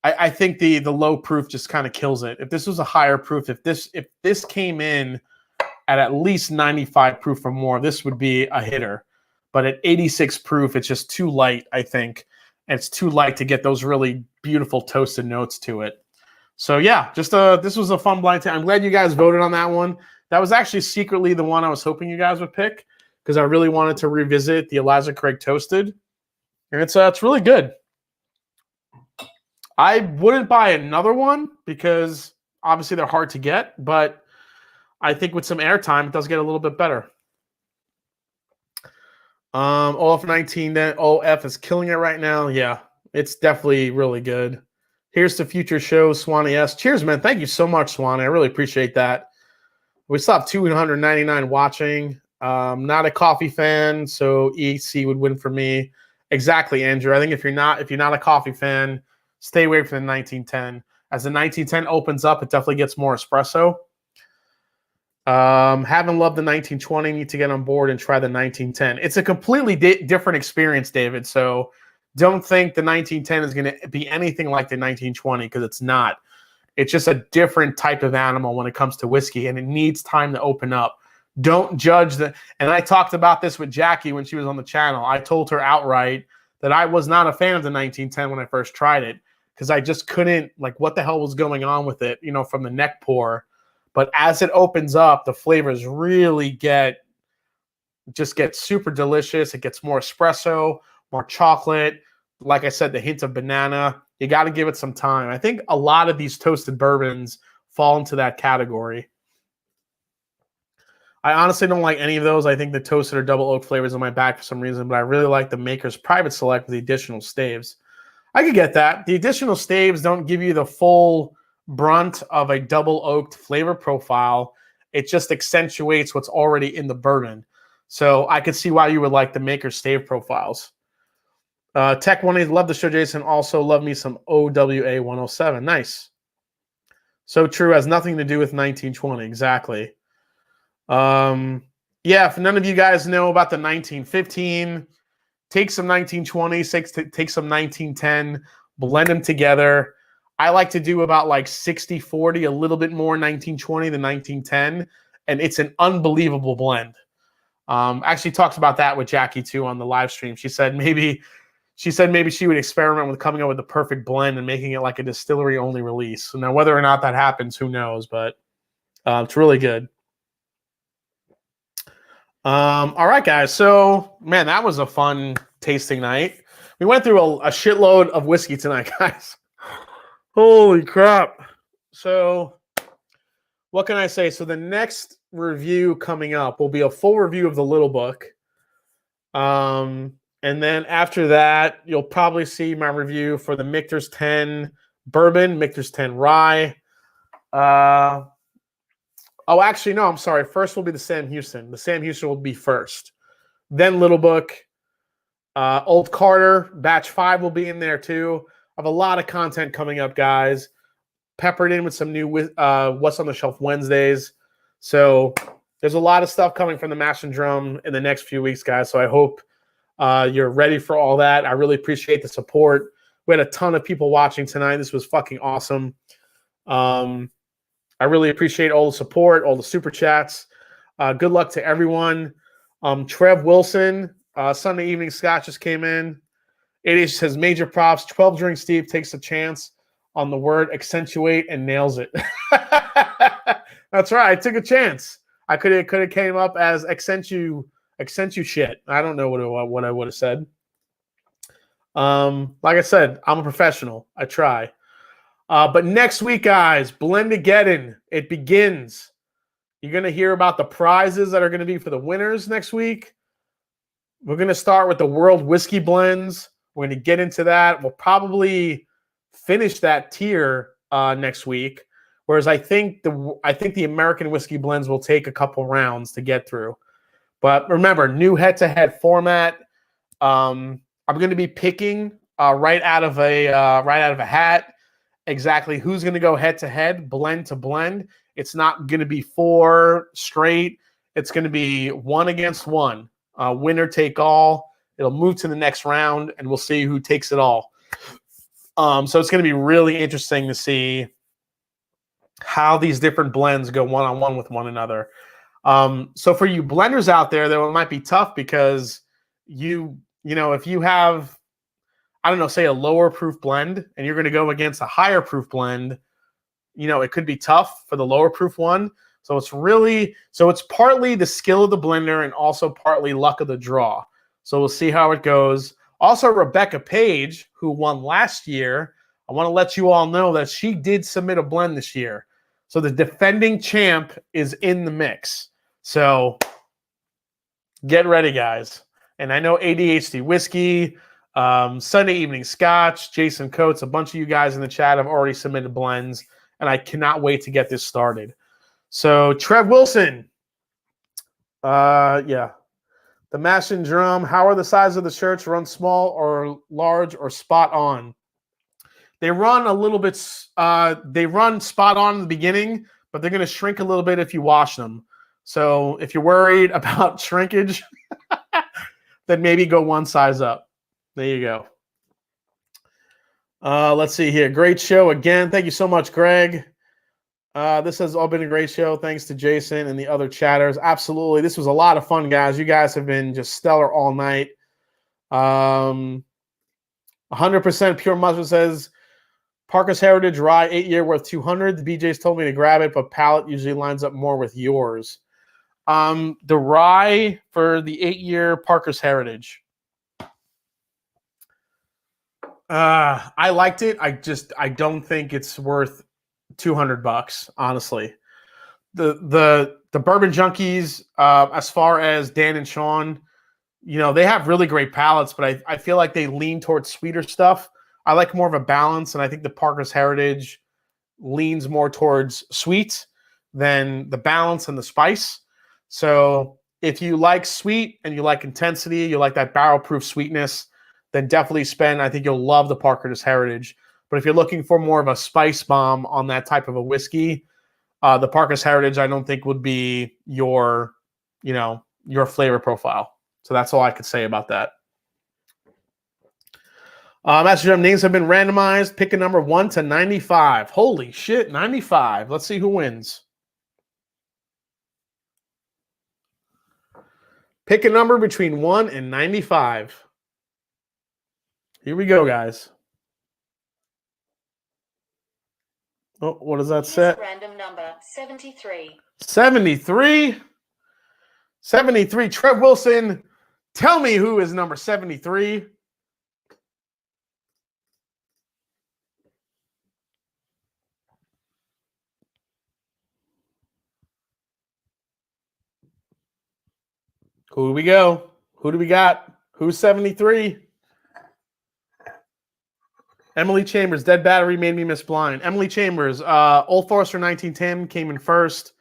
I think the low proof just kind of kills it. If this was a higher proof, if this came in at least 95 proof or more, this would be a hitter. But at 86 proof, it's just too light, I think. And it's too light to get those really beautiful toasted notes to it. So yeah, just this was a fun blind test. I'm glad you guys voted on that one. That was actually secretly the one I was hoping you guys would pick, because I really wanted to revisit the Elijah Craig Toasted. And it's really good. I wouldn't buy another one because obviously they're hard to get, but I think with some airtime, it does get a little bit better. OF19, then OF is killing it right now. Yeah, it's definitely really good. Here's to future shows, Swanee S. Cheers, man. Thank you so much, Swanee. I really appreciate that. We still have 299 watching. Not a coffee fan, so EC would win for me. Exactly, Andrew. I think if you're not a coffee fan, stay away from the 1910. As the 1910 opens up, it definitely gets more espresso. Haven't loved the 1920. Need to get on board and try the 1910. It's a completely different experience, David. So don't think the 1910 is going to be anything like the 1920, because it's not. It's just a different type of animal when it comes to whiskey, and it needs time to open up. Don't judge the. And I talked about this with Jackie when she was on the channel. I told her outright that I was not a fan of the 1910 when I first tried it, because I just couldn't, like, what the hell was going on with it, from the neck pour. But as it opens up, the flavors really get super delicious. It gets more espresso, more chocolate. Like I said, the hint of banana. You got to give it some time. I think a lot of these toasted bourbons fall into that category. I honestly don't like any of those. I think the toasted or double oak flavors in my bag for some reason, but I really like the Maker's Private Select with the additional staves. I could get that. The additional staves don't give you the full brunt of a double oaked flavor profile. It just accentuates what's already in the bourbon. So I could see why you would like the Maker's stave profiles. Tech 180, love the show, Jason. Also love me some OWA 107. Nice. So true. Has nothing to do with 1920. Exactly. Yeah, if none of you guys know about the 1915, take some 1920, take some 1910, blend them together. I like to do about like 60-40, a little bit more 1920 than 1910, and it's an unbelievable blend. Actually talked about that with Jackie too on the live stream. She said maybe she would experiment with coming up with the perfect blend and making it like a distillery only release. So now whether or not that happens, who knows, but it's really good. All right, guys. So, man, that was a fun tasting night. We went through a shitload of whiskey tonight, guys. Holy crap. So, what can I say? So, the next review coming up will be a full review of the Little Book. And then after that, you'll probably see my review for the Michter's 10 Bourbon, Michter's 10 Rye. Oh, actually, no, I'm sorry. First will be the Sam Houston. The Sam Houston will be first. Then Little Book. Old Carter, Batch 5 will be in there too. I have a lot of content coming up, guys. Peppered in with some new What's on the Shelf Wednesdays. So there's a lot of stuff coming from the Mash and Drum in the next few weeks, guys. So I hope you're ready for all that. I really appreciate the support. We had a ton of people watching tonight. This was fucking awesome. I really appreciate all the support, all the super chats. Good luck to everyone. Trev Wilson, Sunday Evening Scotch just came in. It says major props. 12 Drink Steve takes a chance on the word accentuate and nails it. That's right. I took a chance. I could have came up as accentu shit. I don't know what I would have said. Like I said, I'm a professional. I try. But next week, guys, Blendageddon, it begins. You're going to hear about the prizes that are going to be for the winners next week. We're going to start with the World Whiskey Blends. We're going to get into that. We'll probably finish that tier next week. Whereas I think the American Whiskey Blends will take a couple rounds to get through. But remember, new head-to-head format. I'm going to be picking right out of a hat. Exactly who's going to go head-to-head, blend to blend. It's not going to be 4 straight. It's going to be 1 against 1. Winner take all. It'll move to the next round, and we'll see who takes it all. So it's going to be really interesting to see how these different blends go one-on-one with one another. So for you blenders out there, though, it might be tough because you know, if you have, I don't know, say a lower proof blend and you're going to go against a higher proof blend, you know, it could be tough for the lower proof one. So it's partly the skill of the blender and also partly luck of the draw. So we'll see how it goes. Also, Rebecca Page, who won last year, I want to let you all know that she did submit a blend this year. So the defending champ is in the mix. So get ready, guys. And I know ADHD Whiskey, Sunday Evening Scotch, Jason Coates, a bunch of you guys in the chat have already submitted blends, and I cannot wait to get this started. So Trev Wilson, yeah. The Mash and Drum, how are the size of the shirts? Run small or large or spot on? They run a little bit, they run spot on in the beginning, but they're going to shrink a little bit if you wash them. So if you're worried about shrinkage, then maybe go one size up. There you go. Let's see here. Great show again. Thank you so much, Greg. This has all been a great show. Thanks to Jason and the other chatters. Absolutely. This was a lot of fun, guys. You guys have been just stellar all night. 100% Pure Mustard says, Parker's Heritage Rye 8-year worth 200. The BJ's told me to grab it, but palate usually lines up more with yours. The Rye for the 8-year Parker's Heritage. I liked it. I don't think it's worth $200, honestly. The Bourbon Junkies, as far as Dan and Sean, you know, they have really great palates, but I feel like they lean towards sweeter stuff. I like more of a balance, and I think the Parker's Heritage leans more towards sweet than the balance and the spice. So if you like sweet and you like intensity, you like that barrel-proof sweetness, then definitely spend. I think you'll love the Parker's Heritage. But if you're looking for more of a spice bomb on that type of a whiskey, the Parker's Heritage I don't think would be your flavor profile. So that's all I could say about that. Master Drum names have been randomized. Pick a number 1 to 95. Holy shit, 95. Let's see who wins. Pick a number between 1 and 95. Here we go, guys. Oh, what does that say? Random number 73. 73. 73. Trev Wilson, tell me who is number 73. Who do we go? Who do we got? Who's 73? Emily Chambers, Dead Battery Made Me Miss Blind. Emily Chambers, Old Forester 1910 came in first.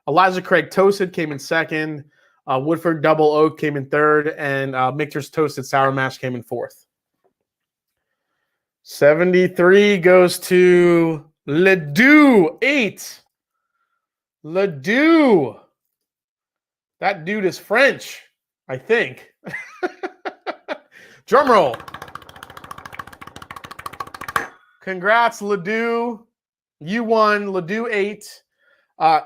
Eliza Craig Toasted came in second. Woodford Double Oak came in third. And Michter's Toasted Sour Mash came in fourth. 73 goes to Ledoux, 8. Ledoux. That dude is French, I think. Drum roll. Congrats, Ledoux. You won, Ledoux 8.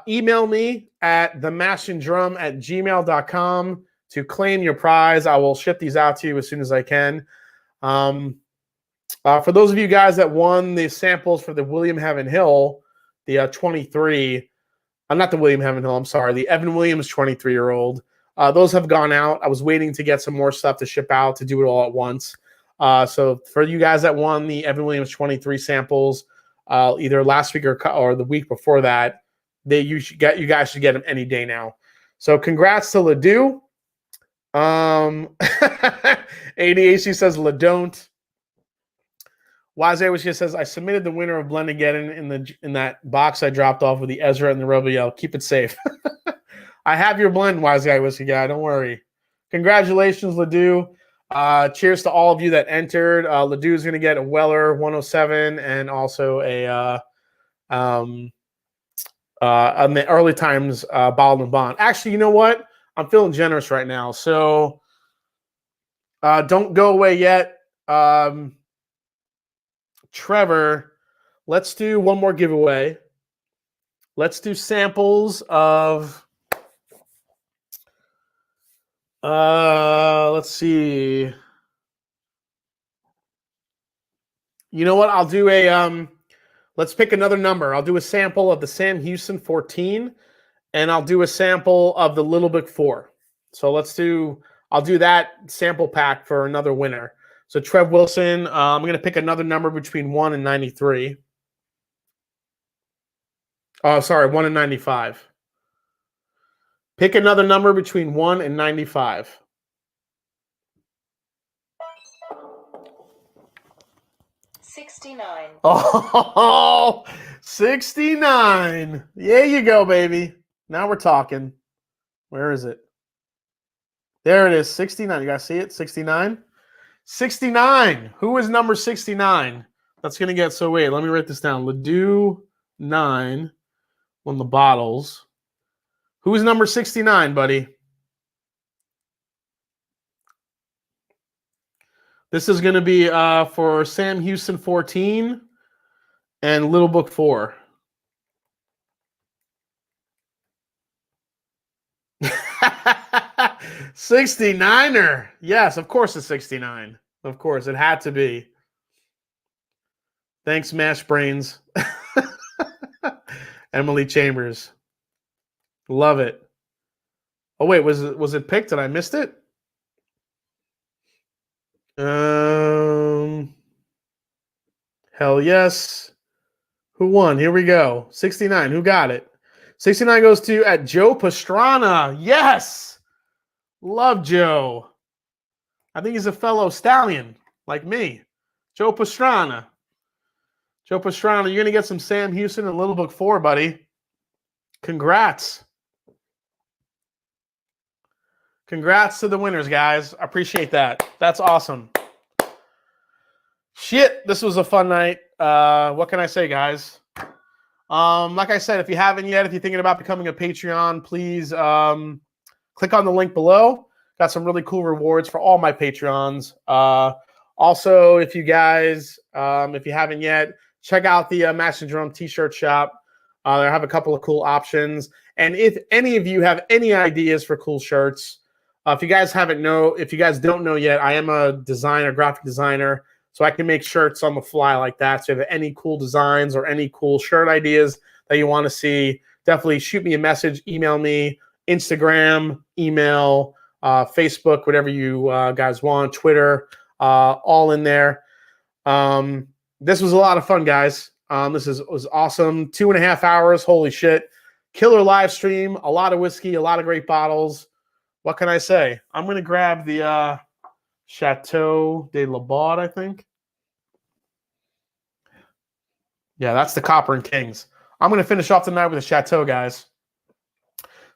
Email me at themashanddrum@gmail.com to claim your prize. I will ship these out to you as soon as I can. For those of you guys that won the samples for the William Heaven Hill, the 23, not the William Heaven Hill, I'm sorry, the Evan Williams 23-year-old, those have gone out. I was waiting to get some more stuff to ship out to do it all at once. So for you guys that won the Evan Williams 23 samples, either last week or the week before that, you guys should get them any day now. So congrats to Ledoux. ADHD says Ledon't. Wise Irish says, I submitted the winner of Blendageddon in that box I dropped off with the Ezra and the Rebel Yell. Keep it safe. I have your blend, Wise Guy Whiskey Guy. Don't worry. Congratulations, Ledoux. Cheers to all of you that entered. Ledoux is going to get a Weller 107 and also a on the early times bottled and bond. Actually, you know what? I'm feeling generous right now, so don't go away yet. Trevor, let's do one more giveaway. Let's do samples of let's see. You know what? I'll do a let's pick another number. I'll do a sample of the Sam Houston 14 and I'll do a sample of the Little Book 4. So I'll do that sample pack for another winner. So Trev Wilson, I'm going to pick another number between 1 and 93. Oh, sorry, 1 and 95. Pick another number between 1 and 95. $69. Oh, 69. There you go, baby. Now we're talking. Where is it? There it is, 69. You guys see it? 69? 69. Who is number 69? That's going to get, so wait, let me write this down. Ledoux 9 on the bottles. Who is number 69, buddy? This is going to be for Sam Houston 14 and Little Book 4. $69er. Yes, of course it's 69. Of course, it had to be. Thanks, Mash Brains. Emily Chambers. Love it. Oh, wait, was it picked and I missed it? Hell yes. Who won? Here we go. 69. Who got it? 69 goes to at Joe Pastrana. Yes. Love Joe. I think he's a fellow stallion like me. Joe Pastrana. Joe Pastrana, you're going to get some Sam Houston and Little Book 4, buddy. Congrats. Congrats to the winners, guys. I appreciate that. That's awesome. Shit, this was a fun night. What can I say, guys? Like I said, if you haven't yet, if you're thinking about becoming a Patreon, please click on the link below. Got some really cool rewards for all my Patreons. Also, if you guys, if you haven't yet, check out the Mash and Drum t-shirt shop. They have a couple of cool options. And if any of you have any ideas for cool shirts, if you guys don't know yet, I am a designer, graphic designer, so I can make shirts on the fly like that. So if you have any cool designs or any cool shirt ideas that you want to see, definitely shoot me a message, email me, Instagram, email, Facebook, whatever you guys want, Twitter, all in there. This was a lot of fun, guys. This was awesome. 2.5 hours. Holy shit. Killer live stream. A lot of whiskey, a lot of great bottles. What can I say? I'm going to grab the Chateau de la Baude, I think. Yeah, that's the Copper and Kings. I'm going to finish off the night with a Chateau, guys.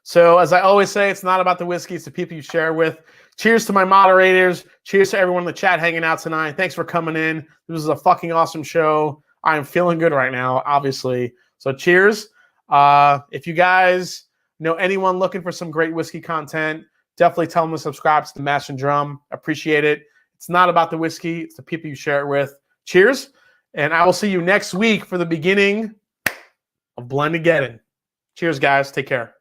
So as I always say, it's not about the whiskey. It's the people you share with. Cheers to my moderators. Cheers to everyone in the chat hanging out tonight. Thanks for coming in. This was a fucking awesome show. I am feeling good right now, obviously. So cheers. If you guys know anyone looking for some great whiskey content, definitely tell them to subscribe to the Mash and Drum. Appreciate it. It's not about the whiskey. It's the people you share it with. Cheers. And I will see you next week for the beginning of Blended Geddon. Cheers, guys. Take care.